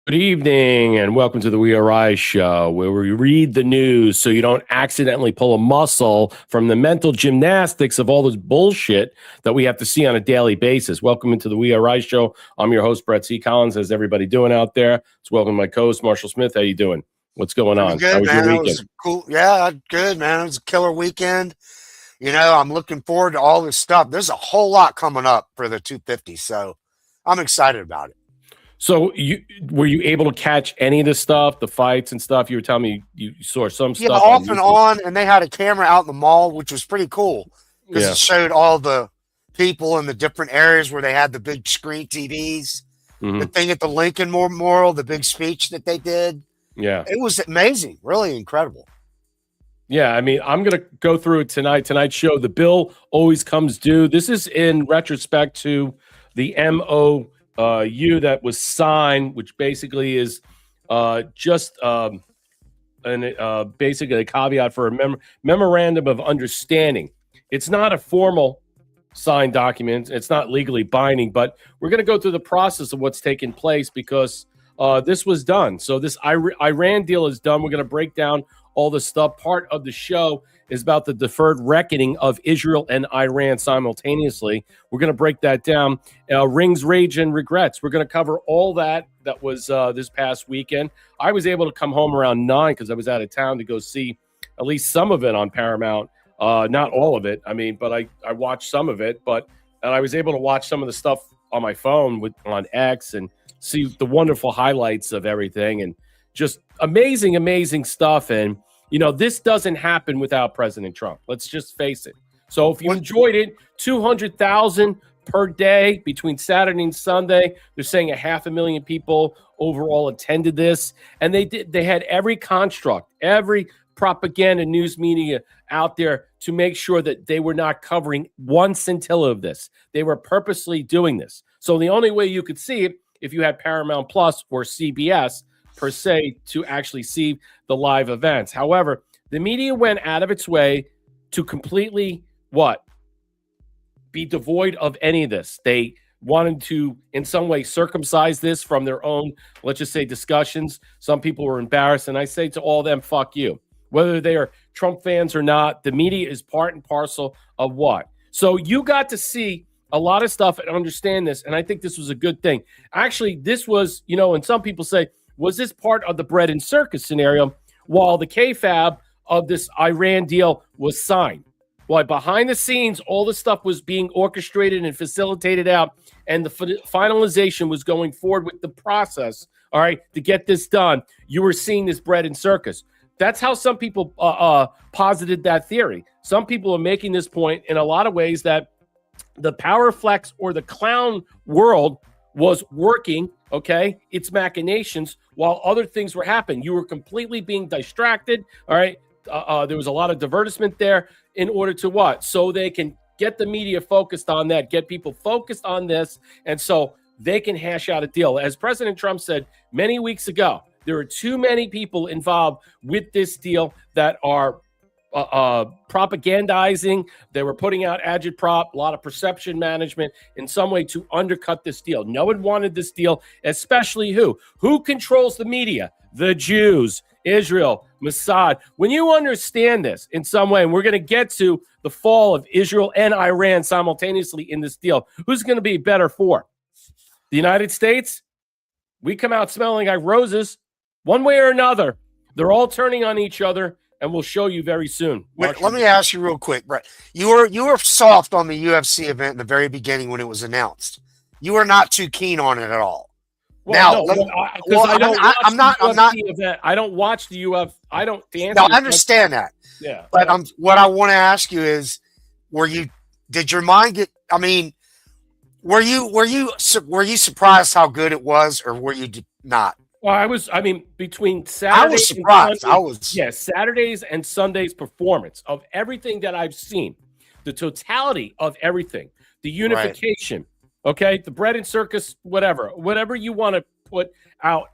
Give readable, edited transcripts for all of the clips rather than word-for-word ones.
Good evening, and welcome to the We Are Rise show, where we read the news so you don't accidentally pull a muscle from the mental gymnastics of all this bullshit that we have to see on a daily basis. Welcome into the We Are Rise show. I'm your host, Brett C. Collins. How's everybody doing out there? Let's welcome my co-host, Marshall Smith. How you doing? What's going on? Good, How was man. your It weekend? was cool. Yeah, good, man. It was a killer weekend. I'm looking forward to all this stuff. There's a whole lot coming up for the 250, so I'm excited about it. So, were you able to catch any of this stuff, the fights and stuff? You were telling me you saw some Yeah, stuff off and YouTube. on, and they had a camera out in the mall, which was pretty cool because Yeah. it showed all the people in the different areas where they had the big screen TVs. Mhm. The thing at the Lincoln Memorial, the big speech that they did. Yeah. It was amazing, really incredible. Yeah, I mean, I'm going to go through it tonight. Tonight's show, the bill always comes due. This is in retrospect to the MOU that was signed, which basically is just basically a caveat for a memorandum of understanding. It's not a formal signed document. It's not legally binding, but we're going to go through the process of what's taking place because this was done. So this Iran deal is done. We're going to break down all the stuff. Part of the show is about the deferred reckoning of Israel and Iran simultaneously. We're going to break that down. Rings, rage, and regrets. We're going to cover all that was this past weekend. I was able to come home around 9 because I was out of town to go see at least some of it on Paramount. Not all of it. I mean, but I watched some of it. And I was able to watch some of the stuff on my phone on X and see the wonderful highlights of everything and just amazing stuff. And this doesn't happen without President Trump. Let's just face it. So if you enjoyed it, 200,000 per day between Saturday and Sunday. They're saying 500,000 people overall attended this. And they had every construct, every propaganda news media out there to make sure that they were not covering one scintilla of this. They were purposely doing this. So the only way you could see it, if you had Paramount Plus or CBS, per se, to actually see the live events. However, the media went out of its way to completely be devoid of any of this. They wanted to, in some way, circumcise this from their own, let's just say, discussions. Some people were embarrassed, and I say to all of them, fuck you. Whether they are Trump fans or not, the media is part and parcel of what? So you got to see a lot of stuff and understand this, and I think this was a good thing. Actually, this was, and some people say, was this part of the bread and circus scenario while the kayfabe of this Iran deal was signed? While behind the scenes, all the stuff was being orchestrated and facilitated out, and the finalization was going forward with the process, all right, to get this done. You were seeing this bread and circus. That's how some people posited that theory. Some people are making this point in a lot of ways that the power flex or the clown world was working, okay, its machinations while other things were happening. You were completely being distracted, all right? There was a lot of divertisement there in order to what? So they can get the media focused on that, get people focused on this, and so they can hash out a deal. As President Trump said many weeks ago, there are too many people involved with this deal that are propagandizing. They were putting out agitprop, a lot of perception management in some way to undercut this deal. No one wanted this deal, especially who? Who controls the media? The Jews, Israel, Mossad. When you understand this in some way, and we're going to get to the fall of Israel and Iran simultaneously in this deal, who's going to be better for? The United States? We come out smelling like roses. One way or another, they're all turning on each other, and we'll show you very soon. Wait, let me ask you real quick, Brett. You were soft on the UFC event in the very beginning when it was announced. You were not too keen on it at all. Well, I don't watch the UFC. I don't. No, I understand that. Yeah, but what I want to ask you is, did your mind get? I mean, were you surprised how good it was, or were you not? Well, I was. I mean, between Saturday, I was surprised. Saturdays and Sundays performance of everything that I've seen, the totality of everything, the unification. Right. Okay, the bread and circus, whatever you want to put out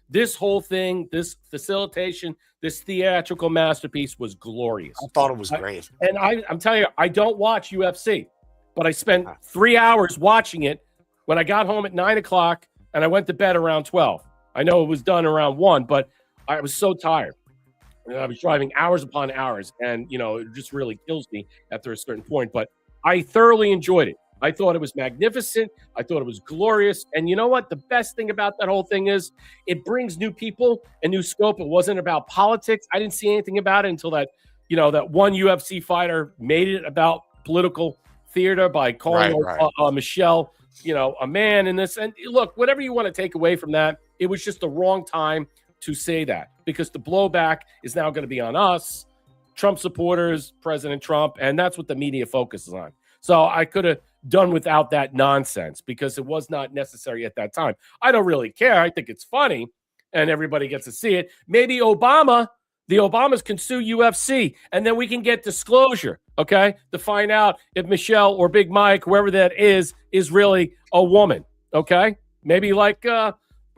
this whole thing, this facilitation, this theatrical masterpiece was glorious. I thought it was great. And I'm telling you, I don't watch UFC, but I spent 3 hours watching it when I got home at 9 o'clock and I went to bed around 12. I know it was done around 1, but I was so tired. I was driving hours upon hours, and it just really kills me after a certain point. But I thoroughly enjoyed it. I thought it was magnificent. I thought it was glorious. And you know what? The best thing about that whole thing is it brings new people and new scope. It wasn't about politics. I didn't see anything about it until that one UFC fighter made it about political theater by calling Michelle, a man in this. And look, whatever you want to take away from that, it was just the wrong time to say that, because the blowback is now going to be on us, Trump supporters, President Trump, and that's what the media focuses on. So I could have done without that nonsense because it was not necessary at that time. I don't really care. I think it's funny and everybody gets to see it. Maybe the Obamas can sue UFC, and then we can get disclosure, okay, to find out if Michelle or Big Mike, whoever that is really a woman, okay? Maybe like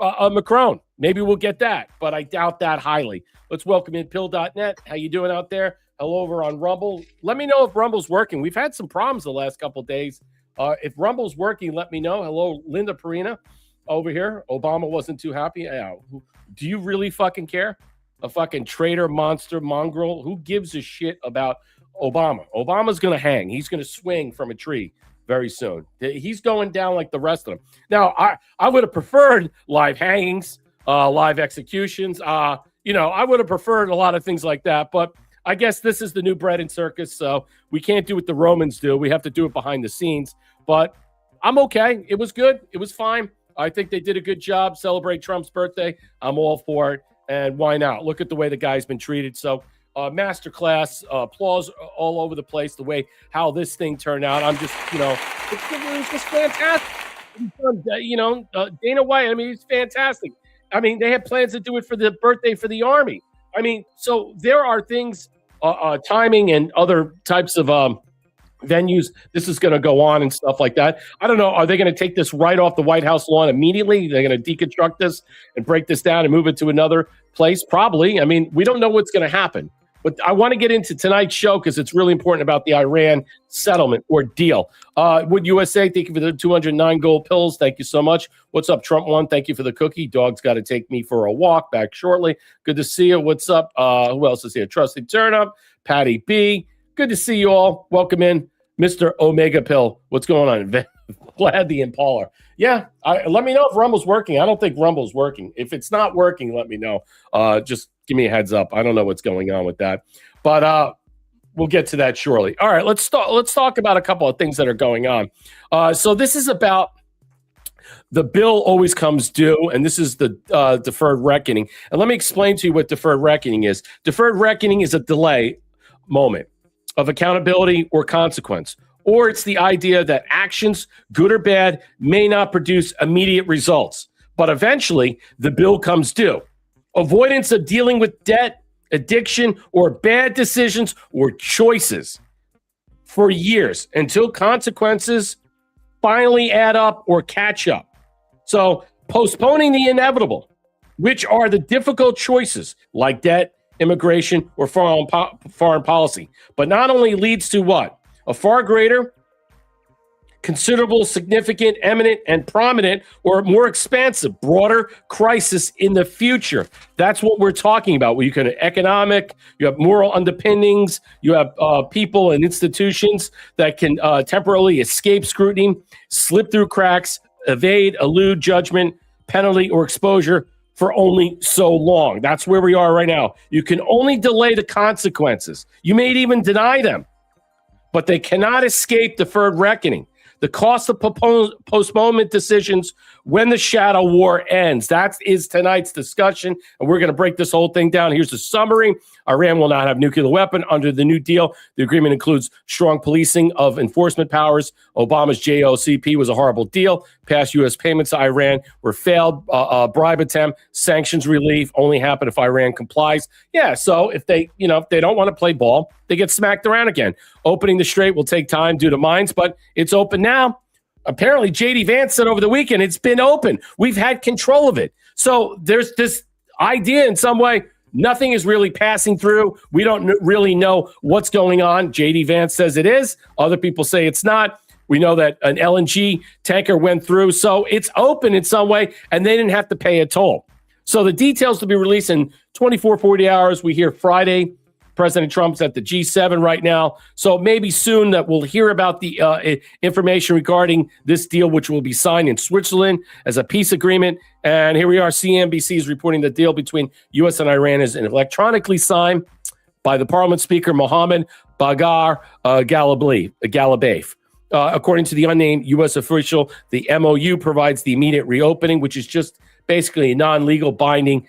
Macron. Maybe we'll get that, but I doubt that highly. Let's welcome in Pill.net. How you doing out there? Hello over on Rumble. Let me know if Rumble's working. We've had some problems the last couple of days. If Rumble's working, let me know. Hello, Linda Perina over here. Obama wasn't too happy. Do you really fucking care? A fucking traitor, monster, mongrel? Who gives a shit about Obama? Obama's going to hang. He's going to swing from a tree very soon. He's going down like the rest of them. Now, I would have preferred live hangings, live executions. I would have preferred a lot of things like that, but I guess this is the new bread and circus, so we can't do what the Romans do. We have to do it behind the scenes, but I'm okay. It was good. It was fine. I think they did a good job. Celebrate Trump's birthday. I'm all for it, and why not? Look at the way the guy's been treated. So masterclass, applause all over the place, the way how this thing turned out. I'm just, it was just fantastic. Dana White, I mean, he's fantastic. I mean, they had plans to do it for the birthday for the Army. I mean, so there are things, timing and other types of venues. This is going to go on and stuff like that. I don't know. Are they going to take this right off the White House lawn immediately? They're going to deconstruct this and break this down and move it to another place? Probably. I mean, we don't know what's going to happen. But I want to get into tonight's show because it's really important about the Iran settlement or deal. Wood USA, thank you for the 209 gold pills. Thank you so much. What's up, Trump One? Thank you for the cookie. Dog's got to take me for a walk. Back shortly. Good to see you. What's up? Who else is here? Trusty Turnup, Patty B. Good to see you all. Welcome in, Mr. Omega Pill. What's going on? Vlad the Impaler. Yeah, let me know if Rumble's working. I don't think Rumble's working. If it's not working, let me know. Just give me a heads up. I don't know what's going on with that, but we'll get to that shortly. All right, let's talk about a couple of things that are going on. So this is about the bill always comes due, and this is the deferred reckoning. And let me explain to you what deferred reckoning is. Deferred reckoning is a delay moment of accountability or consequence. Or it's the idea that actions, good or bad, may not produce immediate results. But eventually, the bill comes due. Avoidance of dealing with debt, addiction, or bad decisions or choices for years until consequences finally add up or catch up. So postponing the inevitable, which are the difficult choices like debt, immigration, or foreign policy, but not only leads to what? A far greater, considerable, significant, eminent, and prominent, or more expansive, broader crisis in the future. That's what we're talking about. Where you can economic, you have moral underpinnings, you have people and institutions that can temporarily escape scrutiny, slip through cracks, evade, elude judgment, penalty, or exposure for only so long. That's where we are right now. You can only delay the consequences. You may even deny them, but they cannot escape deferred reckoning. The cost of postponement decisions when the shadow war ends. That is tonight's discussion, and we're going to break this whole thing down. Here's the summary. Iran will not have nuclear weapon under the new deal. The agreement includes strong policing of enforcement powers. Obama's JOCP was a horrible deal. Past U.S. payments to Iran were failed. Bribe attempt, sanctions relief only happen if Iran complies. Yeah, so if they don't want to play ball, they get smacked around again. Opening the strait will take time due to mines, but it's open now. Apparently, J.D. Vance said over the weekend, it's been open. We've had control of it. So there's this idea in some way, nothing is really passing through. We don't really know what's going on. J.D. Vance says it is. Other people say it's not. We know that an LNG tanker went through. So it's open in some way, and they didn't have to pay a toll. So the details to be released in 24, 40 hours. We hear Friday. President Trump's at the G7 right now. So maybe soon that we'll hear about the information regarding this deal, which will be signed in Switzerland as a peace agreement. And here we are. CNBC is reporting the deal between U.S. and Iran is electronically signed by the parliament speaker, Mohammed Bagar Ghalibaf. According to the unnamed U.S. official, the MOU provides the immediate reopening, which is just basically a non-legal binding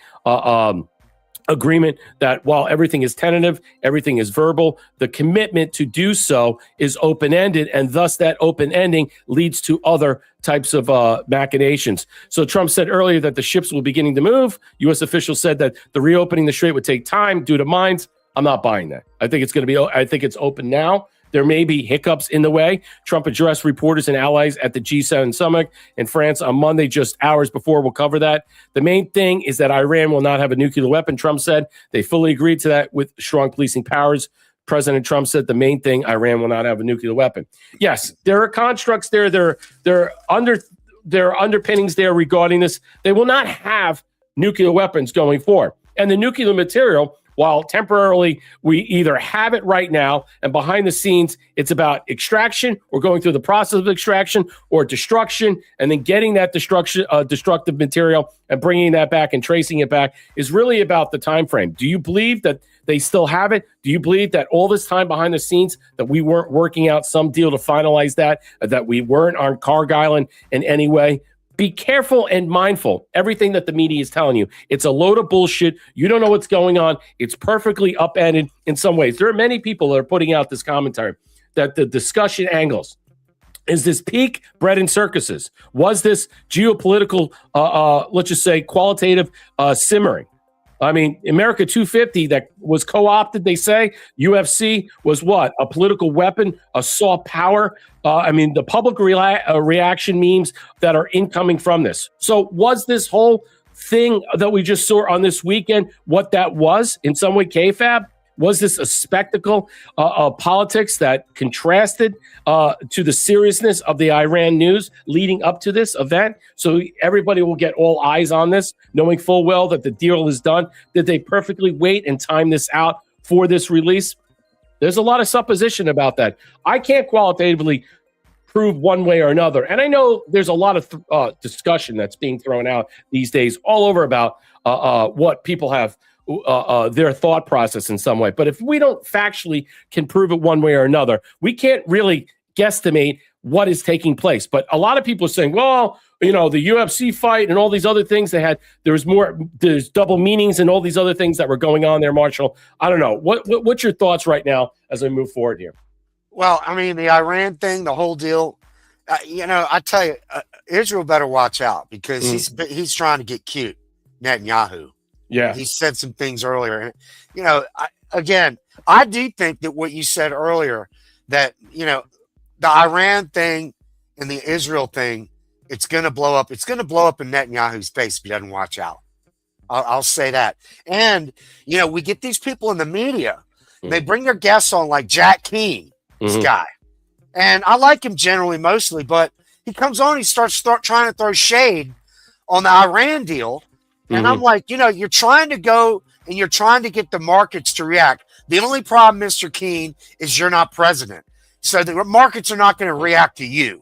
agreement that while everything is tentative, everything is verbal, the commitment to do so is open-ended, and thus that open ending leads to other types of machinations. So Trump said earlier that the ships will be beginning to move. U.S. officials said that the reopening the strait would take time due to mines. I'm not buying that. I think it's open now. There may be hiccups in the way. Trump addressed reporters and allies at the G7 summit in France on Monday, just hours before. We'll cover that. The main thing is that Iran will not have a nuclear weapon, Trump said. They fully agreed to that with strong policing powers. President Trump said the main thing, Iran will not have a nuclear weapon. Yes, there are constructs there. There are underpinnings there regarding this. They will not have nuclear weapons going forward. And the nuclear material, while temporarily we either have it right now and behind the scenes, it's about extraction or going through the process of extraction or destruction and then getting that destructive material and bringing that back and tracing it back is really about the time frame. Do you believe that they still have it? Do you believe that all this time behind the scenes that we weren't working out some deal to finalize that we weren't on Cargill in any way? Be careful and mindful. Everything that the media is telling you, it's a load of bullshit. You don't know what's going on. It's perfectly upended in some ways. There are many people that are putting out this commentary that the discussion angles. Is this peak bread and circuses? Was this geopolitical, let's just say, qualitative simmering? I mean, America 250 that was co-opted, they say. UFC was what? A political weapon, a soft power. The public reaction memes that are incoming from this. So was this whole thing that we just saw on this weekend what that was in some way kayfabe? Was this a spectacle of politics that contrasted to the seriousness of the Iran news leading up to this event? So everybody will get all eyes on this, knowing full well that the deal is done. Did they perfectly wait and time this out for this release? There's a lot of supposition about that. I can't qualitatively prove one way or another. And I know there's a lot of discussion that's being thrown out these days all over about what people have their thought process in some way. But if we don't factually can prove it one way or another, we can't really guesstimate what is taking place. But a lot of people are saying, well, the UFC fight and all these other things there's double meanings and all these other things that were going on there, Marshall. I don't know. What's your thoughts right now as we move forward here? Well, the Iran thing, the whole deal, I tell you, Israel better watch out because he's trying to get cute, Netanyahu. Yeah. He said some things earlier. I do think that what you said earlier, that, the Iran thing and the Israel thing, it's going to blow up. It's going to blow up in Netanyahu's face if he doesn't watch out. I'll say that. And, we get these people in the media. They bring their guests on like Jack Keane, this guy. And I like him generally, mostly, but he comes on, he starts trying to throw shade on the Iran deal. And I'm like, you're trying to go and you're trying to get the markets to react. The only problem, Mr. Keene, is you're not president. So the markets are not going to react to you.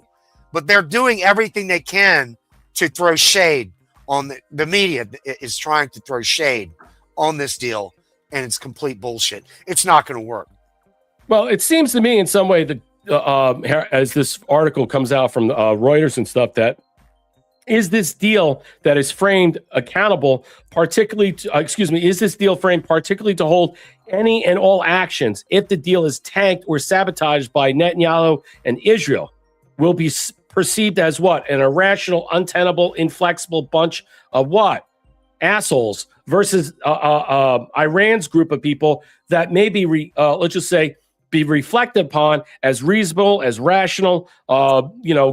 But they're doing everything they can to throw shade on the media is trying to throw shade on this deal. And it's complete bullshit. It's not going to work. Well, it seems to me in some way that as this article comes out from Reuters and stuff, that is this deal that is framed accountable, particularly to, is this deal framed particularly to hold any and all actions if the deal is tanked or sabotaged by Netanyahu and Israel will be perceived as what? An irrational, untenable, inflexible bunch of what? Assholes versus Iran's group of people that may be, let's just say, be reflected upon as reasonable, as rational,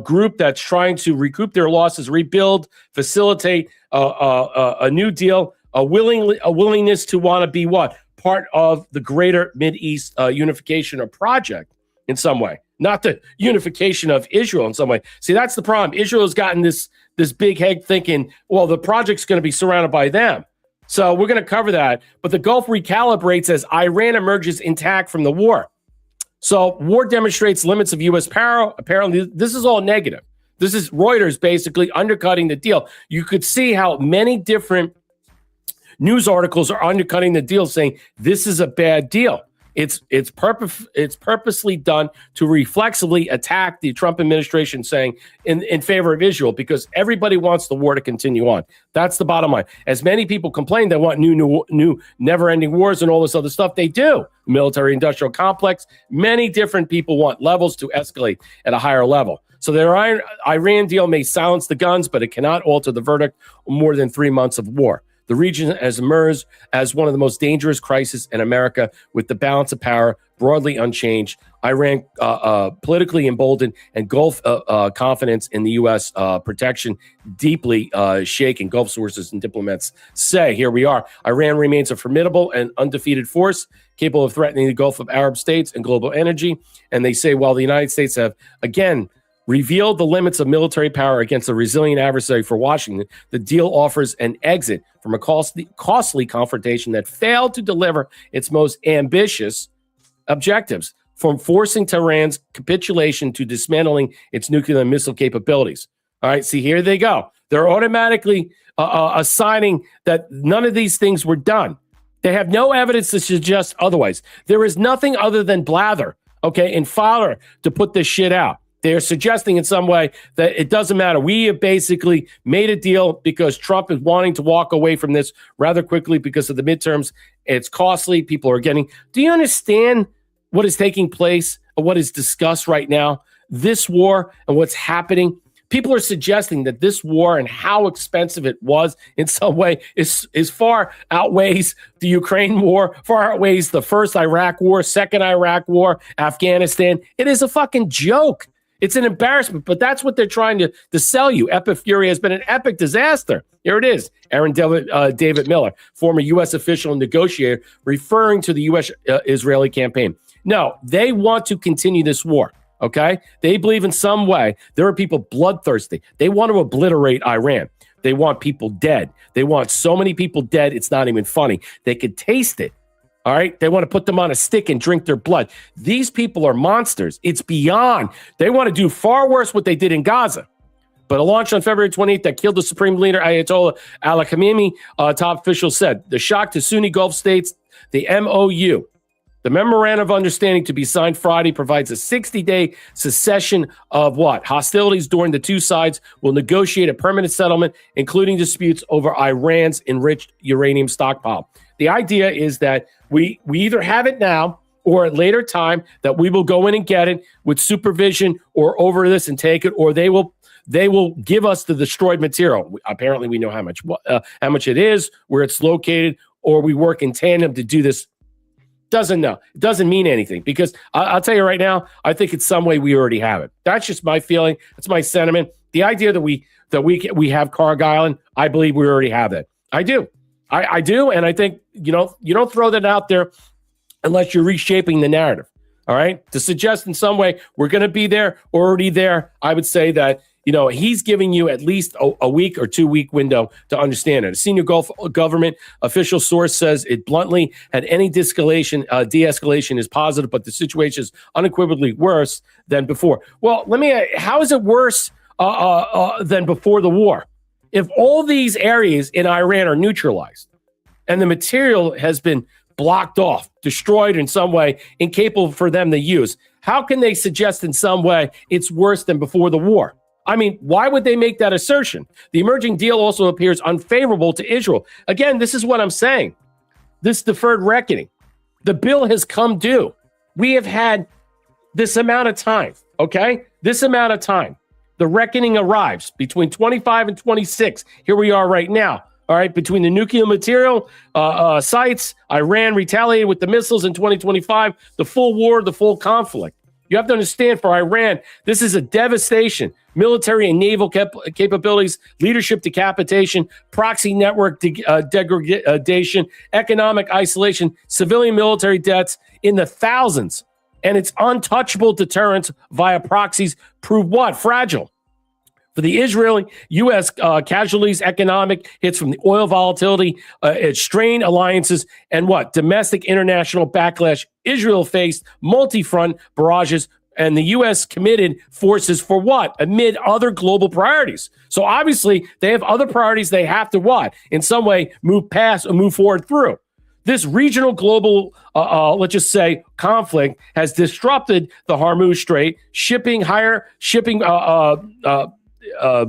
group that's trying to recoup their losses, rebuild, facilitate a new deal, a willingness to want to be what? Part of the greater Mideast unification or project in some way, not the unification of Israel in some way. See, that's the problem. Israel has gotten this this big head thinking, well, the project's going to be surrounded by them. So we're going to cover that. But the Gulf recalibrates as Iran emerges intact from the war. So war demonstrates limits of U.S. power. Apparently, this is all negative. This is Reuters basically undercutting the deal. You could see how many different news articles are undercutting the deal, saying this is a bad deal. It's purposely done to reflexively attack the Trump administration, saying in favor of Israel, because everybody wants the war to continue on. That's the bottom line. As many people complain, they want new never-ending wars and all this other stuff. They do. Military-industrial complex. Many different people want levels to escalate at a higher level. So the Iran deal may silence the guns, but it cannot alter the verdict of more than 3 months of war. The region has emerged as one of the most dangerous crises in America, with the balance of power broadly unchanged. Iran politically emboldened, and Gulf confidence in the U.S. Protection deeply shaken. Gulf sources and diplomats say, here we are. Iran remains a formidable and undefeated force, capable of threatening the Gulf of Arab states and global energy. And they say, while the United States have, again, revealed the limits of military power against a resilient adversary for Washington, the deal offers an exit from a costly confrontation that failed to deliver its most ambitious objectives, from forcing Tehran's capitulation to dismantling its nuclear and missile capabilities. All right, see, here they go. They're automatically assigning that none of these things were done. They have no evidence to suggest otherwise. There is nothing other than blather, okay, and fodder to put this shit out. They're suggesting in some way that it doesn't matter. We have basically made a deal because Trump is wanting to walk away from this rather quickly because of the midterms. It's costly. People are getting. Do you understand what is taking place, or what is discussed right now? This war and what's happening. People are suggesting that this war and how expensive it was in some way is far outweighs the Ukraine war, far outweighs the first Iraq war, second Iraq war, Afghanistan. It is a fucking joke. It's an embarrassment, but that's what they're trying to sell you. Epifury has been an epic disaster. Here it is. Aaron David Miller, former U.S. official and negotiator, referring to the U.S.-Israeli campaign. No, they want to continue this war, okay? They believe in some way there are people bloodthirsty. They want to obliterate Iran. They want people dead. They want so many people dead, it's not even funny. They could taste it. All right. They want to put them on a stick and drink their blood. These people are monsters. It's beyond. They want to do far worse what they did in Gaza. But a launch on February 28th that killed the supreme leader, Ayatollah Ali Khamenei, top officials said. The shock to Sunni Gulf states, the MOU, the Memorandum of Understanding to be signed Friday, provides a 60-day cessation of what? Hostilities during the two sides will negotiate a permanent settlement, including disputes over Iran's enriched uranium stockpile. The idea is that we either have it now or at later time that we will go in and get it with supervision or over this and take it, or they will give us the destroyed material. Apparently, we know how much it is, where it's located, or we work in tandem to do this. Doesn't mean anything, because I'll tell you right now, I think it's some way we already have it. That's just my feeling. That's my sentiment. The idea that we have Cargill Island, I believe we already have it. I do. I do, and I think, you don't throw that out there unless you're reshaping the narrative, all right? To suggest in some way we're going to be there, already there, I would say that, he's giving you at least a week or 2 week window to understand it. A senior Gulf government official source says it bluntly had any de-escalation is positive, but the situation is unequivocally worse than before. Well, how is it worse than before the war? If all these areas in Iran are neutralized and the material has been blocked off, destroyed in some way, incapable for them to use, how can they suggest in some way it's worse than before the war? I mean, why would they make that assertion? The emerging deal also appears unfavorable to Israel. Again, this is what I'm saying. This deferred reckoning. The bill has come due. We have had this amount of time, okay? This amount of time. The reckoning arrives between 25 and 26. Here we are right now. All right, between the nuclear material sites, Iran retaliated with the missiles in 2025, the full war, the full conflict. You have to understand, for Iran, this is a devastation. Military and naval capabilities, leadership decapitation, proxy network degradation, economic isolation, civilian military deaths in the thousands. And its untouchable deterrence via proxies prove what? Fragile. For the Israeli, U.S. Casualties, economic hits from the oil volatility, its strained alliances, and what? Domestic international backlash. Israel faced multi-front barrages, and the U.S. committed forces for what? Amid other global priorities. So obviously, they have other priorities they have to what? In some way, move past or move forward through. This regional global, let's just say, conflict has disrupted the Hormuz Strait, higher shipping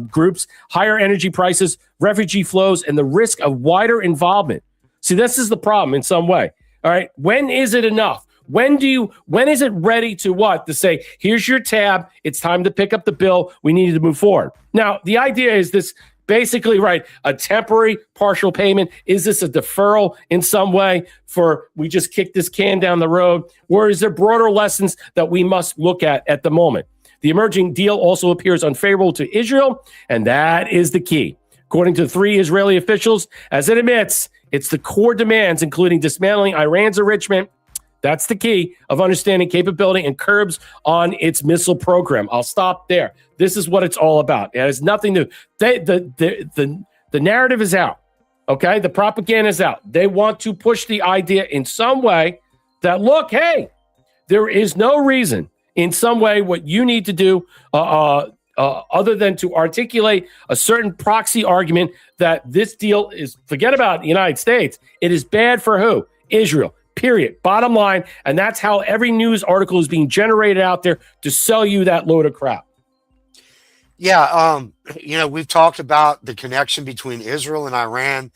groups, higher energy prices, refugee flows, and the risk of wider involvement. See, this is the problem in some way. All right. When is it enough? When is it ready to what? To say, here's your tab. It's time to pick up the bill. We need to move forward. Now, the idea is this basically, right, a temporary partial payment. Is this a deferral in some way for we just kick this can down the road? Or is there broader lessons that we must look at the moment? The emerging deal also appears unfavorable to Israel, and that is the key. According to 3 Israeli officials, as it admits, it's the core demands, including dismantling Iran's enrichment. That's the key of understanding capability and curbs on its missile program. I'll stop there. This is what it's all about. It has nothing to the narrative is out. Okay, the propaganda is out. They want to push the idea in some way that look, hey, there is no reason in some way what you need to do other than to articulate a certain proxy argument that this deal is, forget about the United States. It is bad for who? Israel. Period. Bottom line. And that's how every news article is being generated out there to sell you that load of crap. Yeah. We've talked about the connection between Israel and Iran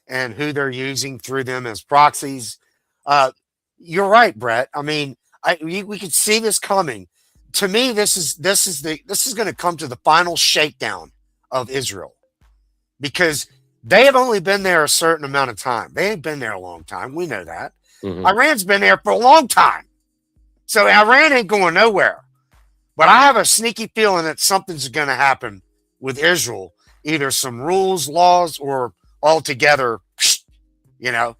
and who they're using through them as proxies. You're right, Brett. I mean, we could see this coming. To me, this is going to come to the final shakedown of Israel, because they have only been there a certain amount of time. They ain't been there a long time. We know that. Mm-hmm. Iran's been there for a long time. So Iran ain't going nowhere. But I have a sneaky feeling that something's going to happen with Israel, either some rules, laws, or altogether, I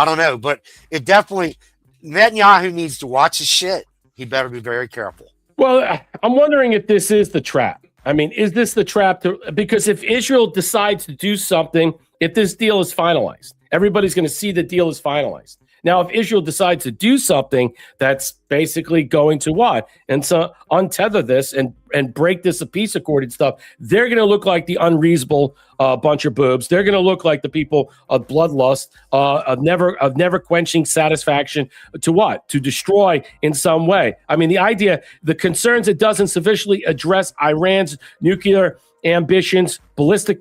don't know. But it definitely, Netanyahu needs to watch his shit. He better be very careful. Well, I'm wondering if this is the trap. I mean, is this the trap? Because if Israel decides to do something, if this deal is finalized, everybody's going to see the deal is finalized. Now, if Israel decides to do something that's basically going to what? And so untether this and break this a peace accord and stuff, they're going to look like the unreasonable bunch of boobs. They're going to look like the people of bloodlust, of never quenching satisfaction to what? To destroy in some way. I mean, the idea, the concerns it doesn't sufficiently address Iran's nuclear ambitions, ballistic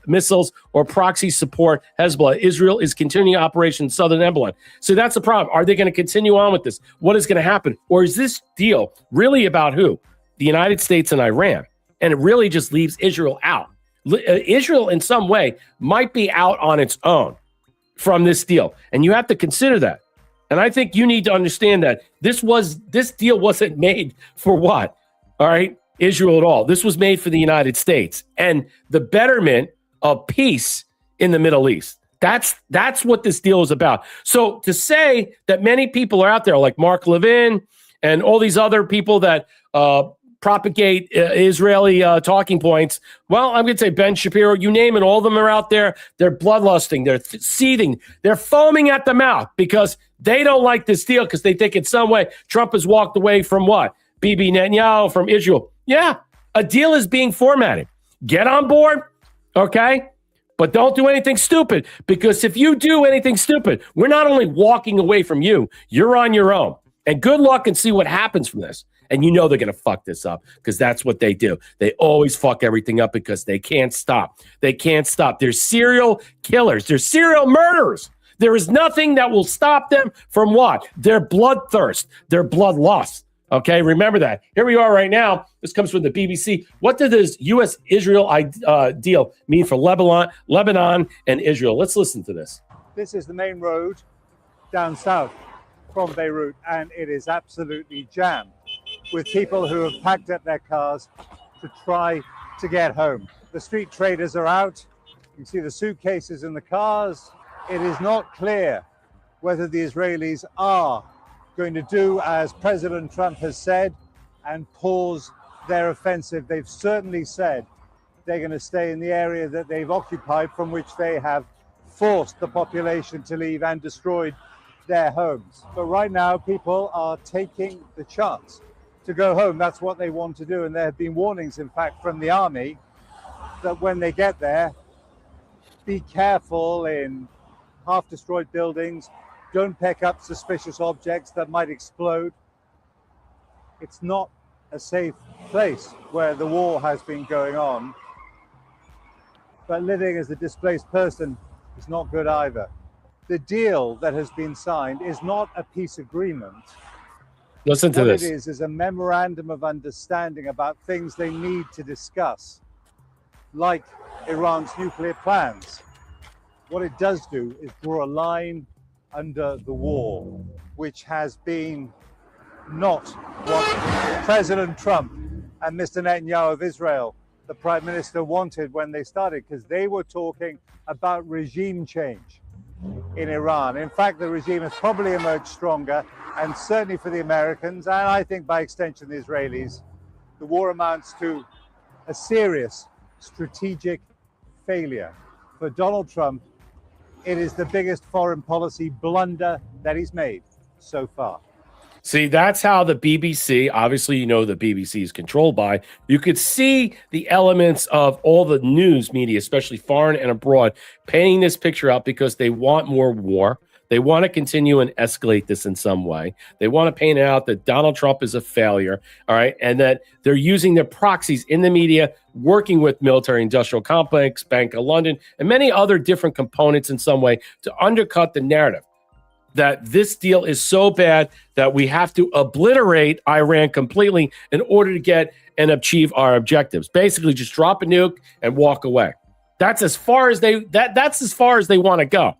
missiles, or proxy support Hezbollah. Israel is continuing operation in southern Lebanon. So that's the problem. Are they going to continue on with this? What is going to happen? Or is this deal really about who? The United States and Iran. And it really just leaves Israel out. Israel in some way might be out on its own from this deal. And you have to consider that. And I think you need to understand that this deal wasn't made for what? All right? Israel at all. This was made for the United States and the betterment of peace in the Middle East. That's what this deal is about. So to say that many people are out there like Mark Levin and all these other people that propagate Israeli talking points, well, I'm going to say Ben Shapiro, you name it, all of them are out there. They're bloodlusting. They're seething. They're foaming at the mouth because they don't like this deal because they think in some way Trump has walked away from what? Bibi Netanyahu, from Israel. Yeah, a deal is being formatted. Get on board, okay? But don't do anything stupid, because if you do anything stupid, we're not only walking away from you, you're on your own. And good luck and see what happens from this. And you know they're going to fuck this up because that's what they do. They always fuck everything up because they can't stop. They can't stop. They're serial killers. They're serial murderers. There is nothing that will stop them from what? Their bloodthirst, their bloodlust. Okay, remember that. Here we are right now. This comes from the BBC. What did this U.S.-Israel deal mean for Lebanon and Israel? Let's listen to this. This is the main road down south from Beirut, and it is absolutely jammed with people who have packed up their cars to try to get home. The street traders are out. You can see the suitcases in the cars. It is not clear whether the Israelis are going to do as President Trump has said and pause their offensive. They've certainly said they're going to stay in the area that they've occupied, from which they have forced the population to leave and destroyed their homes. But right now, people are taking the chance to go home. That's what they want to do. And there have been warnings, in fact, from the army that when they get there, be careful in half-destroyed buildings. Don't pick up suspicious objects that might explode. It's not a safe place where the war has been going on. But living as a displaced person is not good either. The deal that has been signed is not a peace agreement. Listen to this. What it is a memorandum of understanding about things they need to discuss, like Iran's nuclear plans. What it does do is draw a line under the war, which has been not what President Trump and Mr. Netanyahu of Israel, the Prime Minister, wanted when they started, because they were talking about regime change in Iran. In fact, the regime has probably emerged stronger, and certainly for the Americans, and I think by extension the Israelis, the war amounts to a serious strategic failure. For Donald Trump, it is the biggest foreign policy blunder that he's made so far. See, that's how the BBC, obviously, you know, the BBC is controlled by. You could see the elements of all the news media, especially foreign and abroad, painting this picture out because they want more war. They want to continue and escalate this in some way. They want to paint out that Donald Trump is a failure, all right, and that they're using their proxies in the media, working with military industrial complex, Bank of London, and many other different components in some way to undercut the narrative that this deal is so bad that we have to obliterate Iran completely in order to get and achieve our objectives. Basically, just drop a nuke and walk away. That's as far as that's as far as they want to go.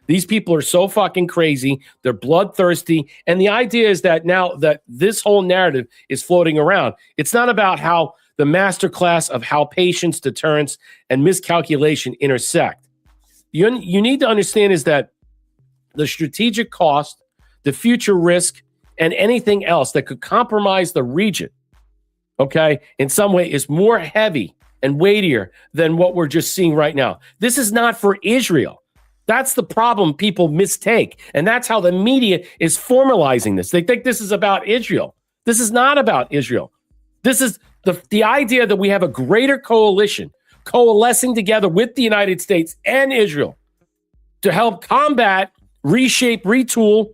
These people are so fucking crazy. They're bloodthirsty. And the idea is that now that this whole narrative is floating around, it's not about how the masterclass of how patience, deterrence, and miscalculation intersect. You need to understand is that the strategic cost, the future risk, and anything else that could compromise the region, okay, in some way is more heavy and weightier than what we're just seeing right now. This is not for Israel. That's the problem people mistake. And that's how the media is formalizing this. They think this is about Israel. This is not about Israel. This is the idea that we have a greater coalition coalescing together with the United States and Israel to help combat, reshape, retool,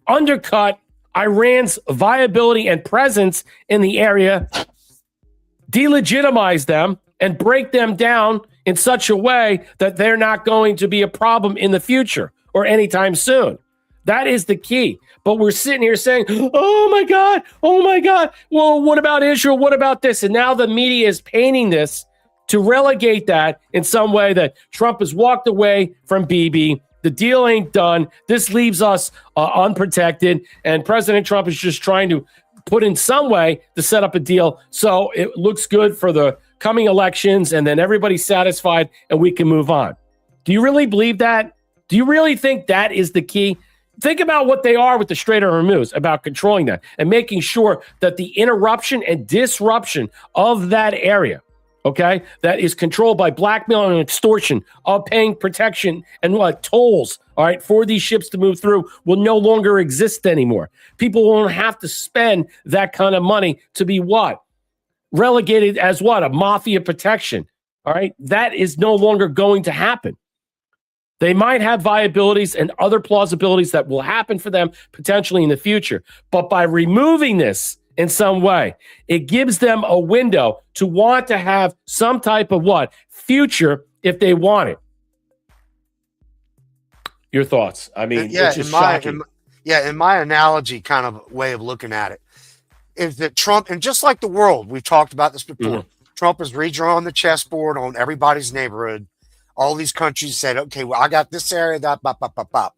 undercut Iran's viability and presence in the area, delegitimize them, and break them down in such a way that they're not going to be a problem in the future or anytime soon. That is the key. But we're sitting here saying, oh my God, well, what about Israel? What about this? And now the media is painting this to relegate that in some way that Trump has walked away from Bibi. The deal ain't done. This leaves us unprotected. And President Trump is just trying to put in some way to set up a deal so it looks good for the coming elections, and then everybody's satisfied and we can move on. Do you really believe that? Do you really think that is the key? Think about what they are with the Strait of Hormuz, about controlling that and making sure that the interruption and disruption of that area, okay, that is controlled by blackmail and extortion of paying protection and tolls, all right, for these ships to move through will no longer exist anymore. People won't have to spend that kind of money to be what? Relegated as what? A mafia protection. All right. That is no longer going to happen. They might have viabilities and other plausibilities that will happen for them potentially in the future. But by removing this in some way, it gives them a window to want to have some type of what? Future if they want it. Your thoughts? I mean, yeah, it's just shocking. In my analogy kind of way of looking at it, is that Trump, and just like the world, we've talked about this before, Trump is redrawing the chessboard on everybody's neighborhood. All these countries said, okay, well, I got this area, that, bop, bop, bop, bop.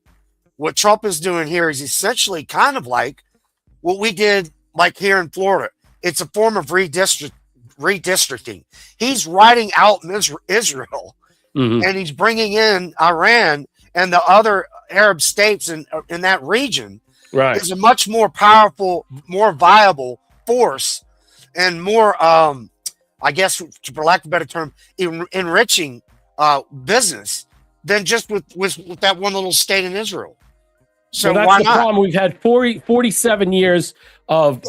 What Trump is doing here is essentially kind of like what we did like here in Florida. It's a form of redistricting. He's writing out Israel, and he's bringing in Iran and the other Arab states in that region. Right. Is a much more powerful, more viable force and more, I guess, for lack of a better term, enriching business than just with that one little state in Israel. So well, that's why the not? problem. We've had 47 years of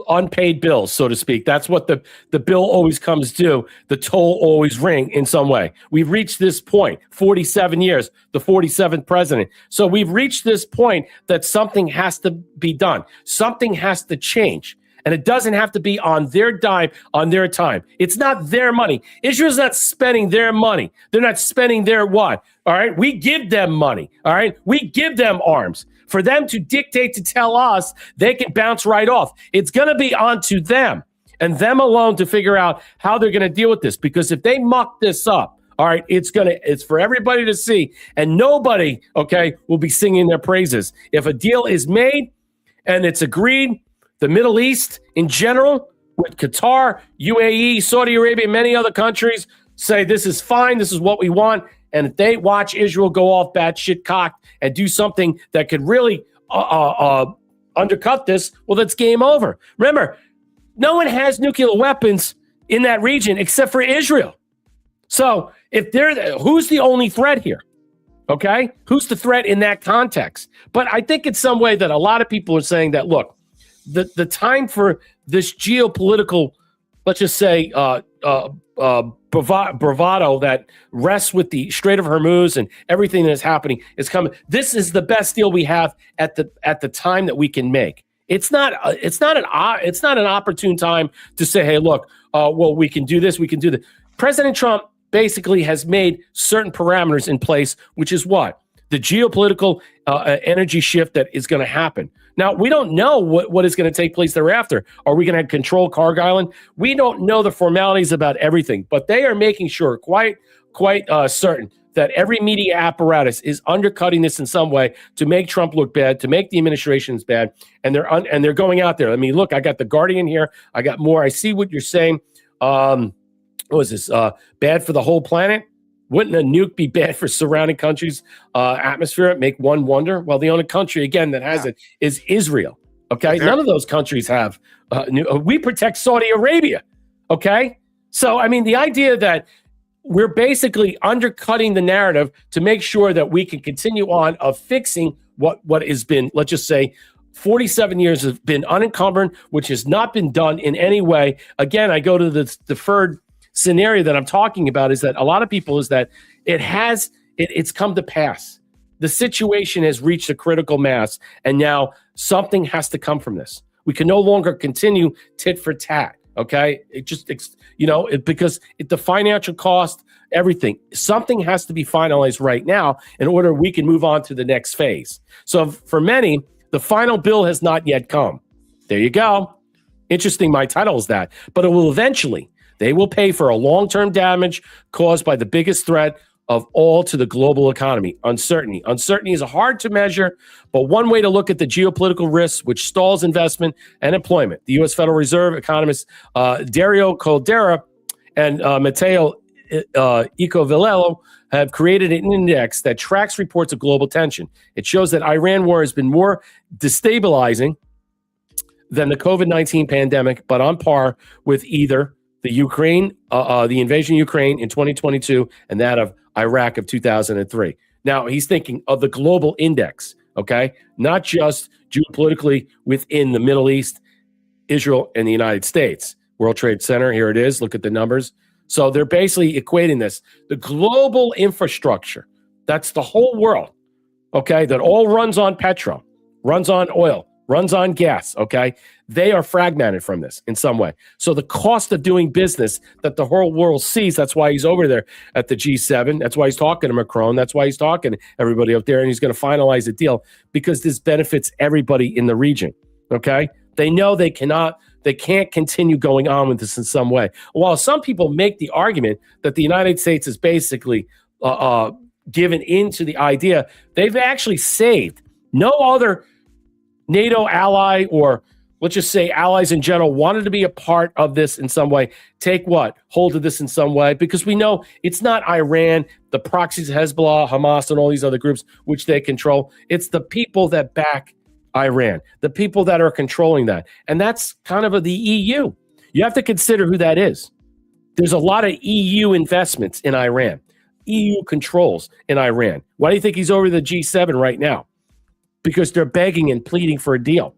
unpaid bills, so to speak. That's what the bill always comes due. The toll always ring in some way. We've reached this point, 47 years, the 47th president. So we've reached this point that something has to be done. Something has to change. And it doesn't have to be on their dime, on their time. It's not their money. Israel's not spending their money. They're not spending their what? All right. We give them money. All right. We give them arms. For them to dictate, to tell us, they can bounce right off. It's going to be on to them and them alone to figure out how they're going to deal with this. Because if they muck this up, all right, it's for everybody to see. And nobody, okay, will be singing their praises. If a deal is made and it's agreed, the Middle East in general, with Qatar, UAE, Saudi Arabia, many other countries say this is fine, this is what we want. And if they watch Israel go off batshit cocked and do something that could really undercut this, well, that's game over. Remember, no one has nuclear weapons in that region except for Israel. So if who's the only threat here? Okay? Who's the threat in that context? But I think in some way that a lot of people are saying that, look, the time for this geopolitical, let's just say, bravado that rests with the Strait of Hormuz and everything that is happening is coming. This is the best deal we have at the time that we can make. It's not an opportune time to say, hey, look, well, we can do this, we can do that. President Trump basically has made certain parameters in place, which is what? The geopolitical energy shift that is going to happen. Now, we don't know what is going to take place thereafter. Are we going to control Carg Island? We don't know the formalities about everything, but they are making sure quite certain that every media apparatus is undercutting this in some way to make Trump look bad, to make the administrations bad, and they're going out there. I mean, look, I got The Guardian here. I got more. I see what you're saying. What was this? Bad for the whole planet? Wouldn't a nuke be bad for surrounding countries' atmosphere? Make one wonder. Well, the only country, again, that has it is Israel. Okay? None of those countries have. We protect Saudi Arabia. Okay? So, I mean, the idea that we're basically undercutting the narrative to make sure that we can continue on of fixing what has been, let's just say, 47 years have been unencumbered, which has not been done in any way. Again, I go to the deferred scenario that I'm talking about is that a lot of people is that it's come to pass. The situation has reached a critical mass, and now something has to come from this. We can no longer continue tit for tat. Okay, because the financial cost, everything, something has to be finalized right now in order we can move on to the next phase. So for many, the final bill has not yet come. There you go. Interesting. My title is that, but it will eventually. They will pay for a long-term damage caused by the biggest threat of all to the global economy, uncertainty. Uncertainty is hard to measure, but one way to look at the geopolitical risks, which stalls investment and employment. The U.S. Federal Reserve economists Dario Caldera and Matteo Icovillello have created an index that tracks reports of global tension. It shows that Iran war has been more destabilizing than the COVID-19 pandemic, but on par with either the invasion of Ukraine in 2022 and that of Iraq of 2003. Now, he's thinking of the global index, okay? Not just geopolitically within the Middle East, Israel, and the United States. World Trade Center, here it is. Look at the numbers. So they're basically equating this. The global infrastructure, that's the whole world, okay, that all runs on petrol, runs on oil, runs on gas, okay? They are fragmented from this in some way. So the cost of doing business that the whole world sees, that's why he's over there at the G7. That's why he's talking to Macron. That's why he's talking to everybody up there, and he's going to finalize a deal because this benefits everybody in the region, okay? They know they can't continue going on with this in some way. While some people make the argument that the United States is basically given into the idea, they've actually saved. No other NATO ally, or let's just say allies in general, wanted to be a part of this in some way. Take hold of this in some way, because we know it's not Iran, the proxies, Hezbollah, Hamas, and all these other groups which they control. It's the people that back Iran, the people that are controlling that. And that's kind of the EU. You have to consider who that is. There's a lot of EU investments in Iran, EU controls in Iran. Why do you think he's over the G7 right now? Because they're begging and pleading for a deal.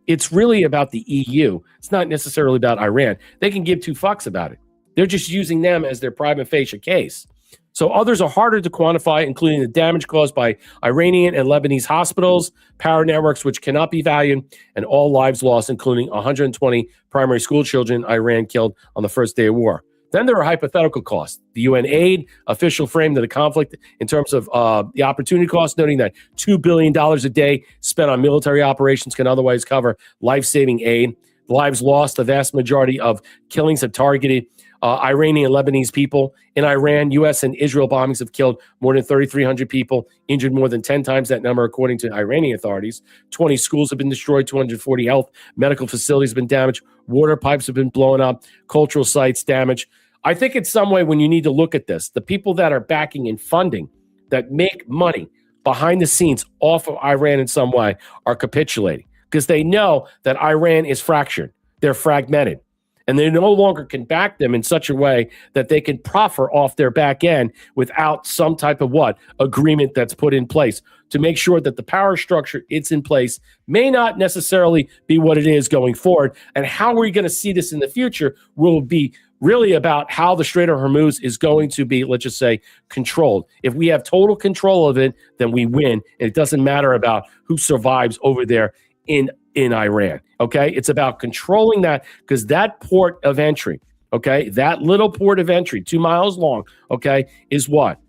It's really about the EU. It's not necessarily about Iran. They can give two fucks about it. They're just using them as their prima facie case. So others are harder to quantify, including the damage caused by Iranian and Lebanese hospitals, power networks, which cannot be valued, and all lives lost, including 120 primary school children Iran killed on the first day of war. Then there are hypothetical costs. The UN aid official framed the conflict in terms of the opportunity cost, noting that $2 billion a day spent on military operations can otherwise cover life-saving aid. The lives lost, the vast majority of killings have targeted Iranian and Lebanese people. In Iran, U.S. and Israel bombings have killed more than 3,300 people, injured more than 10 times that number, according to Iranian authorities. 20 schools have been destroyed, 240 health, medical facilities have been damaged, water pipes have been blown up, cultural sites damaged. I think in some way when you need to look at this, the people that are backing and funding, that make money behind the scenes off of Iran in some way, are capitulating because they know that Iran is fractured. They're fragmented. And they no longer can back them in such a way that they can proffer off their back end without some type of agreement that's put in place to make sure that the power structure it's in place may not necessarily be what it is going forward. And how we're going to see this in the future will be really about how the Strait of Hormuz is going to be, let's just say, controlled. If we have total control of it, then we win. And it doesn't matter about who survives over there in Iran, okay? It's about controlling that, because that port of entry, okay, that little port of entry, 2 miles long, okay, is what?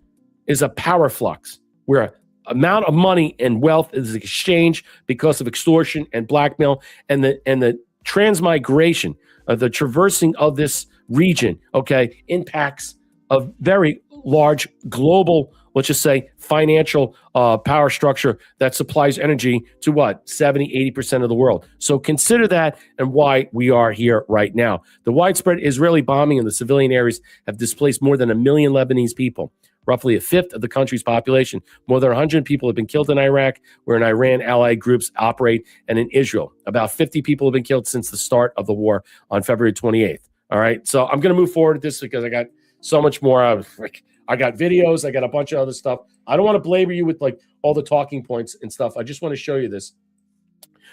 Is a power flux where amount of money and wealth is exchanged because of extortion and blackmail, and the transmigration, the traversing of this region, okay, impacts a very large global, let's just say, financial power structure that supplies energy to 70-80% of the world. So consider that and why we are here right now. The widespread Israeli bombing in the civilian areas have displaced more than 1 million Lebanese people, roughly a fifth of the country's population. More than 100 people have been killed in Iraq, where in Iran allied groups operate, and in Israel. About 50 people have been killed since the start of the war on February 28th. All right, so I'm going to move forward with this because I got so much more. I got videos. I got a bunch of other stuff. I don't want to belabor you with all the talking points and stuff. I just want to show you this.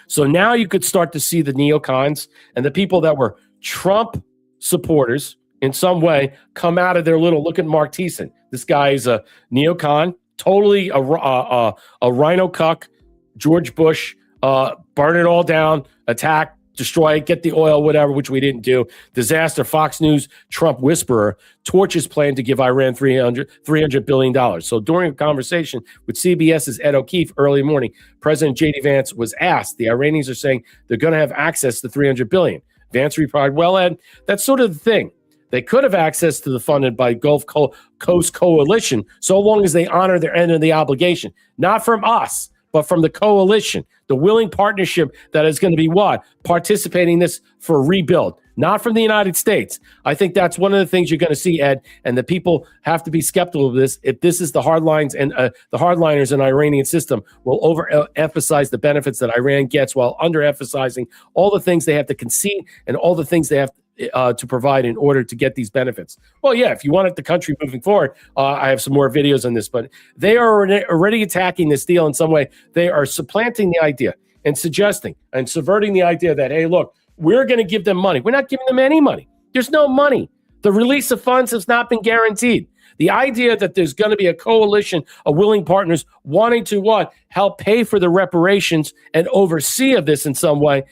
So now you could start to see the neocons and the people that were Trump supporters in some way come out of their little, look at Mark Thiessen. This guy is a neocon, totally a rhino cuck, George Bush, burn it all down, attack, destroy it, get the oil, whatever, which we didn't do. Disaster, Fox News, Trump whisperer, torches plan to give Iran $300 billion. So during a conversation with CBS's Ed O'Keefe early morning, President J.D. Vance was asked, the Iranians are saying they're going to have access to $300 billion. Vance replied, well, Ed, that's sort of the thing. They could have access to the funded by Gulf Coast Coalition so long as they honor their end of the obligation. Not from us, but from the coalition, the willing partnership that is going to be participating in this for rebuild, not from the United States. I think that's one of the things you're going to see, Ed, and the people have to be skeptical of this. If this is the hardlines and the hardliners in the Iranian system will overemphasize the benefits that Iran gets while underemphasizing all the things they have to concede and all the things they have to provide in order to get these benefits. Well, yeah, if you wanted the country moving forward, I have some more videos on this, but they are already attacking this deal in some way. They are supplanting the idea and suggesting and subverting the idea that, hey, look, we're going to give them money. We're not giving them any money. There's no money. The release of funds has not been guaranteed. The idea that there's going to be a coalition of willing partners wanting to help pay for the reparations and oversee of this in some way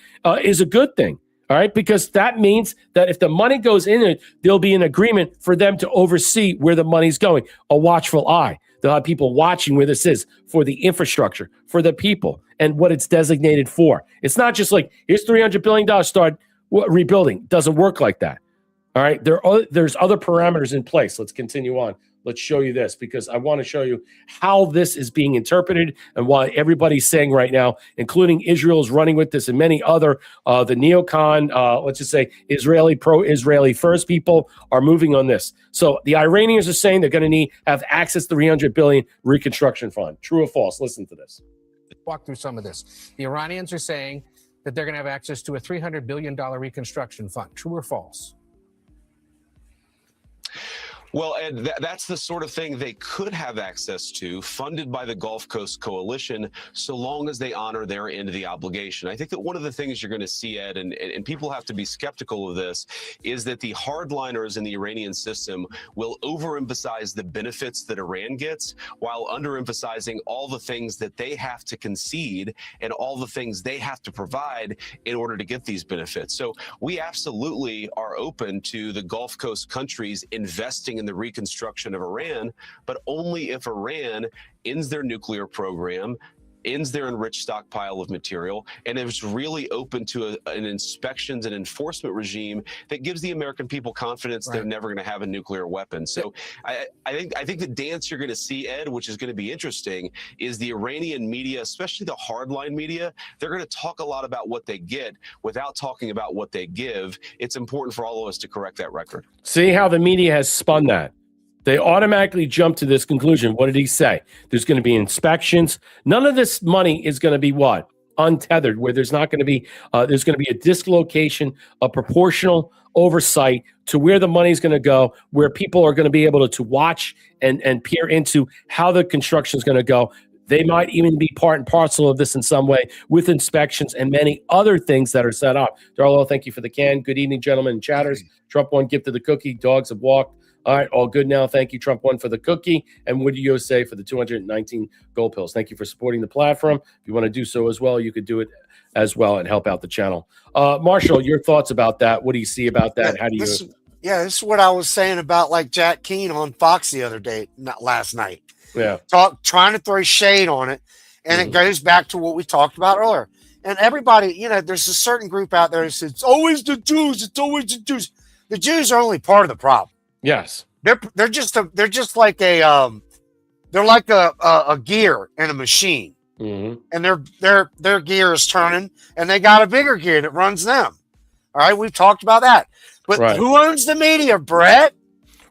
is a good thing. All right, because that means that if the money goes in it, there'll be an agreement for them to oversee where the money's going, a watchful eye. They'll have people watching where this is for the infrastructure, for the people, and what it's designated for. It's not just like, here's $300 billion, start rebuilding. It doesn't work like that. All right, there's other parameters in place. Let's continue on. Let's show you this because I want to show you how this is being interpreted and why everybody's saying right now, including Israel is running with this and many other, the neocon, let's just say Israeli, pro-Israeli first people are moving on this. So the Iranians are saying they're going to have access to $300 billion reconstruction fund. True or false? Listen to this. Walk through some of this. The Iranians are saying that they're going to have access to a $300 billion reconstruction fund. True or false? Well, Ed, that's the sort of thing they could have access to, funded by the Gulf Coast Coalition, so long as they honor their end of the obligation. I think that one of the things you're going to see, Ed, and people have to be skeptical of this, is that the hardliners in the Iranian system will overemphasize the benefits that Iran gets while underemphasizing all the things that they have to concede and all the things they have to provide in order to get these benefits. So we absolutely are open to the Gulf Coast countries investing in the reconstruction of Iran, but only if Iran ends their nuclear program, ends their enriched stockpile of material, and is really open to an inspections and enforcement regime that gives the American people confidence they're never going to have a nuclear weapon. So I think the dance you're going to see, Ed, which is going to be interesting, is the Iranian media, especially the hardline media, they're going to talk a lot about what they get without talking about what they give. It's important for all of us to correct that record. See how the media has spun that. They automatically jump to this conclusion. What did he say? There's going to be inspections. None of this money is going to be what? Untethered, where there's not going to be, there's going to be a dislocation, a proportional oversight to where the money is going to go, where people are going to be able to watch and peer into how the construction is going to go. They might even be part and parcel of this in some way with inspections and many other things that are set up. Darlo, thank you for the can. Good evening, gentlemen and chatters. Trump won, gifted the cookie. Dogs have walked. All right, all good now. Thank you, Trump, one for the cookie. And what do you say for the 219 gold pills? Thank you for supporting the platform. If you want to do so as well, you could do it as well and help out the channel. Marshall, your thoughts about that? What do you see about that? How do you? This is what I was saying about like Jack Keane on Fox the other day, not last night. Yeah, trying to throw shade on it, and it goes back to what we talked about earlier. And everybody, there's a certain group out there that says it's always the Jews. It's always the Jews. The Jews are only part of the problem. Yes, they're just like a gear in a machine, and their gear is turning, and they got a bigger gear that runs them. All right, we've talked about that. But who owns the media, Brett?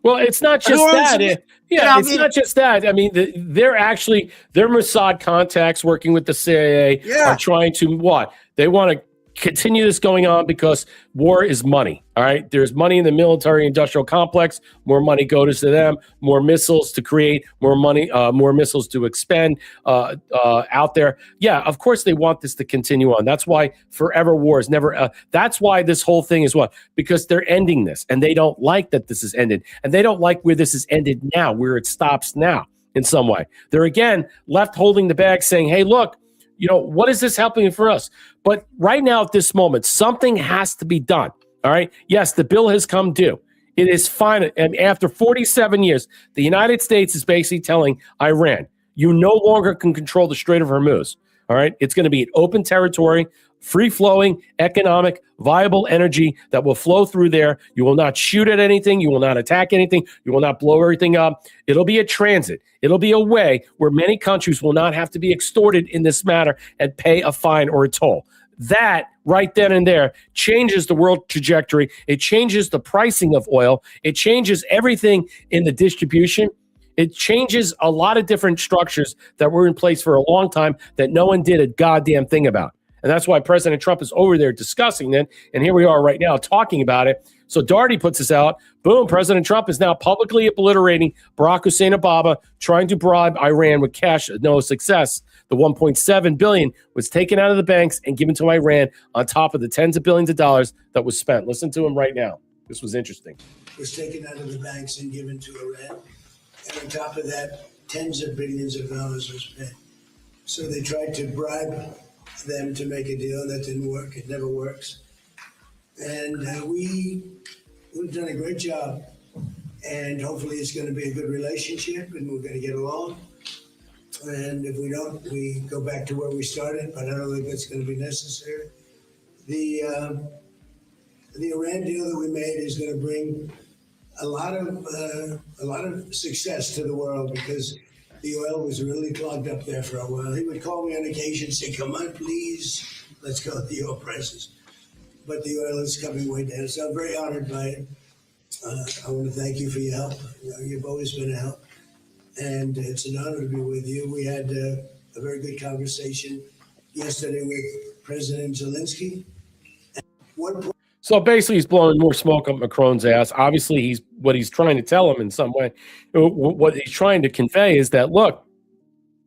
Well, it's not just that. It's not just that. I mean, they're Mossad contacts working with the CIA are trying to what? They want to continue this going on because war is money. All right. There's money in the military industrial complex. More money goes to them, more missiles to create, more money, more missiles to expend out there. Yeah, of course they want this to continue on. That's why forever wars never. That's why this whole thing is what? Because they're ending this and they don't like that this is ended. And they don't like where this is ended now, where it stops now in some way. They're again left holding the bag saying, hey, look, what is this helping for us? But right now at this moment, something has to be done. All right. Yes, the bill has come due. It is fine. And after 47 years, the United States is basically telling Iran, you no longer can control the Strait of Hormuz. All right. It's going to be an open territory, free flowing, economic, viable energy that will flow through there. You will not shoot at anything. You will not attack anything. You will not blow everything up. It'll be a transit. It'll be a way where many countries will not have to be extorted in this matter and pay a fine or a toll. That right then and there changes the world trajectory. It changes the pricing of oil. It changes everything in the distribution. It changes a lot of different structures that were in place for a long time that no one did a goddamn thing about. And that's why President Trump is over there discussing it. And here we are right now talking about it. So Darty puts this out. Boom, President Trump is now publicly obliterating Barack Hussein Obama, trying to bribe Iran with cash. No success. The $1.7 billion was taken out of the banks and given to Iran on top of the tens of billions of dollars that was spent. Listen to him right now. This was interesting. Was taken out of the banks and given to Iran. And on top of that, tens of billions of dollars was spent. So they tried to bribe them to make a deal. That didn't work. It never works. And we've done a great job. And hopefully it's going to be a good relationship and we're going to get along. And if we don't, we go back to where we started, but I don't think that's going to be necessary. The Iran deal that we made is going to bring a lot of success to the world because the oil was really clogged up there for a while. He would call me on occasion and say, come on, please, let's go with the oil prices. But the oil is coming way down. So I'm very honored by it. I want to thank you for your help. You've always been a help. And it's an honor to be with you. We had a very good conversation yesterday with President Zelensky. So basically, he's blowing more smoke up Macron's ass. Obviously, what he's trying to tell him in some way, what he's trying to convey is that, look,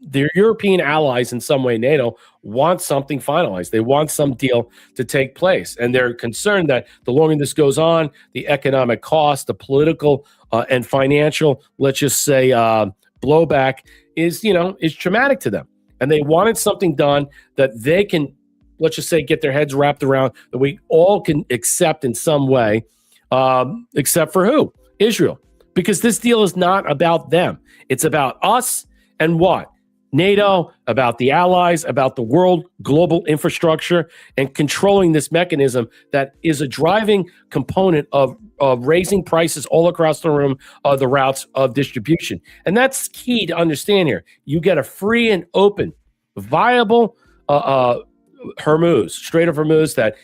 their European allies in some way, NATO, want something finalized. They want some deal to take place. And they're concerned that the longer this goes on, the economic cost, the political and financial, let's just say, blowback is traumatic to them. And they wanted something done that they can, let's just say, get their heads wrapped around, that we all can accept in some way, except for who? Israel. Because this deal is not about them. It's about us and what? NATO, about the allies, about the world global infrastructure, and controlling this mechanism that is a driving component of raising prices all across the room of the routes of distribution. And that's key to understand here. You get a free and open, viable Hormuz, Strait of Hormuz, that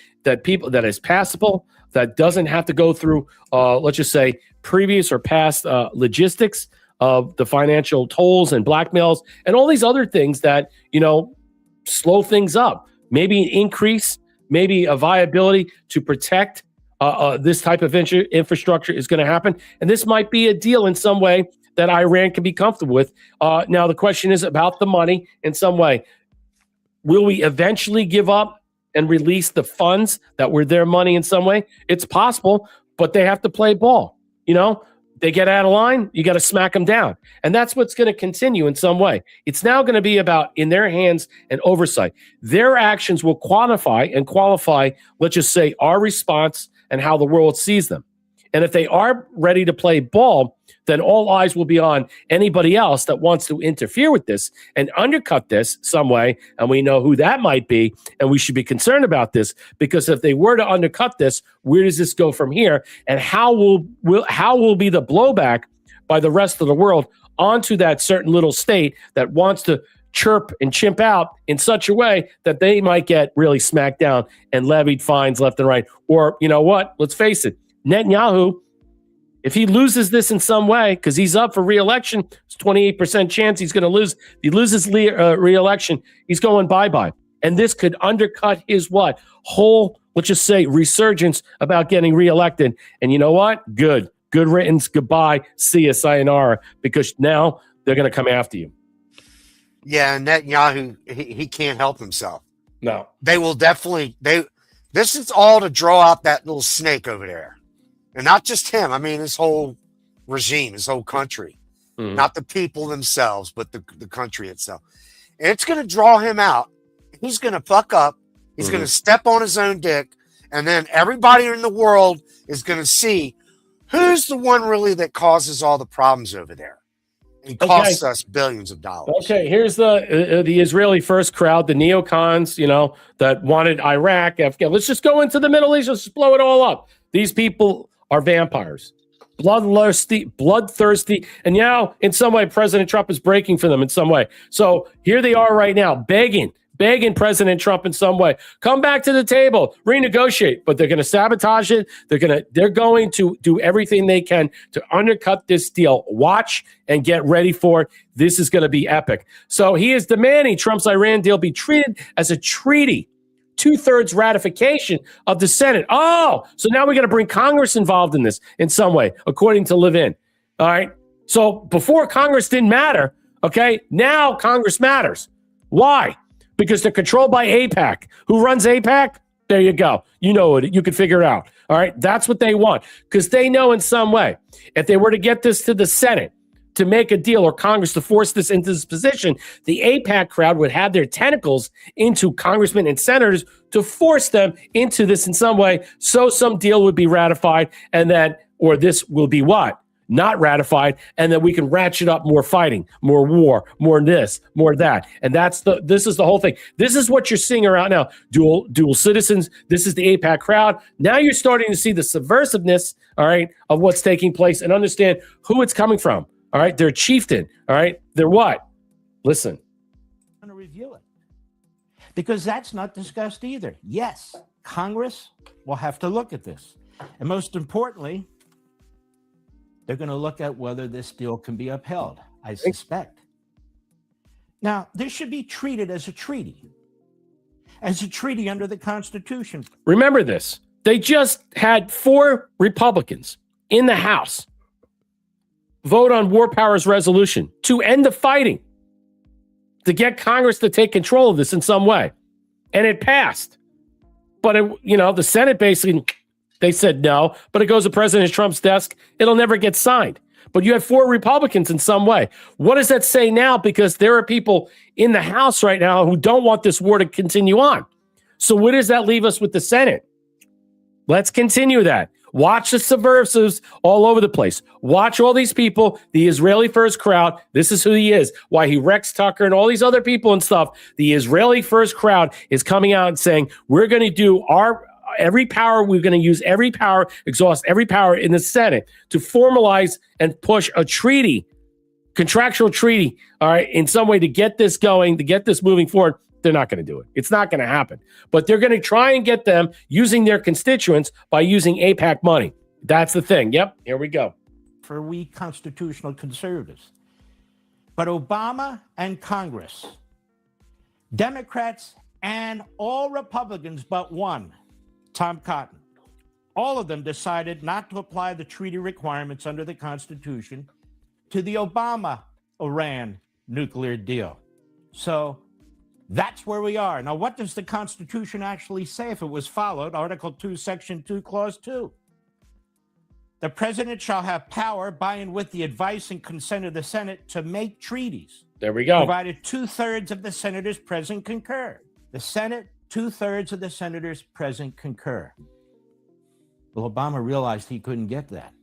is passable, that doesn't have to go through, let's just say, previous or past logistics of the financial tolls and blackmails and all these other things that, slow things up. Maybe an increase, maybe a viability to protect this type of infrastructure is going to happen. And this might be a deal in some way that Iran can be comfortable with. Now, the question is about the money in some way. Will we eventually give up and release the funds that were their money in some way? It's possible, but they have to play ball. They get out of line, you got to smack them down. And that's what's going to continue in some way. It's now going to be about in their hands and oversight. Their actions will quantify and qualify, let's just say, our response and how the world sees them. And if they are ready to play ball, then all eyes will be on anybody else that wants to interfere with this and undercut this some way. And we know who that might be. And we should be concerned about this, because if they were to undercut this, where does this go from here? And how will be the blowback by the rest of the world onto that certain little state that wants to chirp and chimp out in such a way that they might get really smacked down and levied fines left and right? Or, you know what? Let's face it, Netanyahu, if he loses this in some way, because he's up for re-election, it's 28% chance he's going to lose. If he loses re-election, he's going bye-bye. And this could undercut his whole, let's just say, resurgence about getting re-elected. And you know what? Good riddance, goodbye, see ya, sayonara, because now they're going to come after you. Yeah, Netanyahu, he can't help himself. No. They will definitely, this is all to draw out that little snake over there. And not just him. I mean, his whole regime, his whole country. Mm-hmm. Not the people themselves, but the country itself. And it's going to draw him out. He's going to fuck up. He's going to step on his own dick. And then everybody in the world is going to see who's the one really that causes all the problems over there. And costs us billions of dollars. Okay, here's the Israeli first crowd, the neocons, that wanted Iraq, Afghanistan. Let's just go into the Middle East. Let's just blow it all up. These people are vampires, bloodthirsty. And now, in some way, President Trump is breaking for them in some way. So here they are right now, begging President Trump in some way, come back to the table, renegotiate. But they're going to sabotage it. They're going to do everything they can to undercut this deal. Watch and get ready for it. This is going to be epic. So he is demanding Trump's Iran deal be treated as a treaty. 2/3 ratification of the Senate. Oh, so now we got to bring Congress involved in this in some way, according to Levin. All right. So before Congress didn't matter. Okay. Now Congress matters. Why? Because they're controlled by AIPAC. Who runs AIPAC? There you go. You know it. You can figure it out. All right. That's what they want, because they know in some way, if they were to get this to the Senate to make a deal, or Congress to force this into this position, the AIPAC crowd would have their tentacles into congressmen and senators to force them into this in some way. So some deal would be ratified, and then, or this will be not ratified, and then we can ratchet up more fighting, more war, more this, more that. And this is the whole thing. This is what you're seeing around now. Dual citizens. This is the AIPAC crowd. Now you're starting to see the subversiveness, all right, of what's taking place, and understand who it's coming from. All right, they're chieftain. All right, they're what? Listen. I'm going to review it, because that's not discussed either. Yes, Congress will have to look at this. And most importantly, they're going to look at whether this deal can be upheld, I suspect. Now, this should be treated as a treaty. as a treaty under the Constitution. Remember this. They just had 4 Republicans in the House vote on war powers resolution to end the fighting, to get Congress to take control of this in some way. And it passed. But, the Senate basically, they said no, but it goes to President Trump's desk. It'll never get signed. But you have 4 Republicans in some way. What does that say now? Because there are people in the House right now who don't want this war to continue on. So where does that leave us with the Senate? Let's continue that. Watch the subversives all over the place. Watch all these people, the Israeli first crowd. This is who he is. Why he Rex Tucker and all these other people and stuff. The Israeli first crowd is coming out and saying, we're going to do every power. We're going to use every power, exhaust every power in the Senate to formalize and push a treaty, contractual treaty, all right, in some way to get this going, to get this moving forward. They're not going to do it. It's not going to happen. But they're going to try and get them using their constituents by using AIPAC money. That's the thing. Yep, here we go. For we constitutional conservatives. But Obama and Congress, Democrats and all Republicans but one, Tom Cotton, all of them decided not to apply the treaty requirements under the Constitution to the Obama-Iran nuclear deal. So that's where we are. Now, what does the Constitution actually say if it was followed? Article 2, Section 2, Clause 2. The president shall have power by and with the advice and consent of the Senate to make treaties. There we go. Provided 2/3 of the senators present concur. The Senate, 2/3 of the senators present concur. Well, Obama realized he couldn't get that.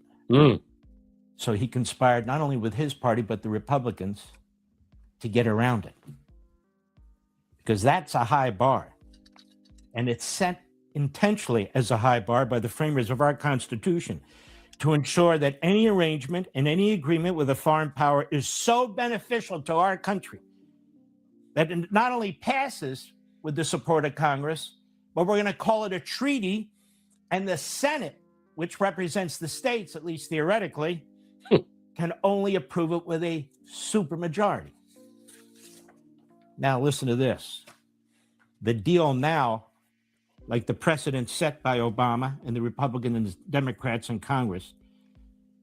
So he conspired not only with his party, but the Republicans to get around it. Because that's a high bar. And it's set intentionally as a high bar by the framers of our Constitution to ensure that any arrangement and any agreement with a foreign power is so beneficial to our country that it not only passes with the support of Congress, but we're going to call it a treaty, and the Senate, which represents the states, at least theoretically, can only approve it with a supermajority. Now, listen to this. The deal now, like the precedent set by Obama and the Republicans and Democrats in Congress,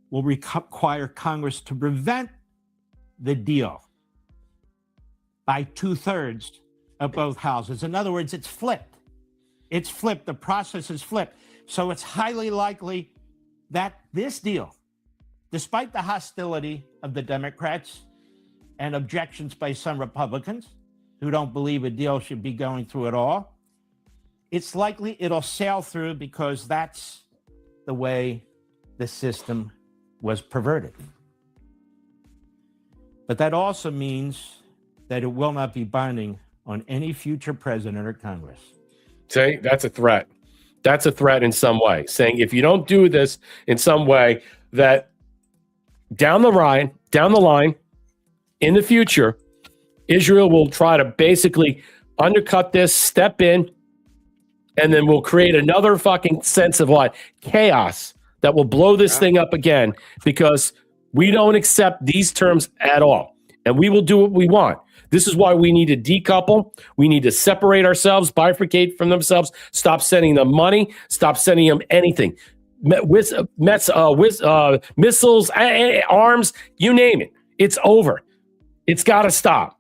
will require Congress to prevent the deal by 2/3 of both houses. In other words, it's flipped. It's flipped. The process is flipped. So it's highly likely that this deal, despite the hostility of the Democrats and objections by some Republicans who don't believe a deal should be going through at all, it's likely it'll sail through because that's the way the system was perverted. But that also means that it will not be binding on any future president or Congress. See, that's a threat. That's a threat in some way, saying if you don't do this in some way, that down the line, in the future, Israel will try to basically undercut this, step in, and then we'll create another fucking sense of what? Chaos that will blow this thing up again because we don't accept these terms at all. And we will do what we want. This is why we need to decouple. We need to separate ourselves, bifurcate from themselves, stop sending them money, stop sending them anything. Missiles, arms, you name it. It's over. It's got to stop.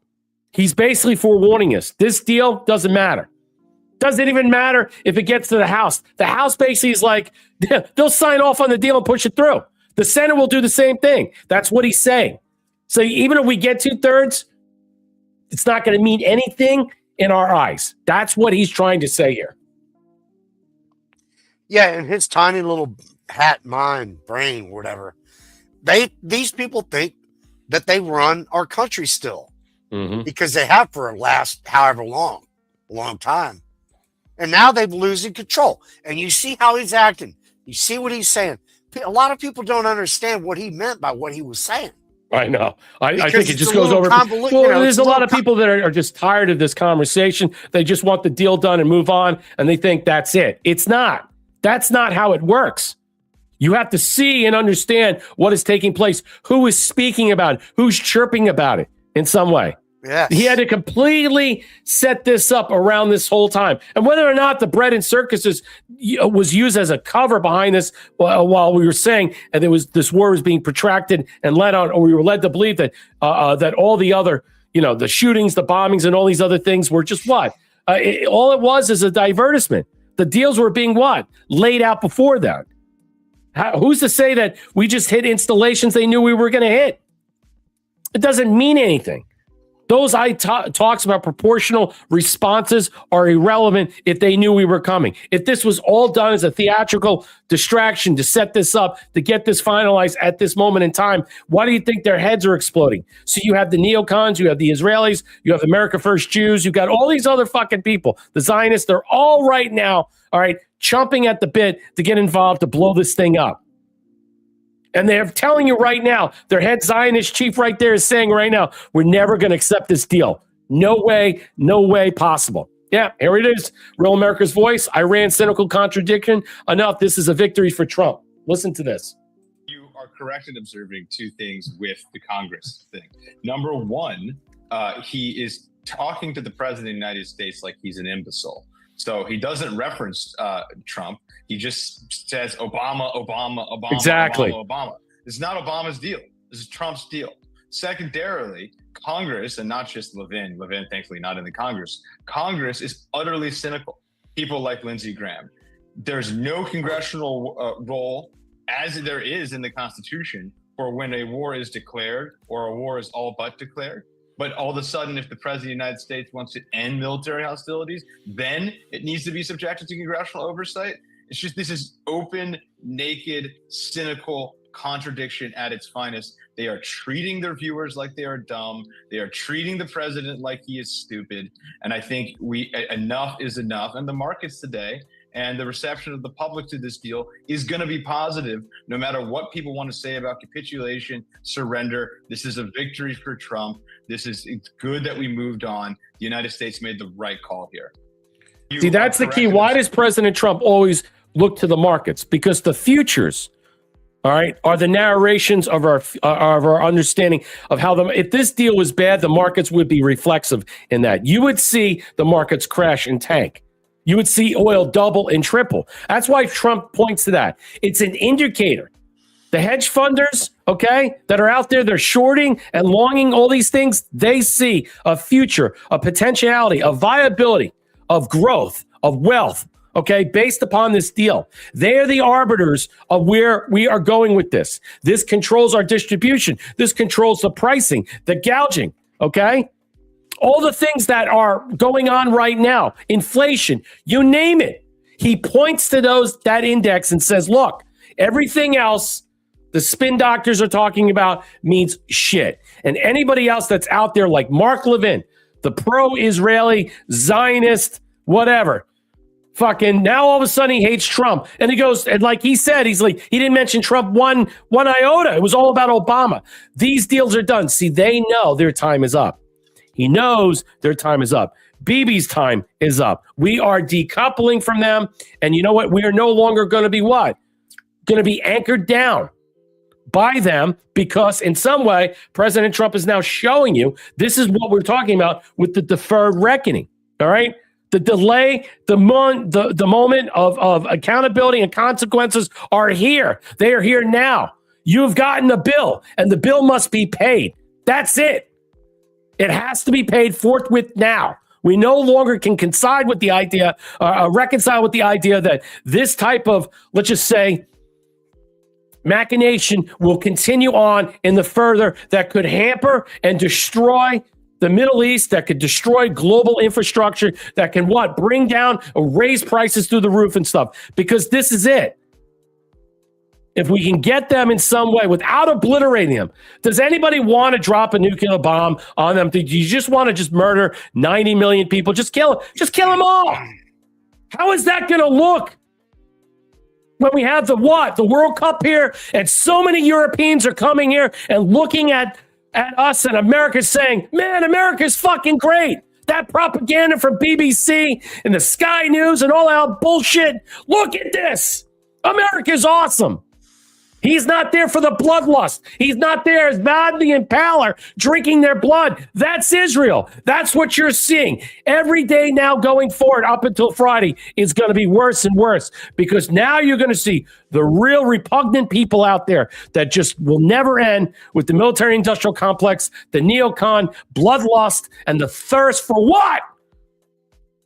He's basically forewarning us. This deal doesn't matter. Doesn't even matter if it gets to the House. The House basically is like, they'll sign off on the deal and push it through. The Senate will do the same thing. That's what he's saying. So even if we get 2/3, it's not going to mean anything in our eyes. That's what he's trying to say here. Yeah, in his tiny little hat mind, brain, whatever, these people think that they run our country still because they have for the last however long time. And now they're losing control. And you see how he's acting. You see what he's saying. A lot of people don't understand what he meant by what he was saying. I know. I think it just goes over. Well, there's a lot of people that are just tired of this conversation. They just want the deal done and move on, and they think that's it. It's not. That's not how it works. You have to see and understand what is taking place, who is speaking about it, who's chirping about it in some way. Yes. He had to completely set this up around this whole time. And whether or not the bread and circuses was used as a cover behind this while we were saying and this war was being protracted and led on, or we were led to believe that that all the other, the shootings, the bombings, and all these other things were just what? All it was is a divertisement. The deals were being what? Laid out before that. Who's to say that we just hit installations they knew we were going to hit? It doesn't mean anything. Those talks about proportional responses are irrelevant if they knew we were coming. If this was all done as a theatrical distraction to set this up, to get this finalized at this moment in time, why do you think their heads are exploding? So you have the neocons, you have the Israelis, you have America First Jews, you got all these other fucking people, the Zionists, they're all right now, chomping at the bit to get involved to blow this thing up. And they're telling you right now, their head Zionist chief right there is saying right now, we're never going to accept this deal. No way possible. Yeah, here it is. Real America's Voice. Iran cynical contradiction. Enough. This is a victory for Trump. Listen to this. You are correct in observing two things with the Congress thing. Number one, he is talking to the president of the United States like he's an imbecile. So he doesn't reference Trump. He just says Obama. Exactly. Obama. It's not Obama's deal. This is Trump's deal. Secondarily, Congress, and not just Levin, thankfully not in the Congress, Congress is utterly cynical. People like Lindsey Graham. There's no congressional role, as there is in the Constitution, for when a war is declared or a war is all but declared. But all of a sudden, if the president of the United States wants to end military hostilities, then it needs to be subjected to congressional oversight. It's just, this is open, naked, cynical contradiction at its finest. They are treating their viewers like they are dumb. They are treating the president like he is stupid. And I think enough is enough. And the markets today and the reception of the public to this deal is going to be positive, no matter what people want to say about capitulation, surrender. This is a victory for Trump. It's good that we moved on. The United States made the right call here. See, that's the key. Why does President Trump always look to the markets? Because the futures, are the narrations of our understanding of how if this deal was bad, the markets would be reflexive in that. You would see the markets crash and tank. You would see oil double and triple. That's why Trump points to that. It's an indicator. The hedge funders, that are out there, they're shorting and longing all these things. They see a future, a potentiality, a viability of growth, of wealth, based upon this deal. They are the arbiters of where we are going with this. This controls our distribution. This controls the pricing, the gouging, all the things that are going on right now, inflation, you name it. He points to that index and says, look, everything else the spin doctors are talking about means shit. And anybody else that's out there like Mark Levin, the pro-Israeli, Zionist, whatever, fucking now all of a sudden he hates Trump. And he goes, and like he said, he didn't mention Trump one iota. It was all about Obama. These deals are done. See, they know their time is up. He knows their time is up. Bibi's time is up. We are decoupling from them. And you know what? We are no longer going to be what? Going to be anchored down by them, because in some way, President Trump is now showing you this is what we're talking about with the deferred reckoning. All right. The delay, the moment of accountability and consequences are here. They are here now. You've gotten a bill, and the bill must be paid. That's it. It has to be paid forthwith now. We no longer can reconcile with the idea that this type of, let's just say, machination will continue on in the further that could hamper and destroy the Middle East, that could destroy global infrastructure, that can bring down or raise prices through the roof and stuff. Because this is it. If we can get them in some way without obliterating them, does anybody want to drop a nuclear bomb on them? Do you just want to just murder 90 million people? Just kill them all. How is that going to look when we have the World Cup here, and so many Europeans are coming here and looking at us, and America's saying, man, America's fucking great. That propaganda from BBC and the Sky News and all that bullshit. Look at this. America's awesome. He's not there for the bloodlust. He's not there as Vlad the Impaler drinking their blood. That's Israel. That's what you're seeing. Every day now going forward up until Friday is going to be worse and worse because now you're going to see the real repugnant people out there that just will never end with the military-industrial complex, the neocon, bloodlust, and the thirst for what?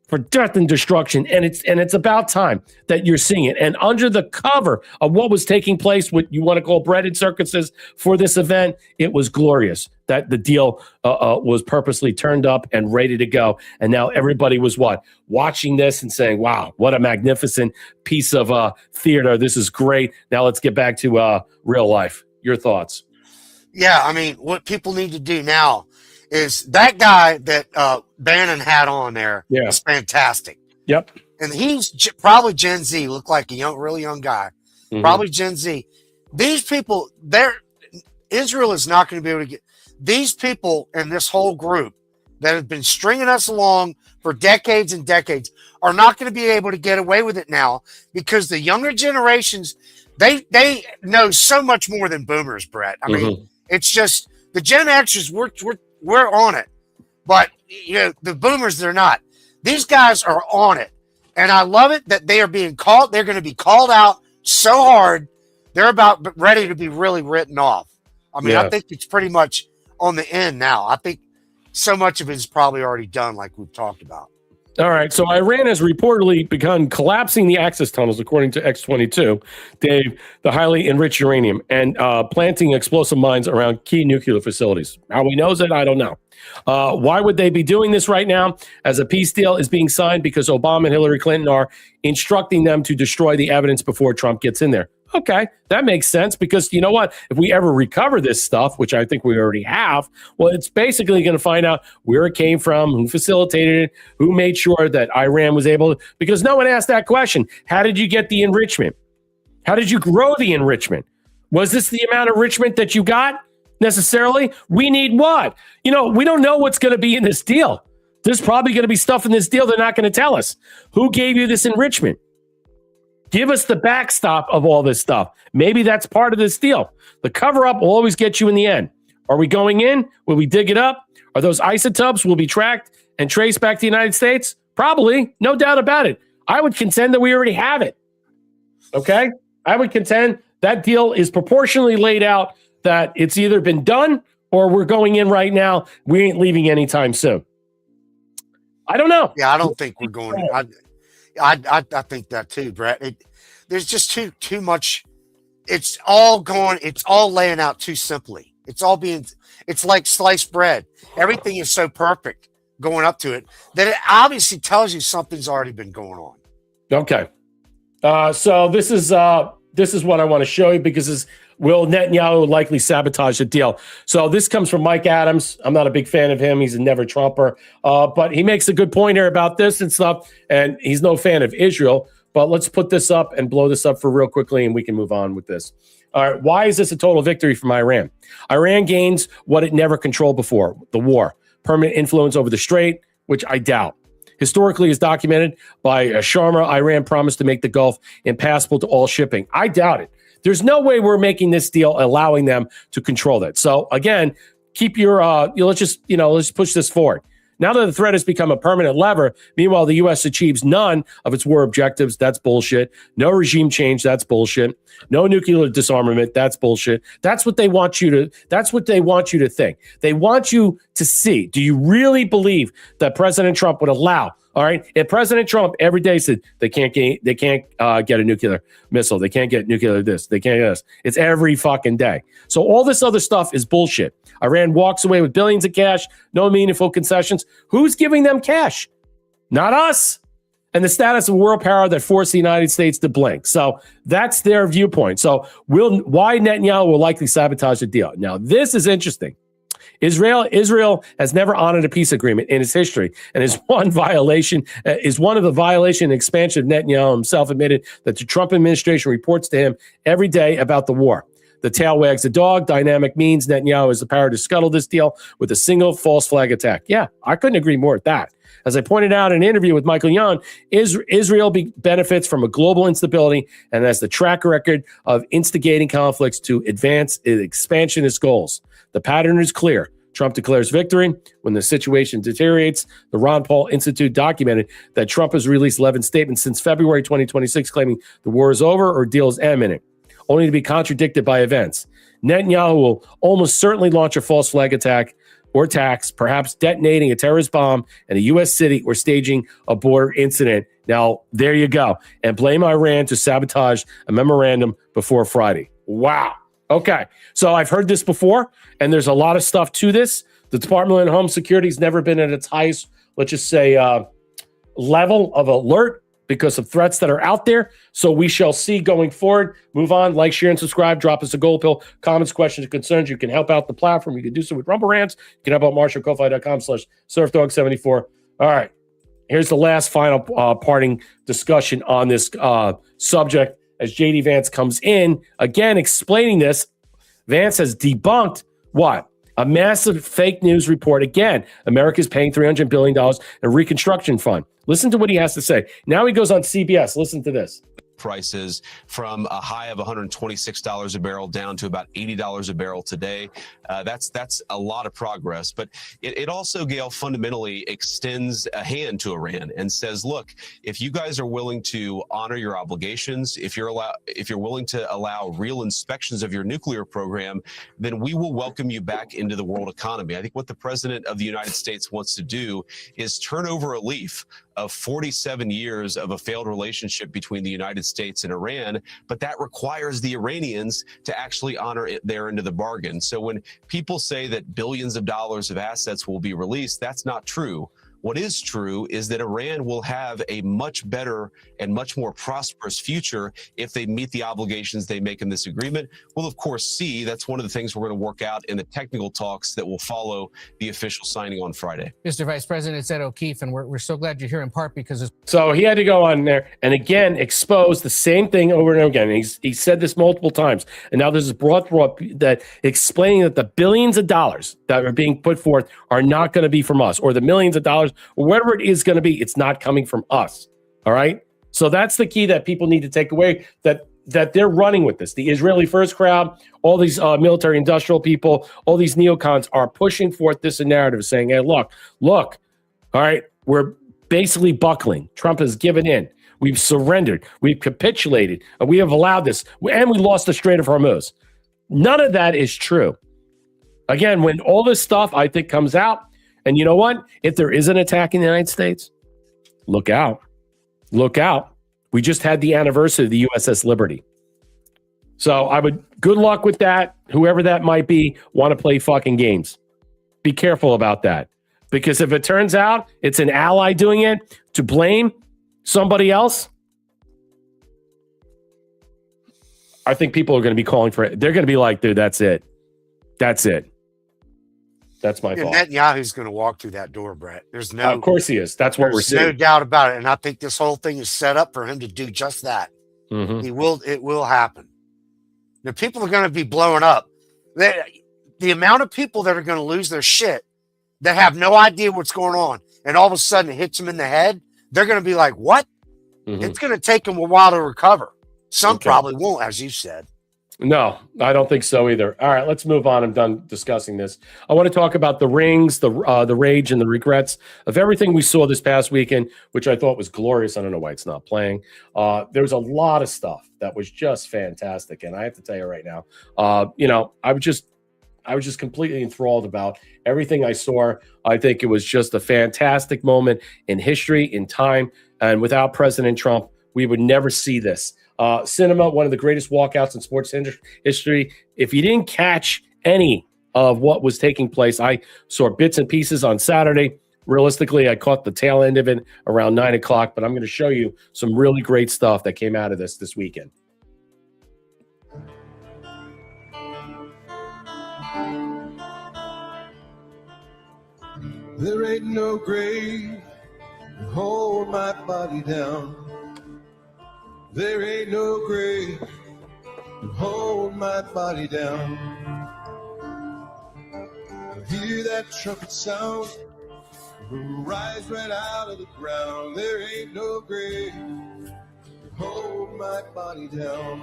For death and destruction, and it's about time that you're seeing it. And under the cover of what was taking place, what you want to call breaded circuses for this event, it was glorious that the deal was purposely turned up and ready to go. And now everybody was watching this and saying, "Wow, what a magnificent piece of theater! This is great." Now let's get back to real life. Your thoughts? Yeah, I mean, what people need to do now is that guy that Bannon had on there is fantastic. Yep. And he's probably Gen Z, looked like a really young guy. Mm-hmm. Probably Gen Z. These people, Israel is not going to be able to get these people and this whole group that have been stringing us along for decades and decades are not going to be able to get away with it now because the younger generations, they know so much more than boomers, Brett. I mean, it's just the Gen Xers, we're on it, but the boomers, they're not. These guys are on it, and I love it that they are being called. They're going to be called out so hard. They're about ready to be really written off. I mean, I think it's pretty much on the end now. I think so much of it is probably already done, like we've talked about. All right, so Iran has reportedly begun collapsing the access tunnels, according to X-22, Dave, the highly enriched uranium, and planting explosive mines around key nuclear facilities. How he knows it, I don't know. Why would they be doing this right now? As a peace deal is being signed because Obama and Hillary Clinton are instructing them to destroy the evidence before Trump gets in there. Okay, that makes sense because you know what? If we ever recover this stuff, which I think we already have, well, it's basically going to find out where it came from, who facilitated it, who made sure that Iran was able to, because no one asked that question. How did you get the enrichment? How did you grow the enrichment? Was this the amount of enrichment that you got necessarily? We need what? We don't know what's going to be in this deal. There's probably going to be stuff in this deal they're not going to tell us. Who gave you this enrichment? Give us the backstop of all this stuff. Maybe that's part of this deal. The cover-up will always get you in the end. Are we going in? Will we dig it up? Are those isotopes will be tracked and traced back to the United States? Probably. No doubt about it. I would contend that we already have it. Okay? I would contend that deal is proportionally laid out that it's either been done or we're going in right now. We ain't leaving anytime soon. I don't know. Yeah, I don't think we're going in. I think that too, Brett. There's just too much. It's all laying out too simply. It's like sliced bread. Everything is so perfect going up to it that it obviously tells you something's already been going on. Okay. So this is what I want to show you because will Netanyahu likely sabotage the deal? So this comes from Mike Adams. I'm not a big fan of him. He's a never Trumper. But he makes a good point here about this and stuff. And he's no fan of Israel. But let's put this up and blow this up for real quickly and we can move on with this. All right. Why is this a total victory from Iran? Iran gains what it never controlled before, the war. Permanent influence over the Strait, which I doubt. Historically, as documented by Sharma, Iran promised to make the Gulf impassable to all shipping. I doubt it. There's no way we're making this deal allowing them to control that. So again, keep your let's push this forward. Now that the threat has become a permanent lever, meanwhile, the U.S. achieves none of its war objectives. That's bullshit. No regime change. That's bullshit. No nuclear disarmament. That's bullshit. That's what they want you to think. They want you to see. Do you really believe that President Trump would allow? All right. If President Trump every day said they can't get a nuclear missile, they can't get nuclear this, they can't get this. It's every fucking day. So all this other stuff is bullshit. Iran walks away with billions of cash, no meaningful concessions. Who's giving them cash? Not us. And the status of world power that forced the United States to blink. So that's their viewpoint. So why Netanyahu will likely sabotage the deal. Now, this is interesting. Israel has never honored a peace agreement in its history, and is one of the violation and expansion of Netanyahu himself admitted that the Trump administration reports to him every day about the war. The tail wags the dog. Dynamic means Netanyahu has the power to scuttle this deal with a single false flag attack. Yeah, I couldn't agree more with that. As I pointed out in an interview with Michael Yon, Israel benefits from a global instability and has the track record of instigating conflicts to advance its expansionist goals. The pattern is clear. Trump declares victory. When the situation deteriorates, the Ron Paul Institute documented that Trump has released 11 statements since February 2026 claiming the war is over or deal is imminent, only to be contradicted by events. Netanyahu will almost certainly launch a false flag attack or attacks, perhaps detonating a terrorist bomb in a U.S. city or staging a border incident. Now, there you go. And blame Iran to sabotage a memorandum before Friday. Wow. Okay, so I've heard this before, and there's a lot of stuff to this. The Department of Homeland Security has never been at its highest, let's just say, level of alert because of threats that are out there. So we shall see going forward. Move on, like, share, and subscribe. Drop us a gold pill, comments, questions, and concerns. You can help out the platform. You can do so with Rumble Rants. You can help out marshallkofi.com/surfdog74. All right, here's the last final parting discussion on this subject. As JD Vance comes in, again, explaining this, Vance has debunked what? A massive fake news report. Again, America's paying $300 billion in a reconstruction fund. Listen to what he has to say. Now he goes on CBS. Listen to this. Prices from a high of $126 a barrel down to about $80 a barrel today. That's a lot of progress. But it also, Gail, fundamentally extends a hand to Iran and says, look, if you guys are willing to honor your obligations, if you're willing to allow real inspections of your nuclear program, then we will welcome you back into the world economy. I think what the president of the United States wants to do is turn over a leaf of 47 years of a failed relationship between the United States and Iran, but that requires the Iranians to actually honor their end of the bargain. So when people say that billions of dollars of assets will be released, that's not true. What is true is that Iran will have a much better and much more prosperous future if they meet the obligations they make in this agreement. We'll, of course, see. That's one of the things we're going to work out in the technical talks that will follow the official signing on Friday. Mr. Vice President, it's Ed O'Keefe, and we're so glad you're here in part because it's... So he had to go on there and again expose the same thing over and over again. He said this multiple times, and now there's this broad that explaining that the billions of dollars that are being put forth are not going to be from us, or the millions of dollars, or whatever it is going to be, it's not coming from us. All right. So that's the key that people need to take away, that they're running with this. The Israeli First crowd, all these military industrial people, all these neocons are pushing forth this narrative saying, hey, look, all right, we're basically buckling. Trump has given in. We've surrendered. We've capitulated. And we have allowed this. And we lost the Strait of Hormuz. None of that is true. Again, when all this stuff, I think, comes out, and you know what? If there is an attack in the United States, look out. Look out. We just had the anniversary of the USS Liberty. So I would, good luck with that. Whoever that might be, want to play fucking games. Be careful about that. Because if it turns out it's an ally doing it to blame somebody else, I think people are going to be calling for it. They're going to be like, dude, that's it. That's it. That's my fault. Netanyahu's going to walk through that door, Brett. There's no, of course he is. That's what we're seeing. No doubt about it. And I think this whole thing is set up for him to do just that. Mm-hmm. It will happen. The people are going to be blowing up. The amount of people that are going to lose their shit that have no idea what's going on, and all of a sudden it hits them in the head, they're going to be like, what? Mm-hmm. It's going to take them a while to recover. Some probably won't, as you said. No, I don't think so either. All right, let's move on. I'm done discussing this. I want to talk about the rings, the rage, and the regrets of everything we saw this past weekend, which I thought was glorious. I don't know why it's not playing. There was a lot of stuff that was just fantastic, and I have to tell you right now, I was just completely enthralled about everything I saw. I think it was just a fantastic moment in history, in time, and without President Trump, we would never see this. Cinema, one of the greatest walkouts in sports history. If you didn't catch any of what was taking place, I saw bits and pieces on Saturday. Realistically, I caught the tail end of it around 9 o'clock, but I'm going to show you some really great stuff that came out of this weekend. There ain't no grave to hold my body down. There ain't no grave and hold my body down. I hear that trumpet sound, rise right out of the ground. There ain't no grave to hold my body down.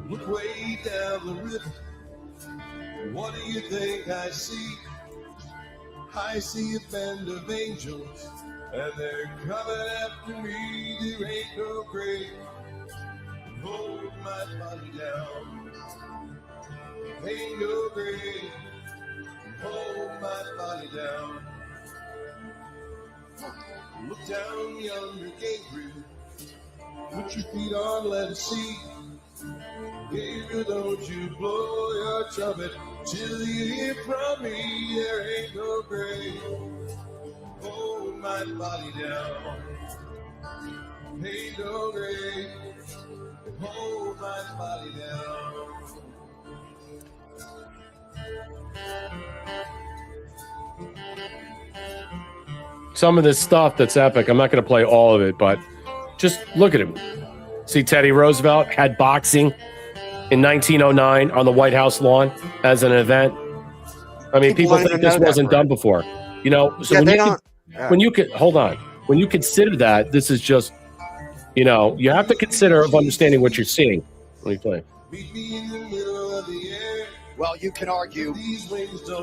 Look way down the river. What do you think I see? I see a band of angels, and they're coming after me. There ain't no grave to hold my body down. Ain't no grave to hold my body down. Look down yonder, Gabriel. Put your feet on, let us see. Gabriel, don't you blow your trumpet till you hear from me. There ain't no grave. Hold my body down. Ain't no grave. Hold my body down. Some of this stuff that's epic. I'm not going to play all of it, but just look at him. See, Teddy Roosevelt had boxing in 1909 on the White House lawn as an event. I mean, people think this wasn't done before. You know, so when you hold on, when you consider that, this is just, you know, you have to consider of understanding what you're seeing. Let me play. Well, you can argue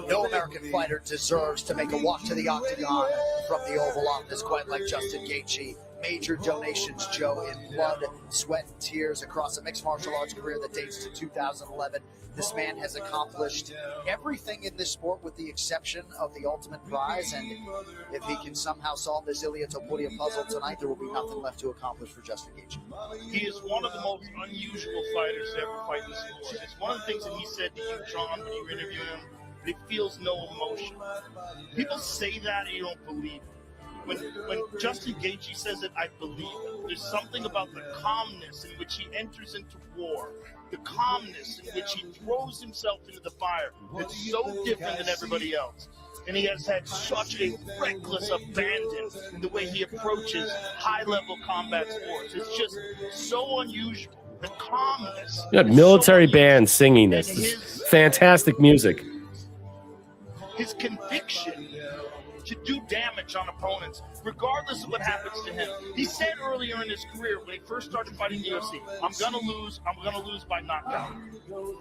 no American fighter deserves to make a walk to the octagon from the Oval Office, quite like Justin Gaethje. Major donations, Joe, in blood, sweat, and tears across a mixed martial arts career that dates to 2011. This man has accomplished everything in this sport with the exception of the ultimate prize. And if he can somehow solve this Ilia Topuria puzzle tonight, there will be nothing left to accomplish for Justin Gaethje. He is one of the most unusual fighters to ever fight in the sport. It's one of the things that he said to you, John, when you interviewed him, that he feels no emotion. People say that and you don't believe it. When Justin Gaethje says it, I believe it. There's something about the calmness in which he enters into war, the calmness in which he throws himself into the fire. It's so different than everybody else. And he has had such a reckless abandon in the way he approaches high-level combat sports. It's just so unusual. The calmness. You got military bands singing this. This fantastic music. His conviction to do damage on opponents, regardless of what happens to him. He said earlier in his career, when he first started fighting the UFC, I'm going to lose by knockout,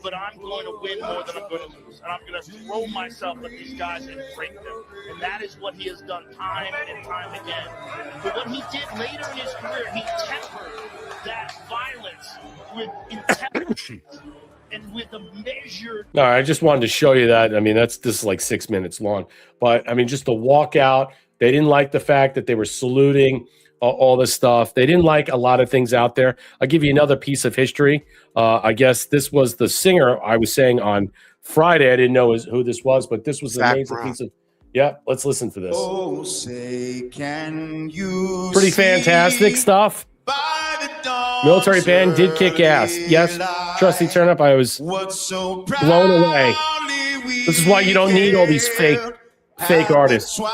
but I'm going to win more than I'm going to lose, and I'm going to throw myself at these guys and break them, and that is what he has done time and time again. But what he did later in his career, he tempered that violence with intelligence. And with a measured. No, I just wanted to show you that. I mean, this is like 6 minutes long, but I mean, just the walkout. They didn't like the fact that they were saluting all this stuff. They didn't like a lot of things out there. I'll give you another piece of history. I guess this was the singer I was saying on Friday. I didn't know who this was, but this was an amazing piece of. Yeah, let's listen to this. Oh, say, can you pretty fantastic stuff. Military band did kick ass. Yes, Trusty Turnup, I was blown away. This is why you don't need all these fake artists. That's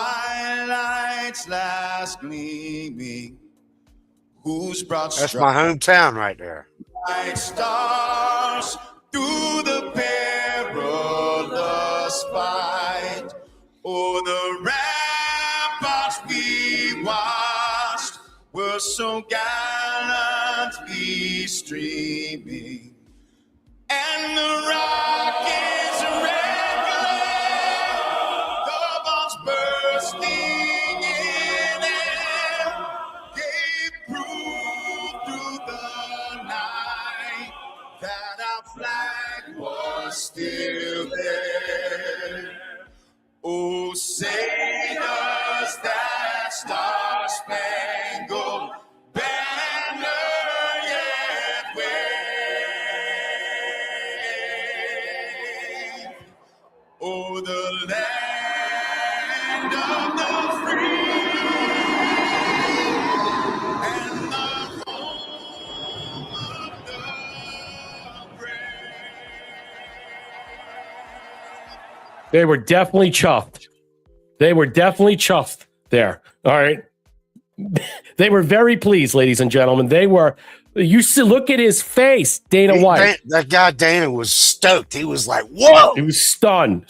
my hometown right there. Stars through the perilous fight. Oh, the ramparts we watched were so gallantly streaming, and the rockets red glare, the bombs bursting in air, gave proof through the night that our flag was still there. Oh, say does that star-spangled banner yet wave? Oh, the land of the free and the home of the brave. They were definitely chuffed. They were definitely chuffed there. All right. They were very pleased, ladies and gentlemen. They were You see, look at his face, Dana White. That guy Dana was stoked. He was like, "Whoa!" He was stunned.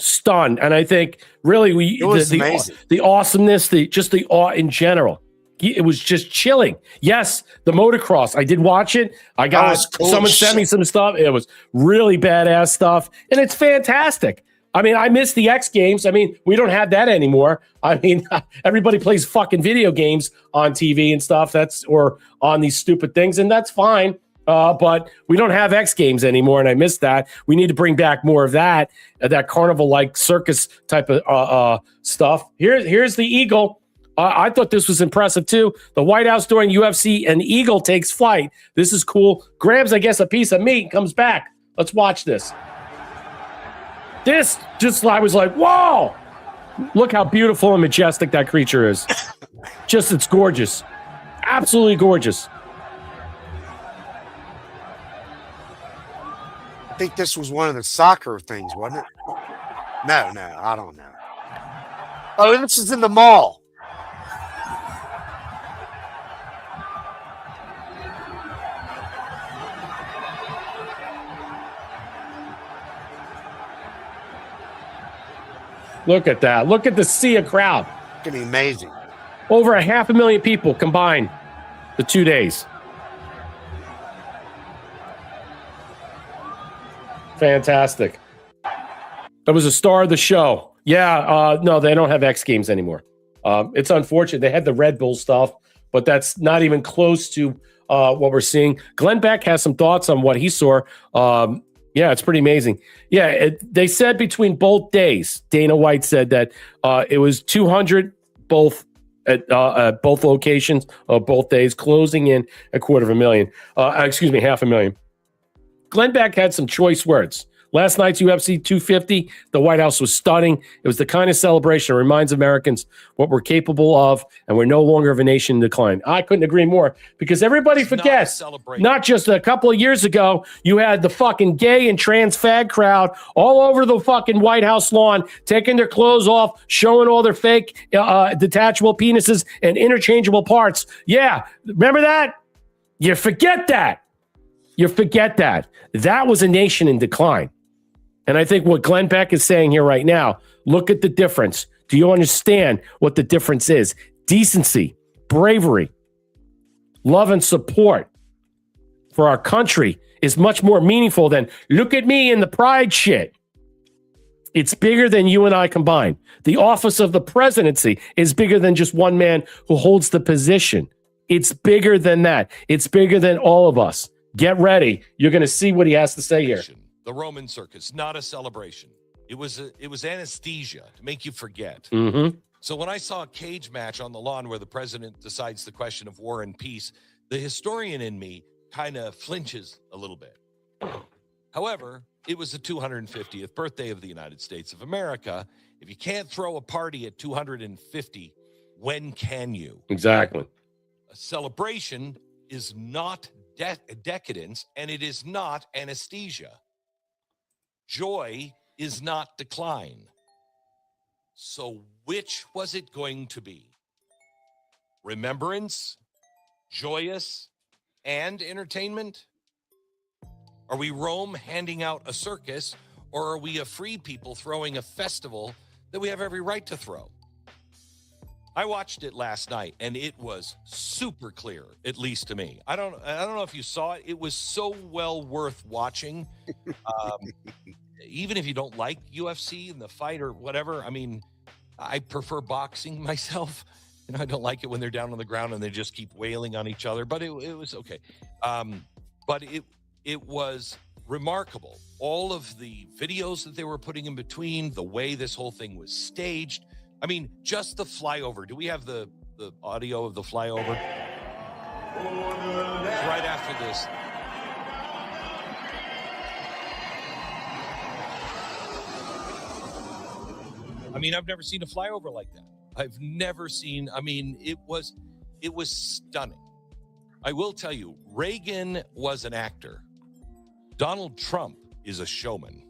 And I think really the awesomeness, just the awe in general. It was just chilling. Yes, the motocross. I did watch it. I got cool someone sent me some stuff. It was really badass stuff, and it's fantastic. I mean, I miss the X Games. I mean, we don't have that anymore. I mean, everybody plays fucking video games on TV and stuff. Or on these stupid things, and that's fine. But we don't have X Games anymore, and I miss that. We need to bring back more of that carnival-like circus type of stuff. Here's the eagle. I thought this was impressive too. The White House during UFC, an eagle takes flight. This is cool. Grabs, I guess, a piece of meat and comes back. Let's watch this. I was like, whoa! Look how beautiful and majestic that creature is. It's gorgeous. Absolutely gorgeous. I think this was one of the soccer things, wasn't it? No, I don't know. Oh, this is in the mall. Look at that. Look at the sea of crowd. It's going to be amazing. Over 500,000 people combined the 2 days. Fantastic. That was a star of the show. Yeah, no, they don't have X Games anymore. It's unfortunate. They had the Red Bull stuff, but that's not even close to what we're seeing. Glenn Beck has some thoughts on what he saw. Yeah, it's pretty amazing. Yeah, they said between both days, Dana White said that it was 200 both at both locations of both days, closing in 500,000. Glenn Beck had some choice words. Last night's UFC 250, the White House was stunning. It was the kind of celebration that reminds Americans what we're capable of, and we're no longer of a nation in decline. I couldn't agree more, because everybody forgets, not just a couple of years ago, you had the fucking gay and trans fag crowd all over the fucking White House lawn, taking their clothes off, showing all their fake detachable penises and interchangeable parts. Yeah, remember that? You forget that. That was a nation in decline. And I think what Glenn Beck is saying here right now, look at the difference. Do you understand what the difference is? Decency, bravery, love and support for our country is much more meaningful than look at me in the pride shit. It's bigger than you and I combined. The office of the presidency is bigger than just one man who holds the position. It's bigger than that. It's bigger than all of us. Get ready. You're going to see what he has to say here. The Roman circus, not a celebration. It was anesthesia to make you forget. Mm-hmm. So when I saw a cage match on the lawn where the president decides the question of war and peace, the historian in me kind of flinches a little bit. However, it was the 250th birthday of the United States of America. If you can't throw a party at 250, when can you? Exactly. A celebration is not decadence, and it is not anesthesia. Joy is not decline. So which was it going to be? Remembrance, joyous, and entertainment? Are we Rome handing out a circus, or are we a free people throwing a festival that we have every right to throw? I watched it last night, and it was super clear, at least to me. I don't know if you saw it. It was so well worth watching. Even if you don't like UFC and the fight or whatever, I mean, I prefer boxing myself. You know, I don't like it when they're down on the ground and they just keep wailing on each other, but it was okay. But it was remarkable. All of the videos that they were putting in between, the way this whole thing was staged. I mean, just the flyover. Do we have the audio of the flyover? It's right after this. I mean, I've never seen a flyover like that. I've never seen, I mean, it was stunning. I will tell you, Reagan was an actor. Donald Trump is a showman.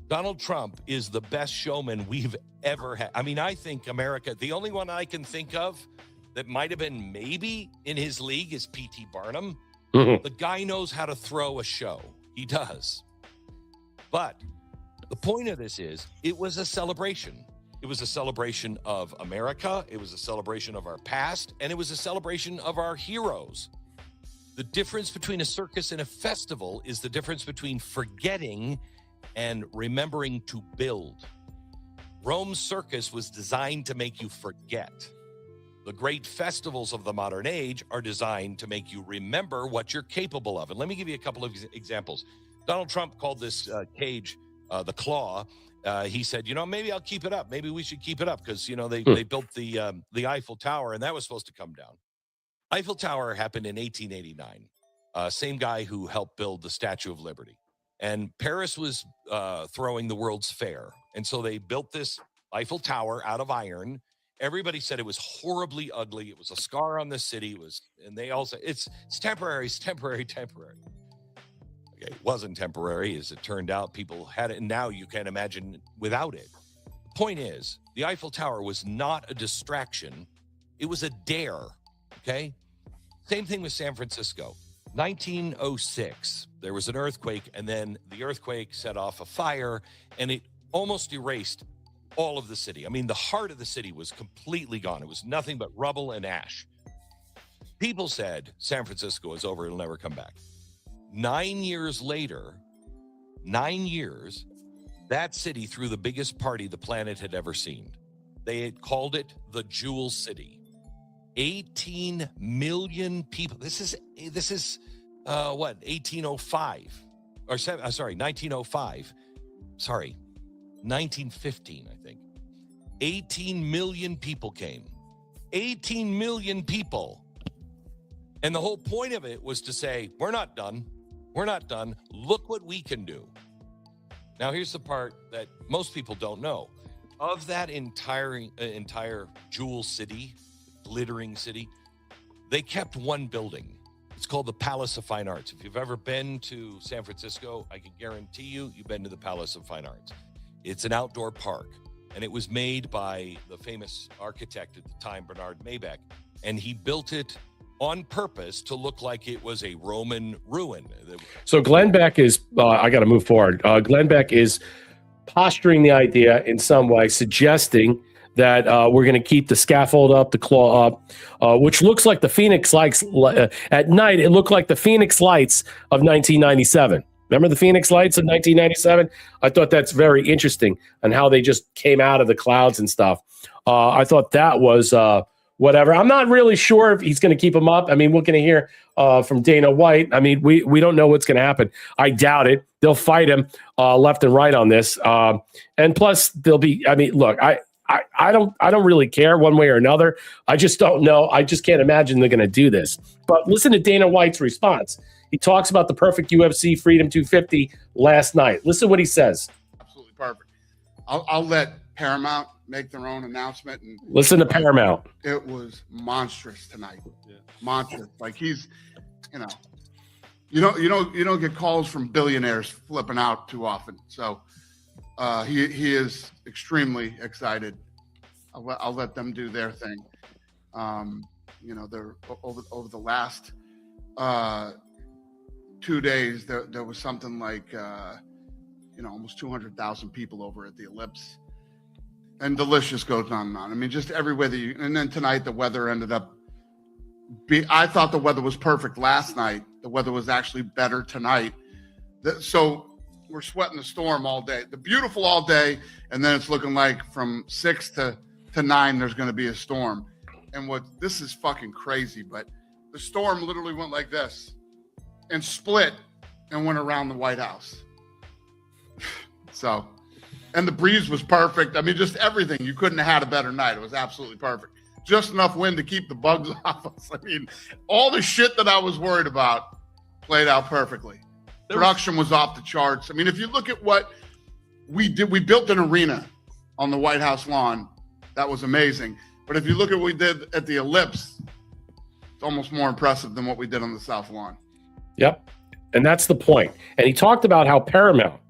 Donald Trump is the best showman we've ever had. I mean, I think America, the only one I can think of that might have been maybe in his league is P.T. Barnum. The guy knows how to throw a show. He does. But the point of this is it was a celebration. It was a celebration of America. It was a celebration of our past. And it was a celebration of our heroes. The difference between a circus and a festival is the difference between forgetting and remembering to build. Rome's circus was designed to make you forget. The great festivals of the modern age are designed to make you remember what you're capable of. And let me give you a couple of examples. Donald Trump called this cage the Claw. He said, maybe I'll keep it up. Maybe we should keep it up because, they built the Eiffel Tower and that was supposed to come down. Eiffel Tower happened in 1889. Same guy who helped build the Statue of Liberty. And Paris was throwing the World's Fair. And so they built this Eiffel Tower out of iron. Everybody said it was horribly ugly. It was a scar on the city. And they all said, it's temporary, it's temporary, temporary. Okay, it wasn't temporary, as it turned out. People had it, and now you can't imagine without it. The point is, the Eiffel Tower was not a distraction. It was a dare, okay? Same thing with San Francisco. 1906, there was an earthquake, and then the earthquake set off a fire, and it almost erased all of the city. I mean, the heart of the city was completely gone. It was nothing but rubble and ash. People said San Francisco is over, it'll never come back. 9 years later, 9 years, that city threw the biggest party the planet had ever seen. They had called it the Jewel City. 18 million people. This is 1805 or 1905. 1915, I think. 18 million people came. 18 million people. And the whole point of it was to say, we're not done. We're not done. Look what we can do. Now, here's the part that most people don't know. Of that entire jewel city, glittering city, they kept one building. It's called the Palace of Fine Arts. If you've ever been to San Francisco, I can guarantee you've been to the Palace of Fine Arts. It's an outdoor park, and it was made by the famous architect at the time, Bernard Maybeck, and he built it on purpose to look like it was a Roman ruin. So Glenn Beck is, I got to move forward. Glenn Beck is posturing the idea in some way, suggesting that we're going to keep the scaffold up, the claw up, which looks like the Phoenix lights. At night, it looked like the Phoenix lights of 1997. Remember the Phoenix lights of 1997? I thought that's very interesting and how they just came out of the clouds and stuff. I thought that was whatever. I'm not really sure if he's going to keep them up. I mean, we're going to hear from Dana White. I mean, we don't know what's going to happen. I doubt it. They'll fight him left and right on this. And plus, they'll be. I mean, look, I don't really care one way or another. I just don't know. I just can't imagine they're going to do this. But listen to Dana White's response. He talks about the perfect UFC Freedom 250 last night. Listen what he says. Absolutely perfect. I'll let Paramount make their own announcement. And listen to Paramount. It was monstrous tonight. Yeah. Monstrous. Like he's, you don't get calls from billionaires flipping out too often. So he is extremely excited. I'll let them do their thing. They're over the last 2 days, there was something like, almost 200,000 people over at the Ellipse. And the list just goes on and on. I mean, just everywhere and then tonight, the weather ended up I thought the weather was perfect last night. The weather was actually better tonight. So we're sweating the storm all day. The beautiful all day, and then it's looking like from 6 to 9, there's going to be a storm. And this is fucking crazy, but the storm literally went like this and split and went around the White House. So, and the breeze was perfect. I mean, just everything. You couldn't have had a better night. It was absolutely perfect. Just enough wind to keep the bugs off us. I mean, all the shit that I was worried about played out perfectly. Production was off the charts. I mean, if you look at what we did, we built an arena on the White House lawn. That was amazing. But if you look at what we did at the Ellipse, it's almost more impressive than what we did on the South Lawn. Yep. And that's the point. And he talked about how Paramount.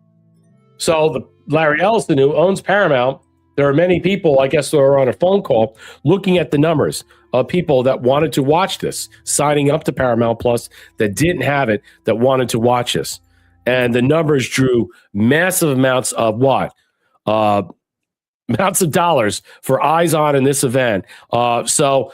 So Larry Ellison, who owns Paramount, There are many people, I guess, that are on a phone call looking at the numbers of people that wanted to watch this, signing up to Paramount Plus that didn't have it, that wanted to watch this. And the numbers drew massive amounts of what? Amounts of dollars for eyes on in this event. So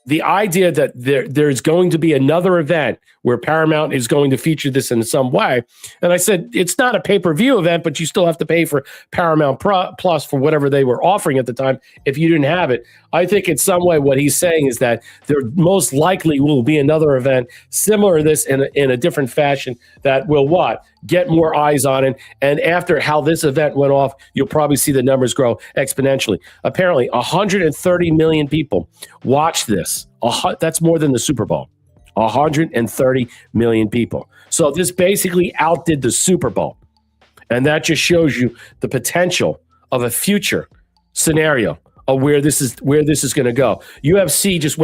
the idea that there's going to be another event where Paramount is going to feature this in some way. And I said, it's not a pay-per-view event, but you still have to pay for Paramount Plus for whatever they were offering at the time if you didn't have it. I think in some way what he's saying is that there most likely will be another event similar to this in a different fashion that will what? Get more eyes on it. And after how this event went off, you'll probably see the numbers grow exponentially. Apparently, 130 million people watched this. That's more than the Super Bowl. 130 million people. So this basically outdid the Super Bowl. And that just shows you the potential of a future scenario of where this is going to go. UFC just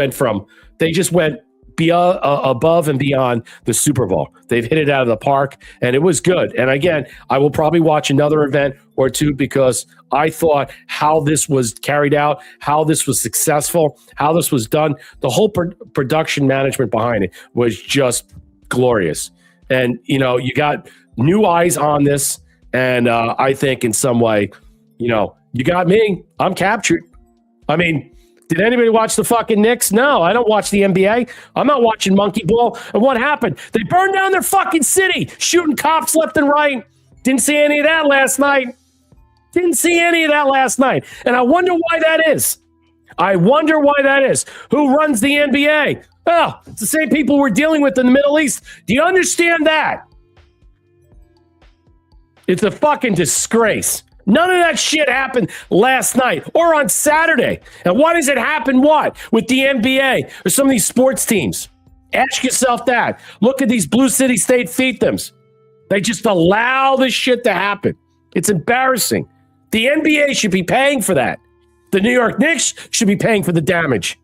went beyond, above and beyond the Super Bowl. They've hit it out of the park, and it was good. And again, I will probably watch another event or two because I thought how this was carried out, how this was successful, how this was done, the whole production management behind it was just glorious. And, you got new eyes on this, and I think in some way, you got me. I'm captured. I mean, did anybody watch the fucking Knicks? No, I don't watch the NBA. I'm not watching monkey ball. And what happened? They burned down their fucking city, shooting cops left and right. Didn't see any of that last night. And I wonder why that is. Who runs the NBA? Well, it's the same people we're dealing with in the Middle East. Do you understand that? It's a fucking disgrace. None of that shit happened last night or on Saturday. And why does it happen with the NBA or some of these sports teams? Ask yourself that. Look at these Blue City State fiefdoms. They just allow this shit to happen. It's embarrassing. The NBA should be paying for that. The New York Knicks should be paying for the damage.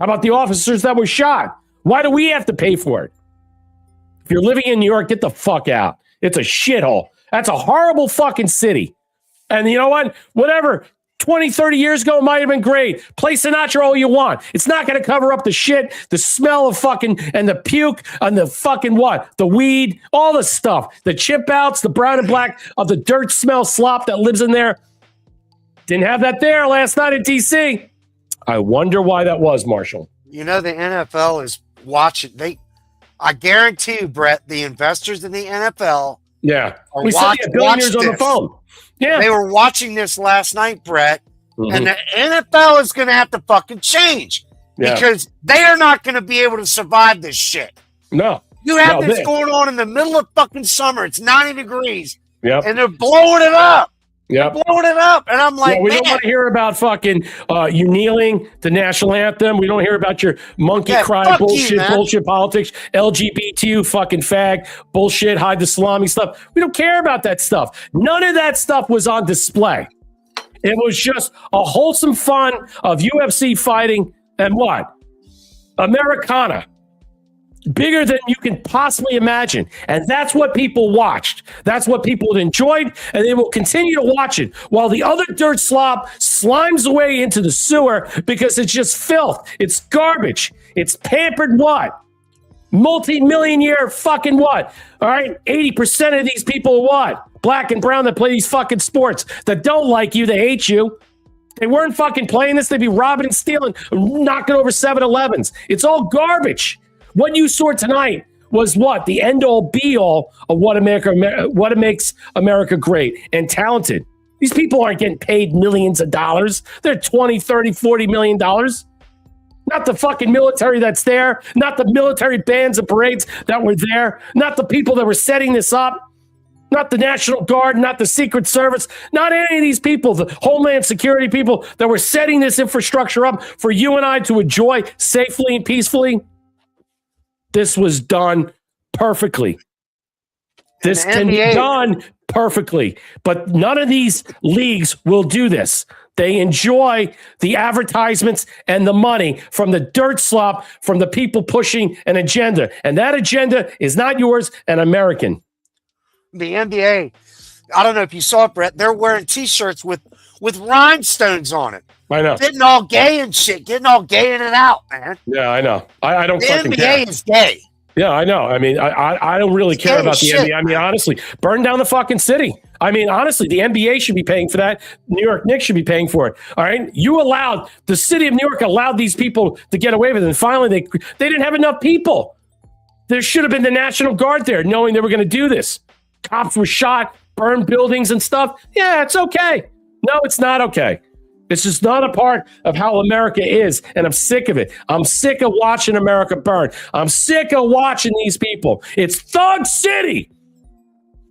How about the officers that were shot? Why do we have to pay for it? If you're living in New York, get the fuck out. It's a shithole. That's a horrible fucking city. And you know what? Whatever, 20, 30 years ago, it might have been great. Play Sinatra all you want. It's not going to cover up the shit, the smell of fucking, and the puke, and the fucking what? The weed, all the stuff. The chip outs, the brown and black of the dirt smell slop that lives in there. Didn't have that there last night in D.C. I wonder why that was, Marshall. The NFL is watching. I guarantee you, Brett, the investors in the NFL we saw the billionaires on the phone. Yeah. They were watching this last night, Brett, and the NFL is going to have to fucking change because they are not going to be able to survive this shit. No. You have this going on in the middle of fucking summer. It's 90 degrees, and they're blowing it up. Yep. Blowing it up. And I'm like, we don't want to hear about fucking you kneeling the national anthem. We don't hear about your monkey cry bullshit politics, LGBTQ fucking fag bullshit, hide the salami stuff. We don't care about that stuff. None of that stuff was on display. It was just a wholesome fun of UFC fighting and what? Americana. Bigger than you can possibly imagine. And that's what people watched. That's what people enjoyed, and they will continue to watch it while the other dirt slop slimes away into the sewer because it's just filth. It's garbage. It's pampered what? Multi-million year fucking what? All right? 80% of these people are what? Black and brown that play these fucking sports that don't like you, they hate you. They weren't fucking playing this. They'd be robbing and stealing, knocking over 7-Elevens. It's all garbage. What you saw tonight was what? The end-all, be-all of what makes America great and talented. These people aren't getting paid millions of dollars. They're $20, $30, $40 million. Not the fucking military that's there. Not the military bands and parades that were there. Not the people that were setting this up. Not the National Guard, not the Secret Service, not any of these people, the Homeland Security people that were setting this infrastructure up for you and I to enjoy safely and peacefully. This was done perfectly. This can be done perfectly. But none of these leagues will do this. They enjoy the advertisements and the money from the dirt slop, from the people pushing an agenda. And that agenda is not yours and American. The NBA, I don't know if you saw it, Brett, they're wearing T-shirts with with rhinestones on it. I know. Getting all gay and shit. Getting all gay in and out, man. Yeah, I know. I don't The fucking NBA care. is gay. Yeah, I know. I mean, I don't really care about the NBA. I mean, honestly, burn down the fucking city. I mean, honestly, the NBA should be paying for that. New York Knicks should be paying for it. All right, the city of New York allowed these people to get away with it, and finally they didn't have enough people. There should have been the National Guard there, knowing they were going to do this. Cops were shot, burned buildings and stuff. Yeah, it's okay. No, it's not okay. It's just not a part of how America is, and I'm sick of it. I'm sick of watching America burn. I'm sick of watching these people. It's Thug City.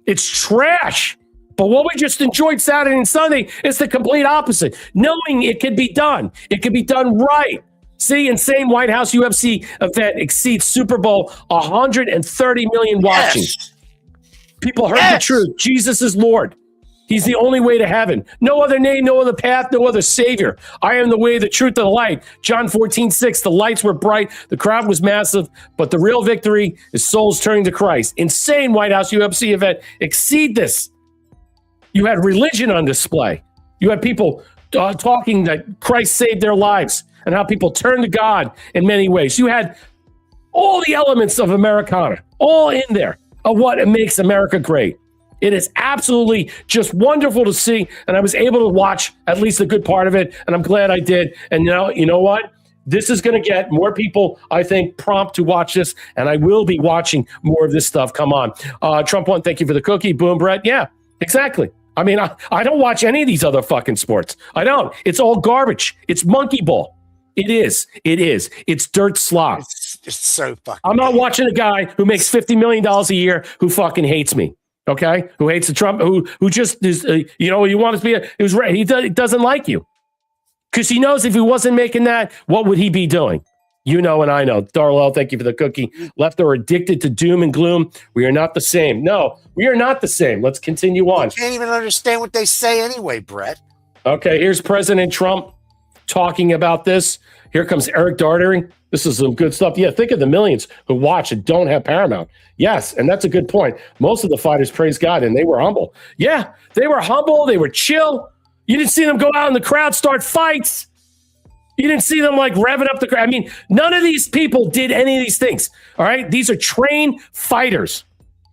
It's trash. But what we just enjoyed Saturday and Sunday is the complete opposite. Knowing it could be done. It could be done right. See, insane White House UFC event exceeds Super Bowl 130 million watching. Yes. People heard the truth. Jesus is Lord. He's the only way to heaven. No other name, no other path, no other savior. I am the way, the truth, and the light. John 14:6. The lights were bright. The crowd was massive. But the real victory is souls turning to Christ. Insane White House UFC event. Exceed this. You had religion on display. You had people talking that Christ saved their lives and how people turn to God in many ways. You had all the elements of Americana, all in there, of what makes America great. It is absolutely just wonderful to see, and I was able to watch at least a good part of it, and I'm glad I did. And now, you know what? This is going to get more people, I think, prompt to watch this, and I will be watching more of this stuff. Come on. Trump one, thank you for the cookie. Boom, Brett. Yeah, exactly. I mean, I don't watch any of these other fucking sports. I don't. It's all garbage. It's monkey ball. It is. It's dirt slop. It's so fucking. I'm not watching a guy who makes $50 million a year who fucking hates me. Okay, who hates the Trump? Who just is? You want to be? He doesn't like you because he knows if he wasn't making that, what would he be doing? You know, and I know. Darrell, thank you for the cookie. Left are addicted to doom and gloom. We are not the same. No, we are not the same. Let's continue on. I can't even understand what they say anyway, Brett. Okay, here's President Trump talking about this. Here comes Eric Dartery. This is some good stuff. Yeah, think of the millions who watch and don't have Paramount. Yes, and that's a good point. Most of the fighters, praise God, and they were humble. Yeah, they were humble. They were chill. You didn't see them go out in the crowd, start fights. You didn't see them like revving up the crowd. I mean, none of these people did any of these things. All right, these are trained fighters.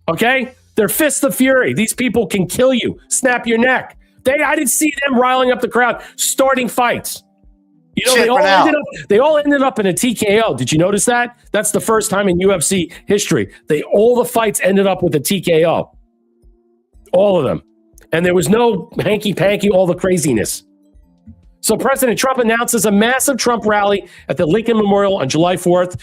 Okay, they're fists of fury. These people can kill you, snap your neck. I didn't see them riling up the crowd, starting fights. You know, they all ended up in a TKO. Did you notice that? That's the first time in UFC history. All the fights ended up with a TKO. All of them. And there was no hanky-panky, all the craziness. So President Trump announces a massive Trump rally at the Lincoln Memorial on July 4th,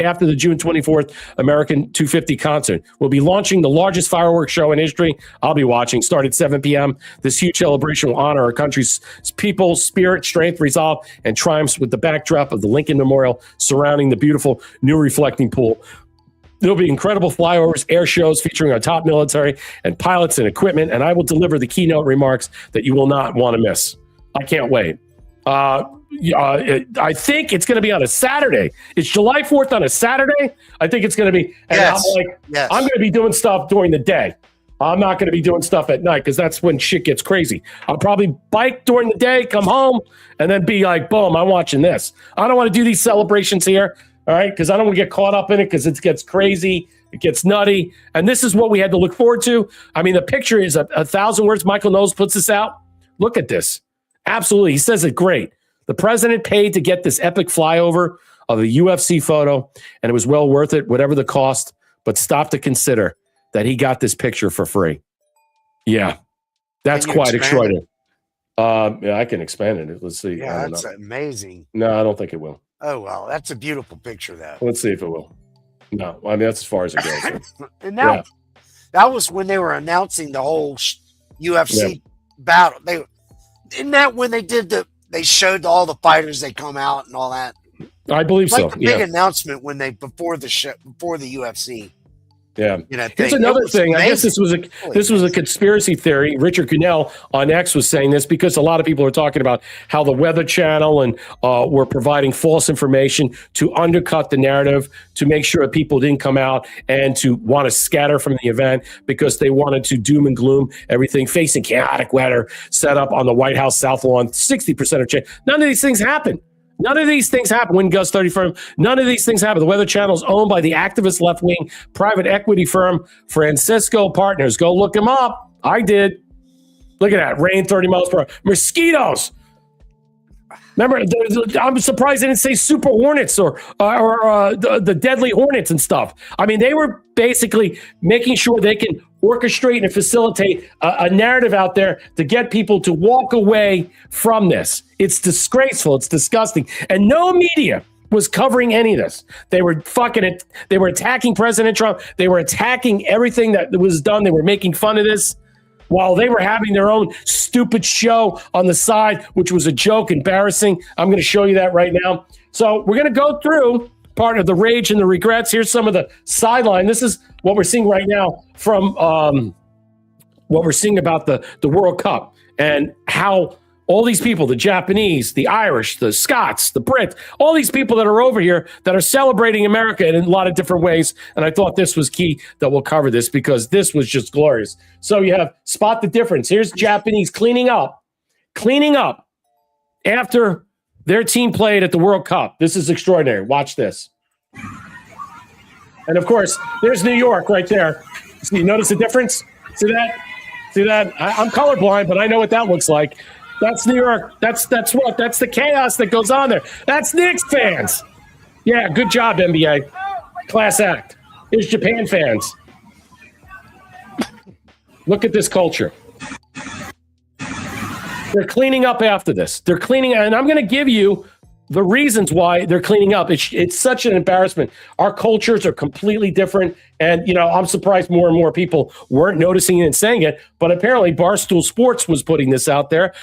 after the June 24th American 250 concert. We'll be launching the largest fireworks show in history. I'll be watching. Start at 7 p.m. This huge celebration will honor our country's people, spirit, strength, resolve, and triumphs with the backdrop of the Lincoln Memorial surrounding the beautiful new reflecting pool. There'll be incredible flyovers, air shows featuring our top military and pilots and equipment, and I will deliver the keynote remarks that you will not want to miss. I can't wait. I think it's going to be on a Saturday. It's July 4th on a Saturday. I think it's going to be. And yes. I'm going to be doing stuff during the day. I'm not going to be doing stuff at night because that's when shit gets crazy. I'll probably bike during the day, come home, and then be like, boom, I'm watching this. I don't want to do these celebrations here. All right, because I don't want to get caught up in it because it gets crazy, it gets nutty. And this is what we had to look forward to. I mean, the picture is a thousand words. Michael Knowles puts this out. Look at this. Absolutely. He says it great. The president paid to get this epic flyover of a UFC photo, and it was well worth it, whatever the cost. But stop to consider that he got this picture for free. Yeah, that's quite extraordinary. Yeah, I can expand it. Let's see. Yeah, that's amazing. No, I don't think it will. Oh, well, that's a beautiful picture, though. Let's see if it will. No, I mean, that's as far as it goes. And that was when they were announcing the whole UFC battle. Isn't that when they showed all the fighters, they come out and all that? I believe so. The big announcement when before the UFC. Yeah. You know, Here's thing. another It was thing. I guess amazing. this was a conspiracy theory. Richard Gunnell on X was saying this because a lot of people are talking about how the Weather Channel and were providing false information to undercut the narrative, to make sure that people didn't come out and to want to scatter from the event because they wanted to doom and gloom everything, facing chaotic weather set up on the White House South Lawn, 60% of change. None of these things happen. None of these things happen. Wind gusts 30 firm. None of these things happen. The Weather Channel is owned by the activist left-wing private equity firm Francisco Partners. Go look them up. I did. Look at that. Rain 30 miles per hour. Mosquitoes. Remember, I'm surprised they didn't say super hornets or the deadly hornets and stuff. I mean, they were basically making sure they can orchestrate and facilitate a narrative out there to get people to walk away from this. It's disgraceful. It's disgusting. And no media was covering any of this. They were fucking it. They were attacking President Trump. They were attacking everything that was done. They were making fun of this while they were having their own stupid show on the side, which was a joke, embarrassing. I'm going to show you that right now. So we're going to go through part of the rage and the regrets. Here's some of the sideline. This is what we're seeing right now from what we're seeing about the World Cup and how all these people, the Japanese, the Irish, the Scots, the Brits, all these people that are over here that are celebrating America in a lot of different ways. And I thought this was key that we'll cover this because this was just glorious. So you have spot the difference. Here's Japanese cleaning up after their team played at the World Cup. This is extraordinary. Watch this. And of course, there's New York right there. So you notice the difference? See that? See that? I'm colorblind, but I know what that looks like. That's New York. That's what? That's the chaos that goes on there. That's Knicks fans. Yeah, good job, NBA. Class act. Here's Japan fans. Look at this culture. They're cleaning up after this. They're cleaning, and I'm going to give you the reasons why they're cleaning up. It's such an embarrassment. Our cultures are completely different. And, you know, I'm surprised more and more people weren't noticing it and saying it. But apparently Barstool Sports was putting this out there.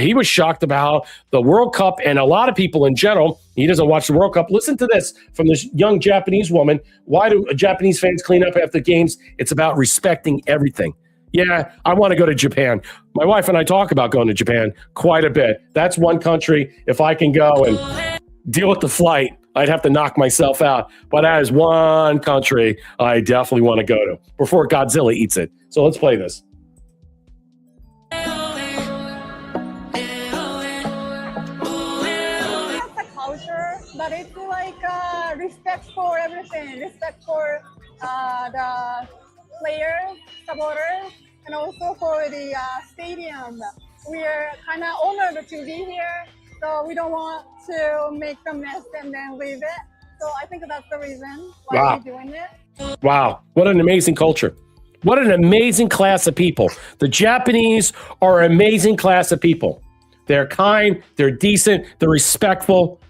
He was shocked about the World Cup and a lot of people in general. He doesn't watch the World Cup. Listen to this from this young Japanese woman. Why do Japanese fans clean up after games? It's about respecting everything. Yeah, I want to go to Japan. My wife and I talk about going to Japan quite a bit. That's one country. If I can go and deal with the flight, I'd have to knock myself out. But that is one country I definitely want to go to before Godzilla eats it. So let's play this. It's a culture, but it's like respect for everything. Respect for the players, supporters, and also for the stadium. We're kind of honored to be here, so we don't want to make the mess and then leave it. So I think that's the reason why we're doing it. Wow. What an amazing culture. What an amazing class of people. The Japanese are an amazing class of people. They're kind, they're decent, they're respectful.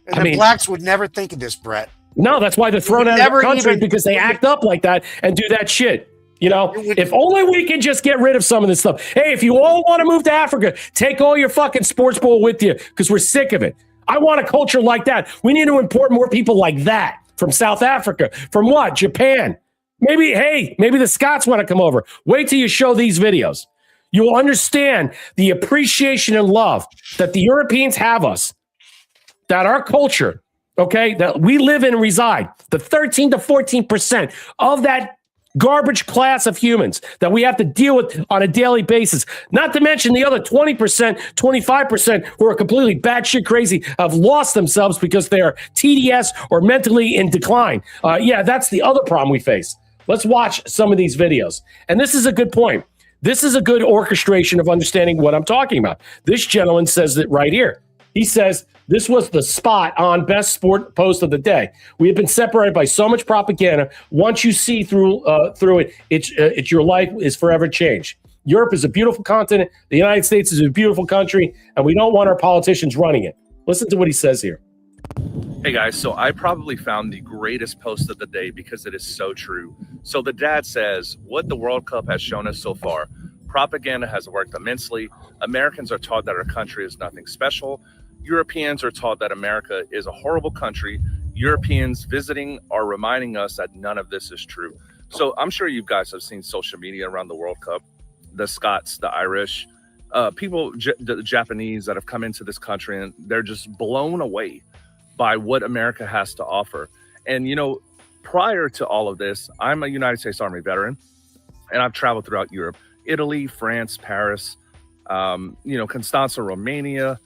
And the blacks would never think of this, Brett. No, that's why they're thrown out of the country, because they act up like that and do that shit. You know, if only we can just get rid of some of this stuff. Hey, if you all want to move to Africa, take all your fucking sports ball with you because we're sick of it. I want a culture like that. We need to import more people like that from South Africa. From what? Japan. Maybe the Scots want to come over. Wait till you show these videos. You will understand the appreciation and love that the Europeans have us, that our culture, okay, that we live in and reside, the 13 to 14% of that garbage class of humans that we have to deal with on a daily basis. Not to mention the other 20%, 25% who are completely batshit crazy, have lost themselves because they are TDS or mentally in decline. Yeah, that's the other problem we face. Let's watch some of these videos. And this is a good point. This is a good orchestration of understanding what I'm talking about. This gentleman says it right here. He says, this was the spot on best sport post of the day. We have been separated by so much propaganda. Once you see through it, it's your life is forever changed. Europe is a beautiful continent. The United States is a beautiful country, and we don't want our politicians running it. Listen to what he says here. Hey guys, so I probably found the greatest post of the day because it is so true. So the dad says, what the World Cup has shown us so far, propaganda has worked immensely. Americans are taught that our country is nothing special. Europeans are taught that America is a horrible country. Europeans visiting are reminding us that none of this is true. So I'm sure you guys have seen social media around the World Cup, the Scots, the Irish, people, the Japanese that have come into this country, and they're just blown away by what America has to offer. And, you know, prior to all of this, I'm a United States Army veteran, and I've traveled throughout Europe, Italy, France, Paris, you know, Constanza, Romania,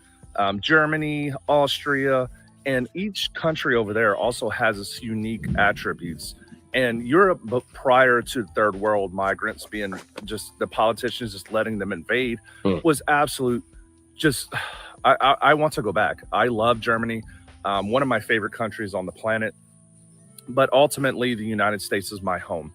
Germany, Austria, and each country over there also has its unique attributes. And Europe, but prior to third world migrants being just the politicians just letting them invade, was absolute. Just, I want to go back. I love Germany, one of my favorite countries on the planet. But ultimately, the United States is my home.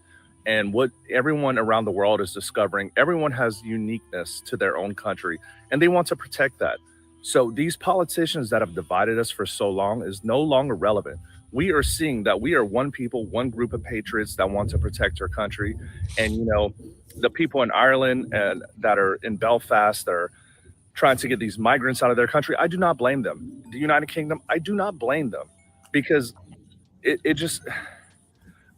And what everyone around the world is discovering, everyone has uniqueness to their own country, and they want to protect that. So these politicians that have divided us for so long is no longer relevant. We are seeing that we are one people, one group of patriots that want to protect our country. And, you know, the people in Ireland and that are in Belfast that are trying to get these migrants out of their country, I do not blame them. The United Kingdom, I do not blame them, because it just,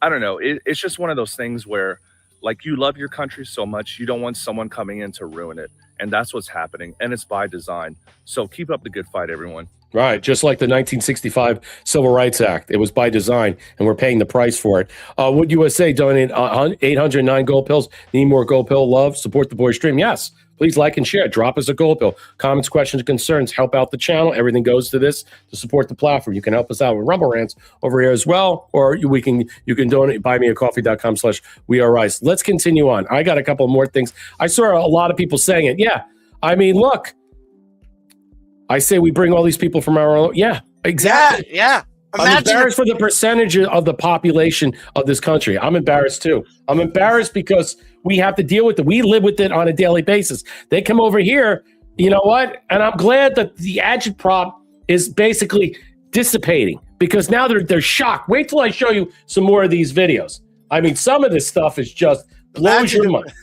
I don't know. It's just one of those things where, like, you love your country so much, you don't want someone coming in to ruin it. And that's what's happening. And it's by design. So keep up the good fight, everyone. Right. Just like the 1965 Civil Rights Act. It was by design, and we're paying the price for it. Would USA donate 809 gold pills? Need more gold pill love? Support the boy stream? Yes. Please like and share. Drop us a gold pill. Comments, questions, concerns. Help out the channel. Everything goes to this to support the platform. You can help us out with Rumble Rants over here as well, or you can donate buymeacoffee.com/wearerise. Let's continue on. I got a couple more things. I saw a lot of people saying it. Yeah. I mean, look. I say we bring all these people from our own. Yeah, exactly. Yeah. I'm embarrassed for the percentage of the population of this country. I'm embarrassed too. I'm embarrassed because we have to deal with it. We live with it on a daily basis. They come over here, you know what? And I'm glad that the agitprop is basically dissipating, because now they're shocked. Wait till I show you some more of these videos. I mean, some of this stuff is just blows your mind.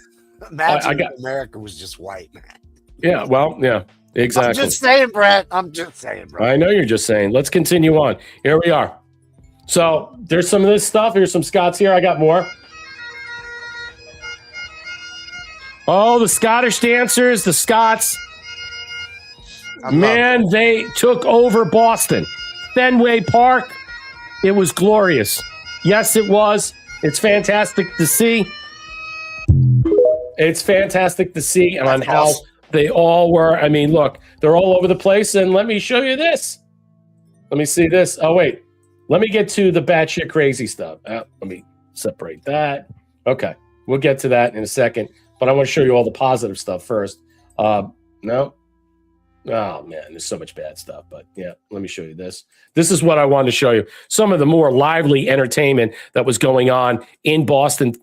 Imagine if America was just white, man. Yeah, well, yeah. Exactly. I'm just saying, Brett. I know you're just saying. Let's continue on. Here we are. So there's some of this stuff. Here's some Scots here. I got more. Oh, the Scottish dancers, the Scots. Man, they took over Boston. Fenway Park. It was glorious. Yes, it was. It's fantastic to see. It's fantastic to see on how they all were. I mean, look, they're all over the place. And let me show you this. Let me see this. Oh, wait. Let me get to the batshit crazy stuff. Let me separate that. Okay. We'll get to that in a second. But I want to show you all the positive stuff first. No. Oh, man, there's so much bad stuff. But, yeah, let me show you this. This is what I wanted to show you. Some of the more lively entertainment that was going on in Boston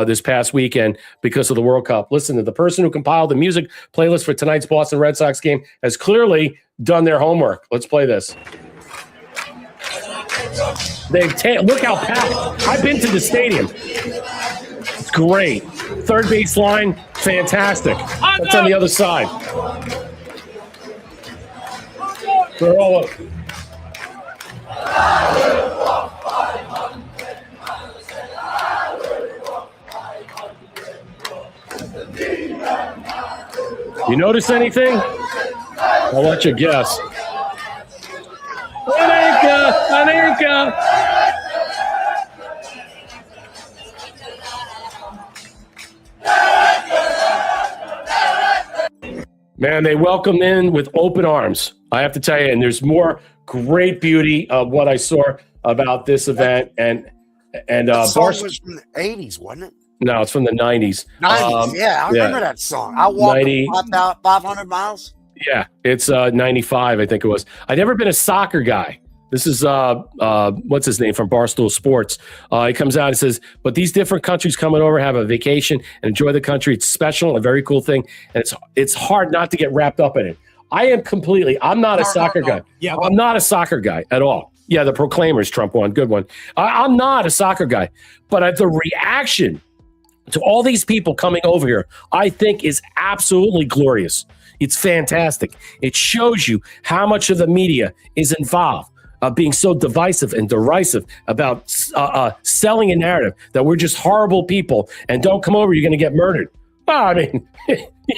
this past weekend because of the World Cup. Listen, to the person who compiled the music playlist for tonight's Boston Red Sox game has clearly done their homework. Let's play this. Look how packed. I've been to the stadium. It's great. Third base line, fantastic. That's on the other side. They're all up. You notice anything? I'll let you guess. Anchor. Man, they welcomed in with open arms. I have to tell you, and there's more great beauty of what I saw about this event. And that song was from the 80s, wasn't it? No, it's from the 90s. 90s, yeah, I remember that song. I walked 500 miles. Yeah, it's 95, I think it was. I've never been a soccer guy. This is, what's his name, from Barstool Sports. He comes out and says, but these different countries coming over, have a vacation, and enjoy the country. It's special, a very cool thing, and it's hard not to get wrapped up in it. I'm not a soccer guy. Yeah, I'm not a soccer guy at all. Yeah, the Proclaimers, Trump won, good one. I'm not a soccer guy, but the reaction to all these people coming over here, I think is absolutely glorious. It's fantastic. It shows you how much of the media is involved. being so divisive and derisive about selling a narrative that we're just horrible people and don't come over, you're going to get murdered. Well, I mean,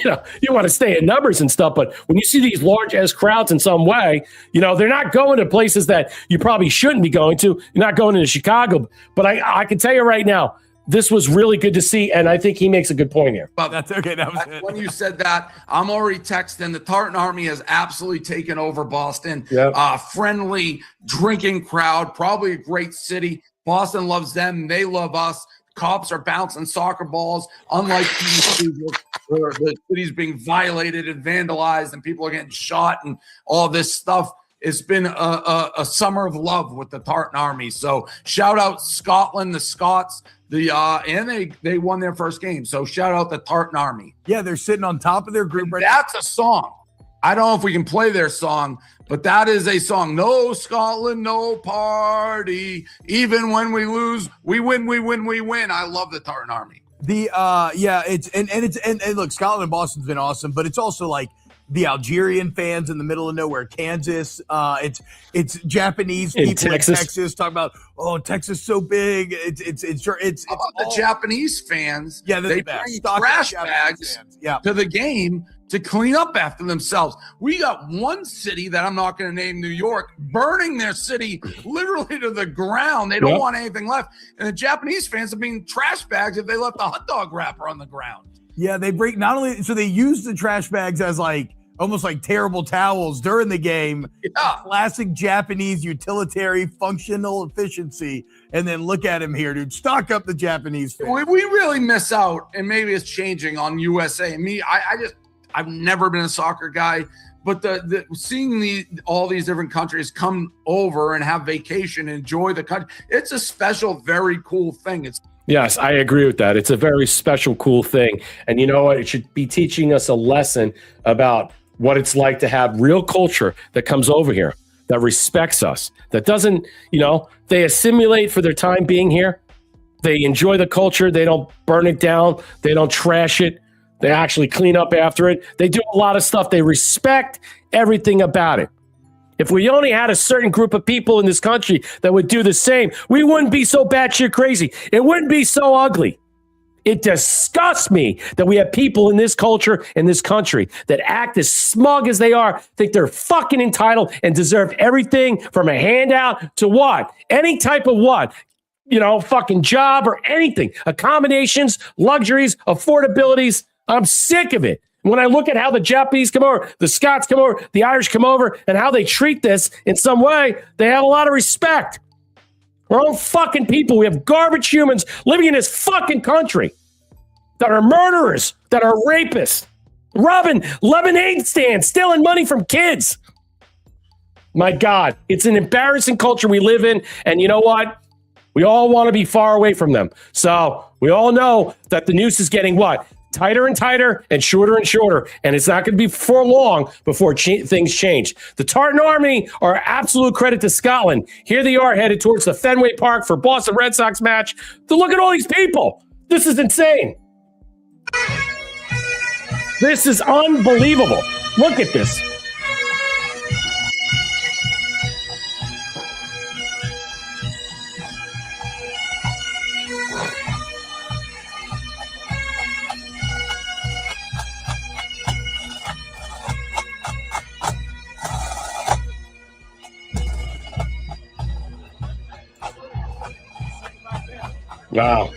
you want to stay in numbers and stuff, but when you see these large-ass crowds in some way, they're not going to places that you probably shouldn't be going to. You're not going into Chicago. But I can tell you right now, this was really good to see, and I think he makes a good point here. Well, that's okay. That was it. When you said that, I'm already texting. The Tartan Army has absolutely taken over Boston. Yep. Friendly, drinking crowd, probably a great city. Boston loves them. They love us. Cops are bouncing soccer balls, unlike where the city's being violated and vandalized and people are getting shot and all this stuff. It's been a summer of love with the Tartan Army. So shout out Scotland, the Scots, and they won their first game. So shout out the Tartan Army. Yeah, they're sitting on top of their group. Right. That's a song. I don't know if we can play their song, but that is a song. No Scotland, no party. Even when we lose, we win, we win, we win. I love the Tartan Army. And look, Scotland and Boston's been awesome, but it's also like the Algerian fans in the middle of nowhere, Kansas. It's Japanese people in Texas talking about, Texas so big. It's the Japanese fans. Yeah, they bring trash bags to the game to clean up after themselves. We got one city that I'm not going to name, New York, burning their city literally to the ground. They don't want anything left. And the Japanese fans are being trash bags if they left a hot dog wrapper on the ground. Yeah, they break so they use the trash bags as almost like terrible towels during the game. Yeah. Classic Japanese utilitarian functional efficiency. And then look at him here, dude. Stock up the Japanese fans. We really miss out, and maybe it's changing on USA. I've never been a soccer guy, but seeing all these different countries come over and have vacation, enjoy the country, it's a special, very cool thing. Yes, I agree with that. It's a very special, cool thing. And you know what? It should be teaching us a lesson about what it's like to have real culture that comes over here, that respects us, that doesn't, they assimilate for their time being here. They enjoy the culture. They don't burn it down. They don't trash it. They actually clean up after it. They do a lot of stuff. They respect everything about it. If we only had a certain group of people in this country that would do the same, we wouldn't be so batshit crazy. It wouldn't be so ugly. It disgusts me that we have people in this culture, in this country, that act as smug as they are, think they're fucking entitled and deserve everything from a handout to what? Any type of what? Fucking job or anything. Accommodations, luxuries, affordabilities. I'm sick of it. When I look at how the Japanese come over, the Scots come over, the Irish come over, and how they treat this in some way, they have a lot of respect. We're all fucking people. We have garbage humans living in this fucking country that are murderers, that are rapists, robbing lemonade stands, stealing money from kids. My God, it's an embarrassing culture we live in. And you know what? We all want to be far away from them. So we all know that the noose is getting what? Tighter and tighter and shorter, and it's not going to be for long before things change. The Tartan Army are absolute credit to Scotland. Here they are headed towards the Fenway Park for Boston Red Sox match. To look at all these people. This is insane. This is unbelievable. Look at this. Wow.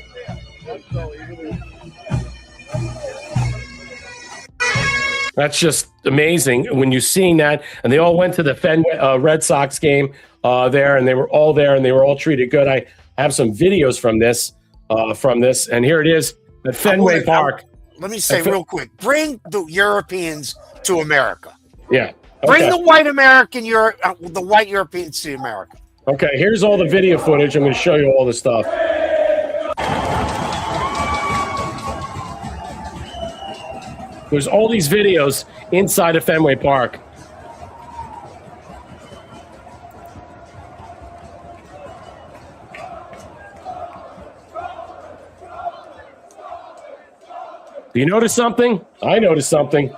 That's just amazing when you're seeing that. And they all went to the Fenway Red Sox game there, and they were all there, and they were all treated good. I have some videos from this, and here it is at Fenway Park. Let me say real quick, bring the Europeans to America. Yeah. Okay. Bring the white the white Europeans to America. Okay, here's all the video footage. I'm going to show you all the stuff. There's all these videos inside of Fenway Park. Do you notice something? I noticed something.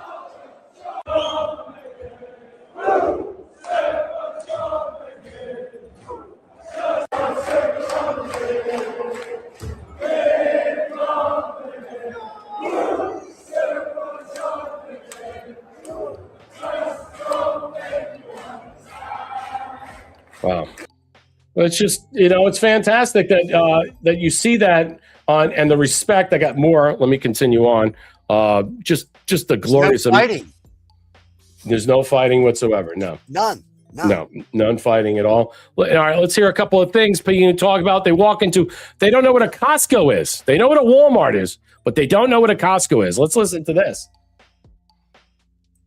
Wow. Well, it's just, it's fantastic that that you see that on, and the respect. I got more. Let me continue on. Just the glorious. No fighting. There's no fighting whatsoever. No. None. None fighting at all. All right, let's hear a couple of things people talk about. They don't know what a Costco is. They know what a Walmart is, but they don't know what a Costco is. Let's listen to this.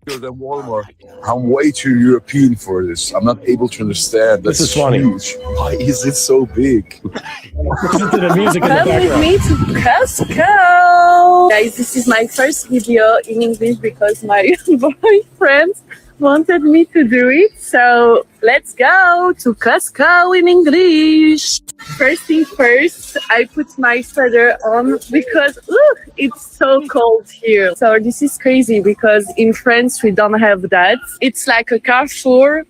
Than Walmart. I'm way too European for this. I'm not able to understand. This is funny. Huge. Why is it so big? Listen to the music in the Come with background. me to Costco. Guys, this is my first video in English because my boyfriend wanted me to do it. So let's go to Costco in English. First thing first, I put my sweater on because it's so cold here. So this is crazy because in France we don't have that. It's like a Carrefour.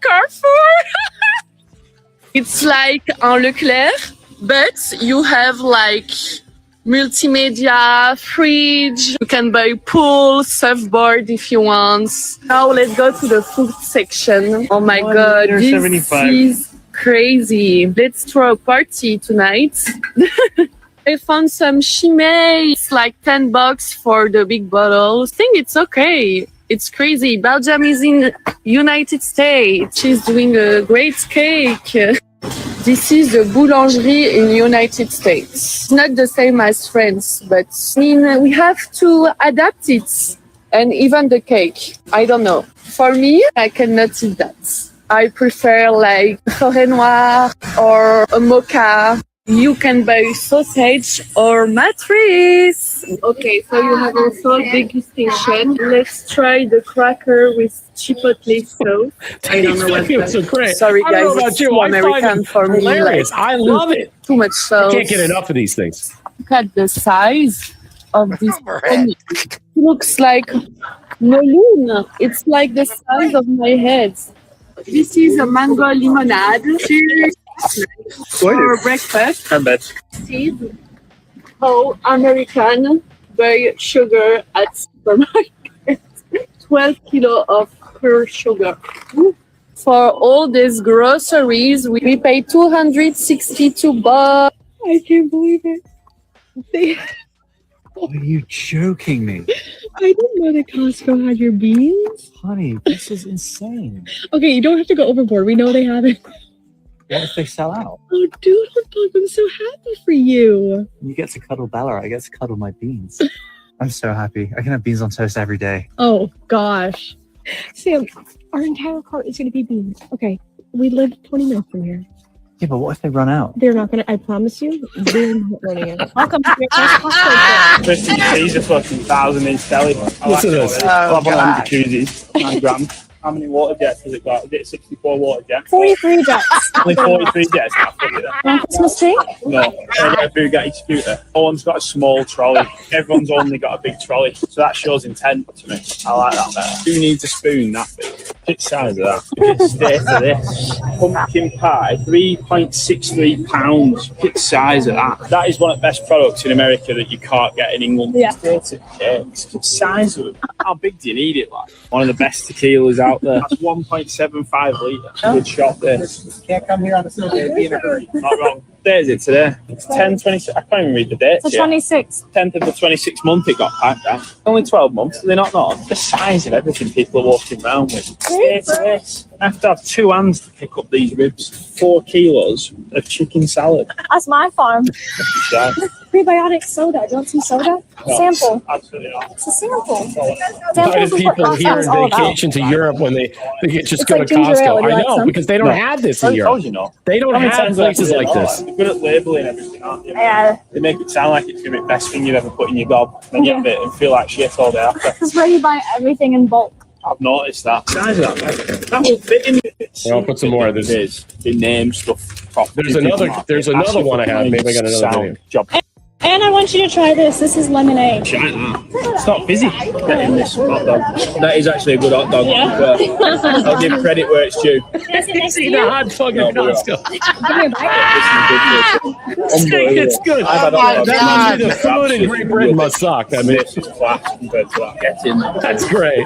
Carrefour. It's like un Leclerc, but you have like multimedia, fridge, you can buy pool, surfboard if you want. Now let's go to the food section. Oh my god, this is crazy. Let's throw a party tonight. I found some chimay. It's like $10 for the big bottle. I think it's okay. It's crazy. Belgium is in United States. She's doing a great cake. This is the boulangerie in United States. It's not the same as France, but we have to adapt it. And even the cake, I don't know. For me, I cannot eat that. I prefer like forêt noire or a mocha. You can buy sausage or matrice. Okay, so you have also a degustation. Let's try the cracker with chipotle sauce. I don't know what It's so great. Sorry, I don't know guys. about It's you. too I find American it for me. hilarious. I love it. Too much sauce. I can't get enough of these things. Look at the size of this. It looks like balloon. It's like the size of my head. This is a mango limonade. Cheers. For breakfast. Seed. American. Buy sugar at supermarket. 12 kilo of pure sugar. For all these groceries, we pay $262. I can't believe it. Are you joking me? I didn't know that Costco had your beans. Honey, this is insane. Okay, you don't have to go overboard. We know they have it. What if they sell out? Oh, dude, I'm so happy for you. You get to cuddle Bella, I get to cuddle my beans. I'm so happy. I can have beans on toast every day. Oh, gosh. Sam, our entire cart is going to be beans. Okay, we live 20 minutes from here. Yeah, but what if they run out? They're not going to, I promise you, they're not running out. I'll come to your Costco. First thing you see is a fucking 1,000-inch deli. Listen to this. I'll have one of them jacuzzis, 9 grams. How many water jets has it got? Is it 64 water jets? 43 jets. Only 43 jets. Want Christmas tree? No, I get a Bugatti scooter. No one's got a small trolley. Everyone's only got a big trolley. So that shows intent to me. I like that better. Who needs a spoon that big? Look at the size of that. Look at the state of this. Pumpkin pie, 3.63 pounds. Look at the size of that. That is one of the best products in America that you can't get in England. Yeah. State of cakes. Look at the size of it. How big do you need it like? One of the best tequilas out there. That's 1.75 litre. Good shot there. Can't come here on a Sunday. Be in a hurry. Not wrong. Day is it today? It's 10/26. I can't even read the date. It's the 26th. 10th of the 26th month it got packed out. Only 12 months. They're not. The size of everything people are walking around with. This. I have to have 2 hands to pick up these ribs. 4 kilos of chicken salad. That's my farm. Yeah. Prebiotic soda. Do you want some soda? No, Sample. Absolutely not. It's a sample. Why do people here in vacation to Europe when they just It's go like to ginger ale. Costco? Would you I like know, some? because they don't No. have this I in told Europe. you not. They don't How many have times have I places said like it? this. They're good at labeling everything, aren't they? Yeah. They make it sound like it's going to be the best thing you've ever put in your gob. Then you have it and feel like shit all day after. This is where you buy everything in bulk. I've noticed that. Size of that will fit in. Well, I'll put some more of this. They name stuff properly. There's another one I have. Maybe I got another video. Job. And I want you to try this. This is lemonade. It's not busy getting this hot dog. That is actually a good hot dog. Yeah. I'll give credit where it's due. See the hot dog at Costco. Give me a bite. It's good. I've had hot dogs. That must be the food in Great Britain must suck. I mean, This is class compared to that. Get in. that's great.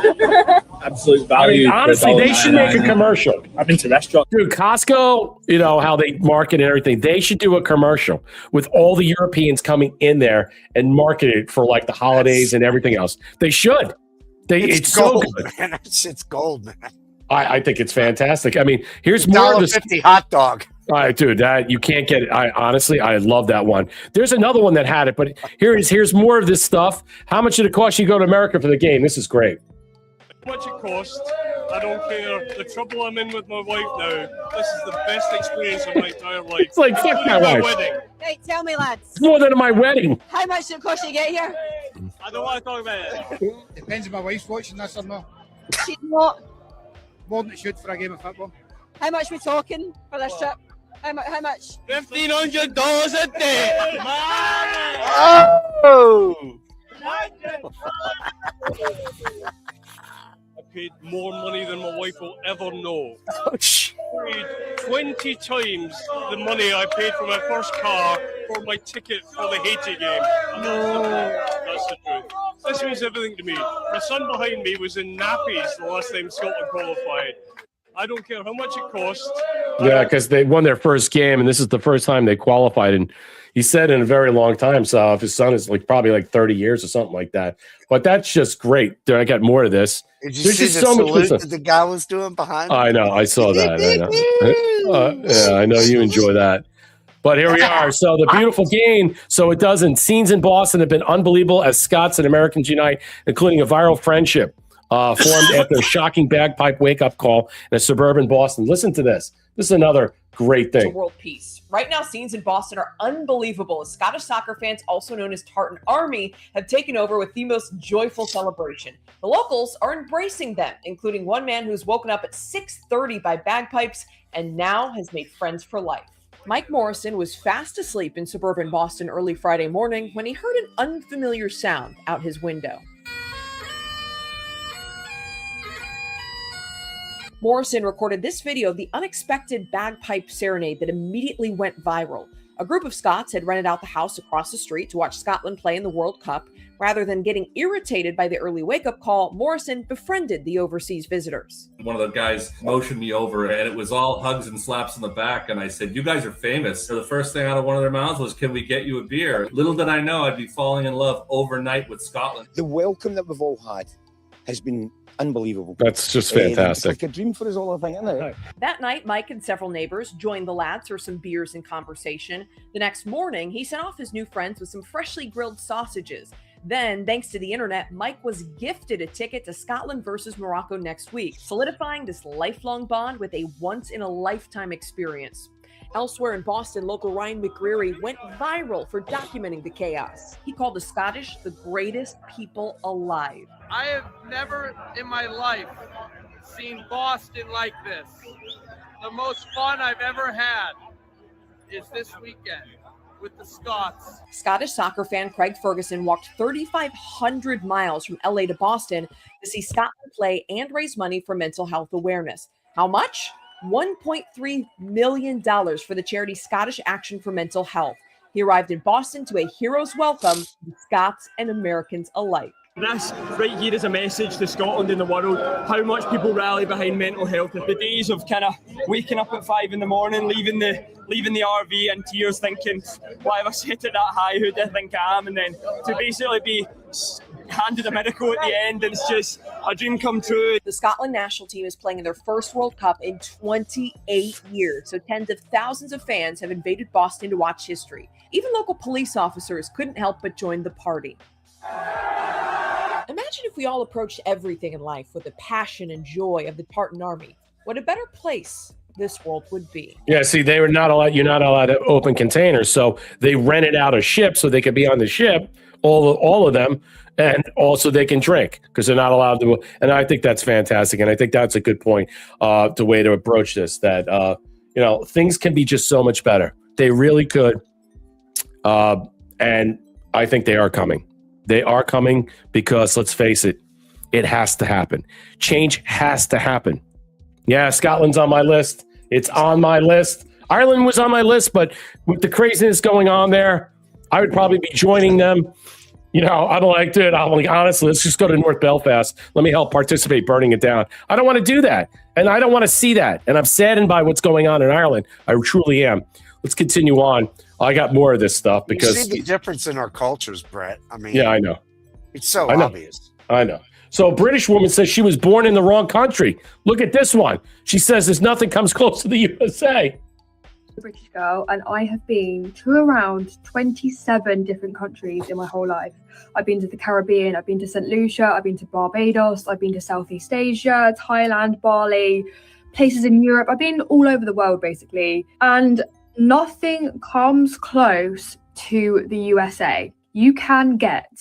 Absolute I value. mean, honestly, they should make a commercial. I've been to restaurants. Dude, Costco, you know how they market and everything. They should do a commercial with all the Europeans coming in there and market it for like the holidays and everything else. They should. It's gold, so good. man. That shit's gold, man. I think it's fantastic. I mean, here's more of this. $1.50 hot dog. All right, dude, that you can't get it. I honestly love that one. There's another one that had it, but here's more of this stuff. How much did it cost you to go to America for the game? This is great. How much it cost, I don't care. The trouble I'm in with my wife now, this is the best experience of my entire life. It's like, fuck my wife. Wedding. Hey, tell me, lads. It's more than my wedding. How much did it cost you to get here? I don't want to talk about it. Depends if my wife's watching this or not. She's not. More than it should for a game of football. How much we talking for this trip? How much? $1,500 a day. Oh! I paid more money than my wife will ever know. Oh, I paid 20 times the money I paid for my first car for my ticket for the Haiti game. That's the truth. This means everything to me. My son behind me was in nappies the last time Scotland qualified. I don't care how much it cost. Yeah, because they won their first game, and this is the first time they qualified. And he said in a very long time, so if his son is like probably like 30 years or something like that. But that's just great. I got more of this. Did you There's see just the so much salute stuff. that the guy was doing behind me? I know. I saw that. I know. Yeah, I know you enjoy that. But here we are. So the beautiful game. So it doesn't. Scenes in Boston have been unbelievable as Scots and Americans unite, including a viral friendship formed after a shocking bagpipe wake-up call in a suburban Boston. Listen to this. This is another great To thing. world peace. Right now, scenes in Boston are unbelievable as Scottish soccer fans, also known as Tartan Army, have taken over with the most joyful celebration. The locals are embracing them, including one man who's woken up at 6:30 by bagpipes and now has made friends for life. Mike Morrison was fast asleep in suburban Boston early Friday morning when he heard an unfamiliar sound out his window. Morrison recorded this video of the unexpected bagpipe serenade that immediately went viral. A group of Scots had rented out the house across the street to watch Scotland play in the World Cup. Rather than getting irritated by the early wake-up call, Morrison befriended the overseas visitors. One of the guys motioned me over, and it was all hugs and slaps in the back. And I said, "You guys are famous." So the first thing out of one of their mouths was, "Can we get you a beer?" Little did I know I'd be falling in love overnight with Scotland. The welcome that we've all had has been unbelievable. That's just It's fantastic. like a dream for us all, I think, isn't it? That night, Mike and several neighbors joined the lads for some beers and conversation. The next morning, he sent off his new friends with some freshly grilled sausages. Then, thanks to the internet, Mike was gifted a ticket to Scotland versus Morocco next week, solidifying this lifelong bond with a once-in-a-lifetime experience. Elsewhere in Boston, local Ryan McGreary went viral for documenting the chaos. He called the Scottish the greatest people alive. I have never in my life seen Boston like this. The most fun I've ever had is this weekend with the Scots. Scottish soccer fan Craig Ferguson walked 3,500 miles from LA to Boston to see Scotland play and raise money for mental health awareness. How much? $1.3 million for the charity Scottish Action for Mental Health. He arrived in Boston to a hero's welcome to Scots and Americans alike. This right here is a message to Scotland and the world, how much people rally behind mental health. The days of kind of waking up at 5 a.m, leaving the RV in tears thinking, why have I set it that high, who do I think I am? And then to basically be handed a miracle at the end, it's just a dream come true. The Scotland national team is playing in their first World Cup in 28 years, so tens of thousands of fans have invaded Boston to watch history. Even local police officers couldn't help but join the party. Imagine if we all approached everything in life with the passion and joy of the Tartan Army. What a better place this world would be. Yeah, see, they were not allowed. You're not allowed to open containers, so they rented out a ship so they could be on the ship, all of them, and also they can drink because they're not allowed to. And I think that's fantastic, and I think that's a good point, the way to approach this. That things can be just so much better. They really could, and I think they are coming. They are coming because, let's face it, it has to happen. Change has to happen. Yeah, Scotland's on my list. It's on my list. Ireland was on my list, but with the craziness going on there, I would probably be joining them. You know, I'm like, dude, I'm like, honestly, let's just go to North Belfast. Let me help participate burning it down. I don't want to do that. And I don't want to see that. And I'm saddened by what's going on in Ireland. I truly am. Let's continue on. I got more of this stuff because you see the difference in our cultures, Brett. I mean, yeah, I know. It's so I know. obvious. I know. So a British woman says she was born in the wrong country. Look at this one. She says there's nothing comes close to the USA. British girl, and I have been to around 27 different countries in my whole life. I've been to the Caribbean, I've been to St. Lucia, I've been to Barbados, I've been to Southeast Asia, Thailand, Bali, places in Europe. I've been all over the world basically, and nothing comes close to the USA. You can get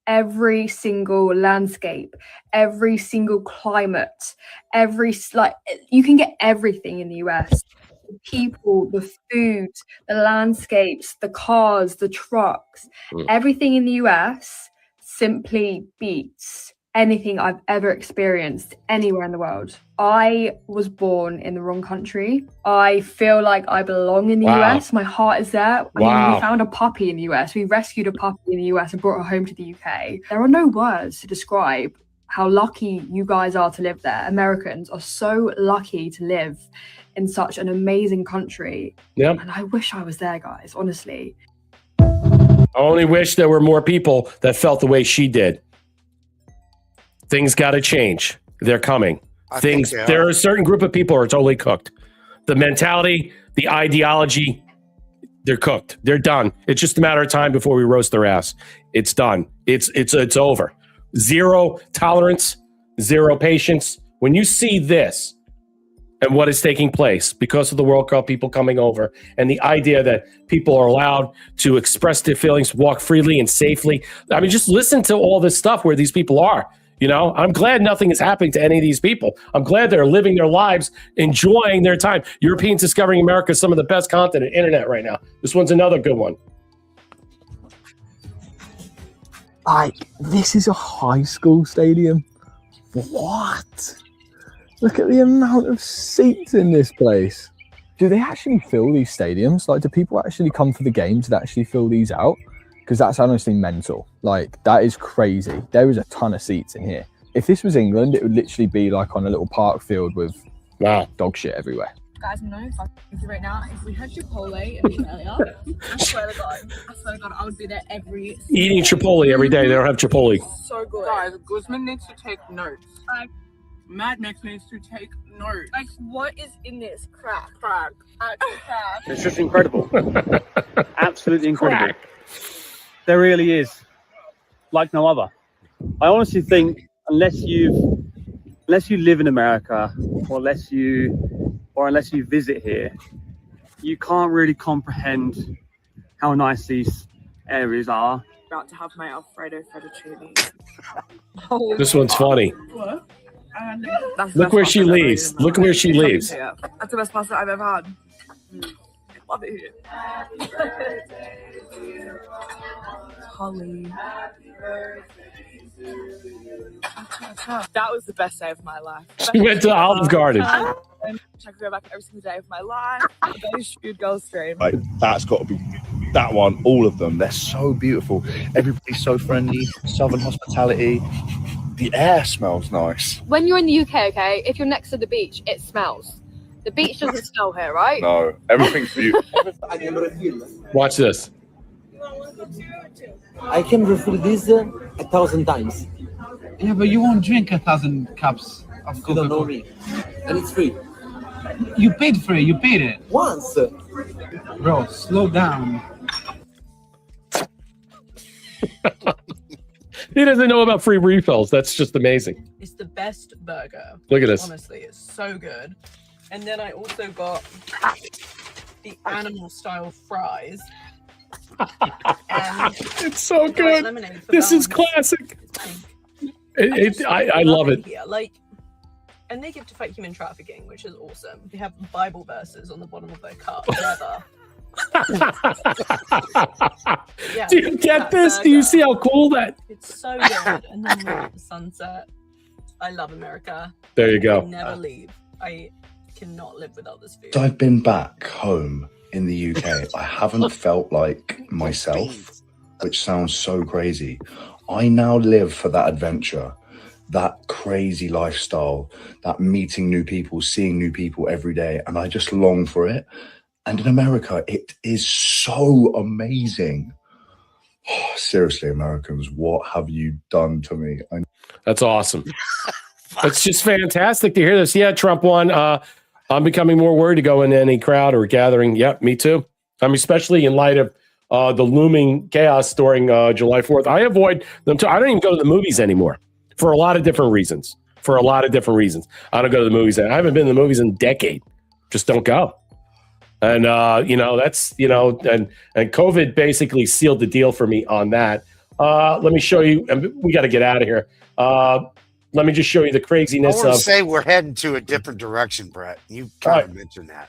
every single landscape, every single climate, you can get everything in the US. The people, the food, the landscapes, the cars, the trucks, everything in the US simply beats anything I've ever experienced anywhere in the world. I was born in the wrong country. I feel like I belong in the US. My heart is there. I mean, we found a puppy in the US. We rescued a puppy in the US and brought her home to the UK. There are no words to describe how lucky you guys are to live there. Americans are so lucky to live in such an amazing country. Yeah. And I wish I was there, guys, honestly. I only wish there were more people that felt the way she did. Things got to change. They're coming. There are a certain group of people who are totally cooked. The mentality, the ideology, they're cooked. They're done. It's just a matter of time before we roast their ass. It's done. It's over. Zero tolerance, zero patience. When you see this and what is taking place because of the World Cup, people coming over, and the idea that people are allowed to express their feelings, walk freely and safely. I mean, just listen to all this stuff where these people are. You know, I'm glad nothing is happening to any of these people. I'm glad they're living their lives, enjoying their time. Europeans discovering America is some of the best content on the internet right now. This one's another good one. This is a high school stadium. What? Look at the amount of seats in this place. Do they actually fill these stadiums? Like, do people actually come for the games that actually fill these out? Because that's honestly mental. Like, that is crazy. There is a ton of seats in here. If this was England, it would literally be like on a little park field with dog shit everywhere. Guys, no fucking right now. If we had Chipotle in Australia, I swear to God, I would be there every Eating Chipotle every day. They don't have Chipotle. So good. Guys, Guzman needs to take notes. Mad Max needs to take notes. Like, what is in this? Crack. Actual crack. It's just incredible. Absolutely incredible. There really is, like no other. I honestly think unless you live in America, or unless you visit here, you can't really comprehend how nice these areas are. About to have my Alfredo fettuccine. This one's funny. What? Look where she leaves. Look where she leaves. That's the best pasta I've ever had. Love it here. Holly. That was the best day of my life. She went to Olive Garden. I could go back every single day of my life. Those food girls stream. Like, that's got to be that one. All of them. They're so beautiful. Everybody's so friendly. Southern hospitality. The air smells nice. When you're in the UK, okay, if you're next to the beach, it smells. The beach doesn't smell here, right? No, everything's beautiful. Watch this. I can refill this 1,000 times. Yeah, but you won't drink 1,000 cups of You don't know Coca-Cola. me. And it's free. You paid for it. You paid it. Once. Bro, slow down. He doesn't know about free refills. That's just amazing. It's the best burger. Look at this. Honestly, it's so good. And then I also got the animal style fries. And it's so good. lemonade for This is balance. classic. I love it. Here. Like, and they give to fight human trafficking, which is awesome. They have Bible verses on the bottom of their cup. Leather. Yeah, Do you get this? Do you see how cool that? It's so good. And then look at the sunset. I love America. There you go. I never leave. I cannot live without this food. I've been back home in the UK. I haven't felt like myself which sounds so crazy. I now live for that adventure, that crazy lifestyle, that meeting new people, seeing new people every day, and I just long for it. And in America, it is so amazing. Oh, seriously, Americans, what have you done to me? That's awesome. It's just fantastic to hear this. Yeah, Trump won. I'm becoming more worried to go in any crowd or gathering. Yep, me too. Especially in light of the looming chaos during July 4th. I avoid them too. I don't even go to the movies anymore for a lot of different reasons. I don't go to the movies. I haven't been to the movies in a decade. Just don't go. And, that's, and COVID basically sealed the deal for me on that. Let me show you, and we got to get out of here. Let me just show you the I craziness want to of. say we're heading to a different direction, Brett. You kind of mentioned that.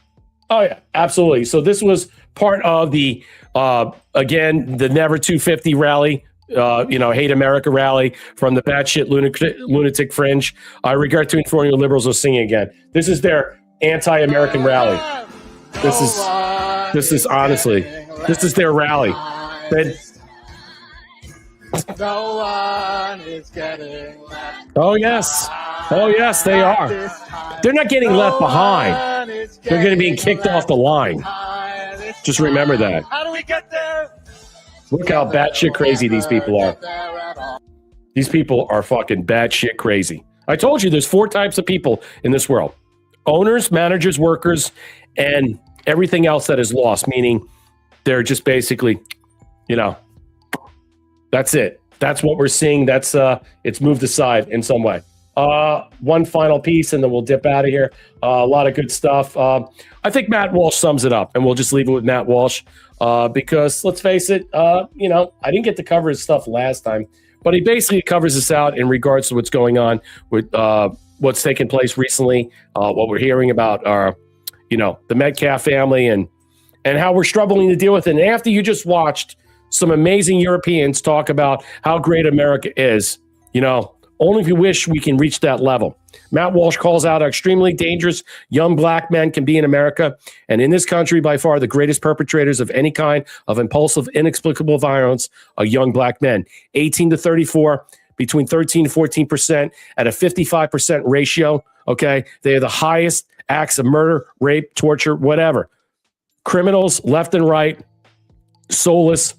Oh, yeah, absolutely. So this was part of the, again, the Never 250 rally, Hate America rally from the batshit lunatic fringe. I regret to inform you liberals are singing again. This is their anti-American rally. This is honestly, this is their rally. No one is getting left. Oh, yes, they are. They're not getting left behind. They're going to be kicked off the line. Just remember that. How do we get there? Look how batshit crazy these people are. These people are fucking batshit crazy. I told you there's 4 types of people in this world: owners, managers, workers, and everything else that is lost, meaning they're just basically, that's it. That's what we're seeing. That's it's moved aside in some way. One final piece, and then we'll dip out of here. A lot of good stuff. I think Matt Walsh sums it up, and we'll just leave it with Matt Walsh because let's face it, I didn't get to cover his stuff last time, but he basically covers this out in regards to what's going on with what's taken place recently, what we're hearing about our, the Metcalf family and how we're struggling to deal with it. And after you just watched some amazing Europeans talk about how great America is, only if you wish we can reach that level. Matt Walsh calls out how extremely dangerous young black men can be in America. And in this country, by far, the greatest perpetrators of any kind of impulsive, inexplicable violence are young black men. 18 to 34, between 13 and 14% at a 55% ratio. Okay. They are the highest acts of murder, rape, torture, whatever. Criminals left and right, soulless,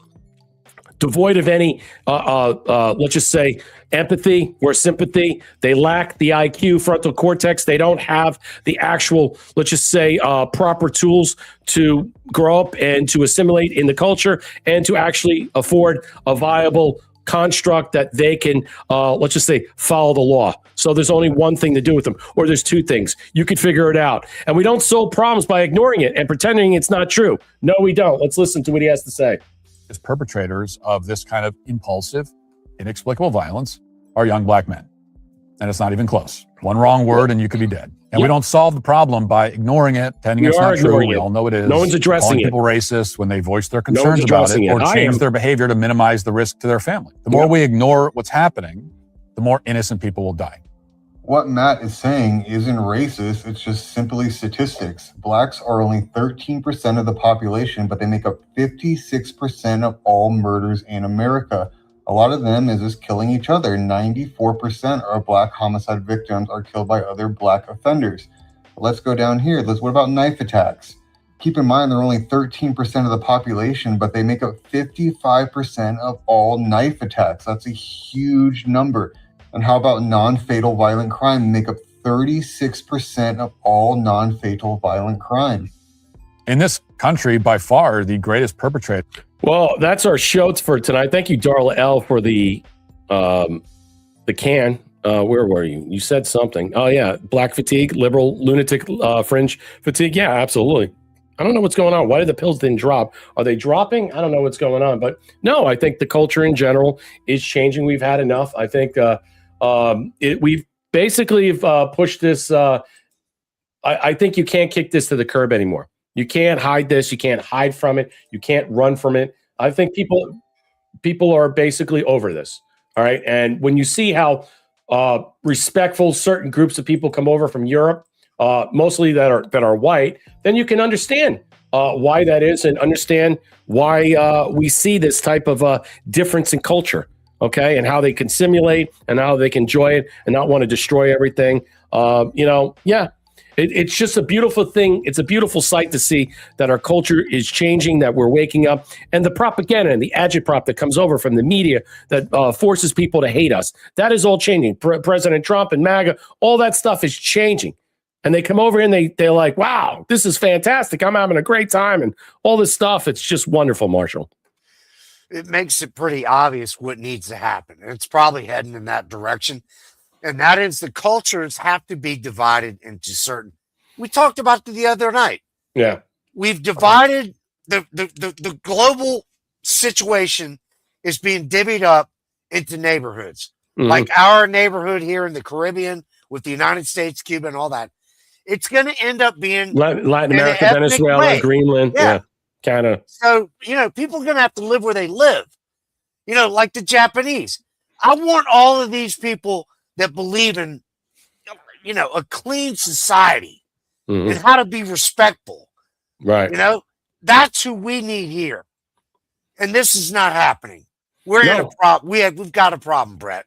devoid of any, let's just say, empathy or sympathy. They lack the IQ, frontal cortex. They don't have the actual, let's just say, proper tools to grow up and to assimilate in the culture and to actually afford a viable construct that they can, let's just say, follow the law. So there's only one thing to do with them, or there's 2 things. You could figure it out. And we don't solve problems by ignoring it and pretending it's not true. No, we don't. Let's listen to what he has to say. As perpetrators of this kind of impulsive, inexplicable violence are young black men. And it's not even close. One wrong word and you could be dead. And we don't solve the problem by ignoring it, pretending it's not true. We all know it is. No one's addressing calling it. people racist when they voice their concerns about it or change their behavior to minimize the risk to their family. The more we ignore what's happening, the more innocent people will die. What Matt is saying isn't racist, it's just simply statistics. Blacks are only 13% of the population, but they make up 56% of all murders in America. A lot of them is just killing each other. 94% of black homicide victims are killed by other black offenders. Let's go down here. What about knife attacks? Keep in mind, they're only 13% of the population, but they make up 55% of all knife attacks. That's a huge number. And how about non-fatal violent crime? Make up 36% of all non-fatal violent crime. In this country, by far, the greatest perpetrator. Well, that's our show for tonight. Thank you, Darla L, for the can. Where were you? You said something. Oh, yeah. Black fatigue, liberal, lunatic, fringe fatigue. Yeah, absolutely. I don't know what's going on. Why did the pills didn't drop? Are they dropping? I don't know what's going on. But no, I think the culture in general is changing. We've had enough. I think we've basically pushed this. I think you can't kick this to the curb anymore. You can't hide this. You can't hide from it. You can't run from it. I think people are basically over this. All right. And when you see how respectful certain groups of people come over from Europe, mostly that are white, then you can understand why that is and understand why we see this type of difference in culture, okay, and how they can simulate and how they can enjoy it and not want to destroy everything. It's just a beautiful thing. It's a beautiful sight to see that our culture is changing, that we're waking up, and the propaganda and the agitprop that comes over from the media that forces people to hate us, that is all changing. President Trump and MAGA, all that stuff is changing. And they come over and they're like, wow, this is fantastic. I'm having a great time and all this stuff. It's just wonderful, Marshall. It makes it pretty obvious what needs to happen. And it's probably heading in that direction. And that is the cultures have to be divided into certain. We talked about it the other night. Yeah. We've divided the global situation is being divvied up into neighborhoods. Mhm. Like our neighborhood here in the Caribbean with the United States, Cuba, and all that. It's going to end up being Latin in an America, ethnic Venezuela, way. Greenland. Yeah. Kind of. So, people are going to have to live where they live. Like the Japanese. I want all of these people that believe in, a clean society Mhm. and how to be respectful. Right. That's who we need here. And this is not happening. We're in a problem. We've got a problem, Brett.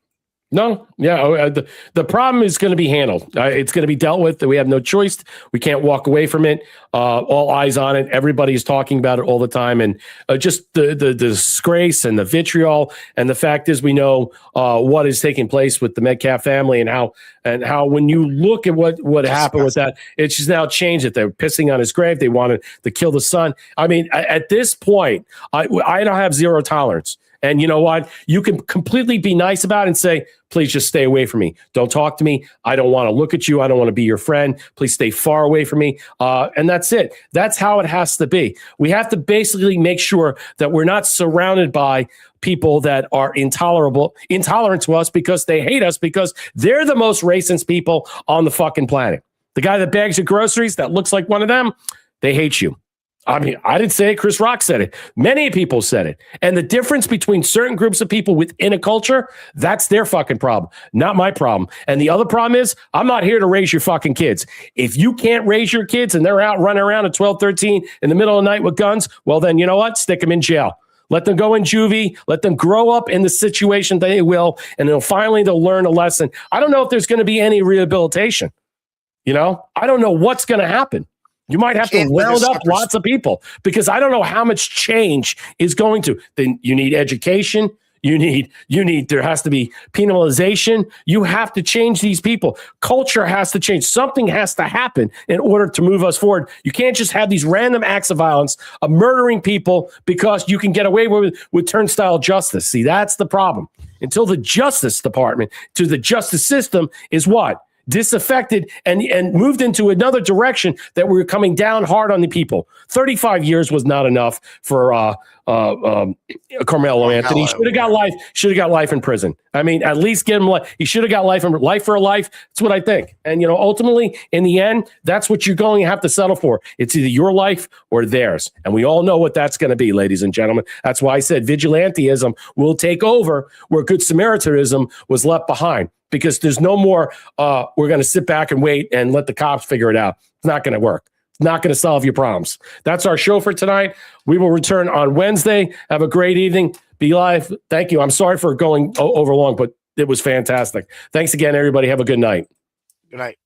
No, yeah. The problem is going to be handled. It's going to be dealt with. We have no choice. We can't walk away from it. All eyes on it. Everybody's talking about it all the time. And just the disgrace and the vitriol. And the fact is, we know what is taking place with the Metcalf family and how when you look at what happened with that, it's just now changed it. They're pissing on his grave. They wanted to kill the son. I mean, at this point, I don't have zero tolerance. And you know what? You can completely be nice about it and say, please just stay away from me. Don't talk to me. I don't want to look at you. I don't want to be your friend. Please stay far away from me. And that's it. That's how it has to be. We have to basically make sure that we're not surrounded by people that are intolerant to us because they hate us because they're the most racist people on the fucking planet. The guy that bags your groceries that looks like one of them, they hate you. I mean, I didn't say it. Chris Rock said it. Many people said it. And the difference between certain groups of people within a culture, that's their fucking problem, not my problem. And the other problem is I'm not here to raise your fucking kids. If you can't raise your kids and they're out running around at 12, 13 in the middle of the night with guns, well, then you know what? Stick them in jail. Let them go in juvie. Let them grow up in the situation they will. And they'll learn a lesson. I don't know if there's going to be any rehabilitation. I don't know what's going to happen. You might have to round up lots of people because I don't know how much change is going to. Then you need education. There has to be penalization. You have to change these people. Culture has to change. Something has to happen in order to move us forward. You can't just have these random acts of violence of murdering people because you can get away with turnstile justice. See, that's the problem. Until the Justice Department, to the justice system is what? Disaffected and moved into another direction that we're coming down hard on the people. 35 years was not enough for Carmelo Anthony. He should have got life in prison. I mean, at least give him life. He should have got life for a life. That's what I think. And ultimately, in the end, that's what you're going to have to settle for. It's either your life or theirs, and we all know what that's going to be, ladies and gentlemen. That's why I said vigilantism will take over where Good Samaritanism was left behind. Because there's no more, we're going to sit back and wait and let the cops figure it out. It's not going to work. It's not going to solve your problems. That's our show for tonight. We will return on Wednesday. Have a great evening. Be live. Thank you. I'm sorry for going over long, but it was fantastic. Thanks again, everybody. Have a good night. Good night.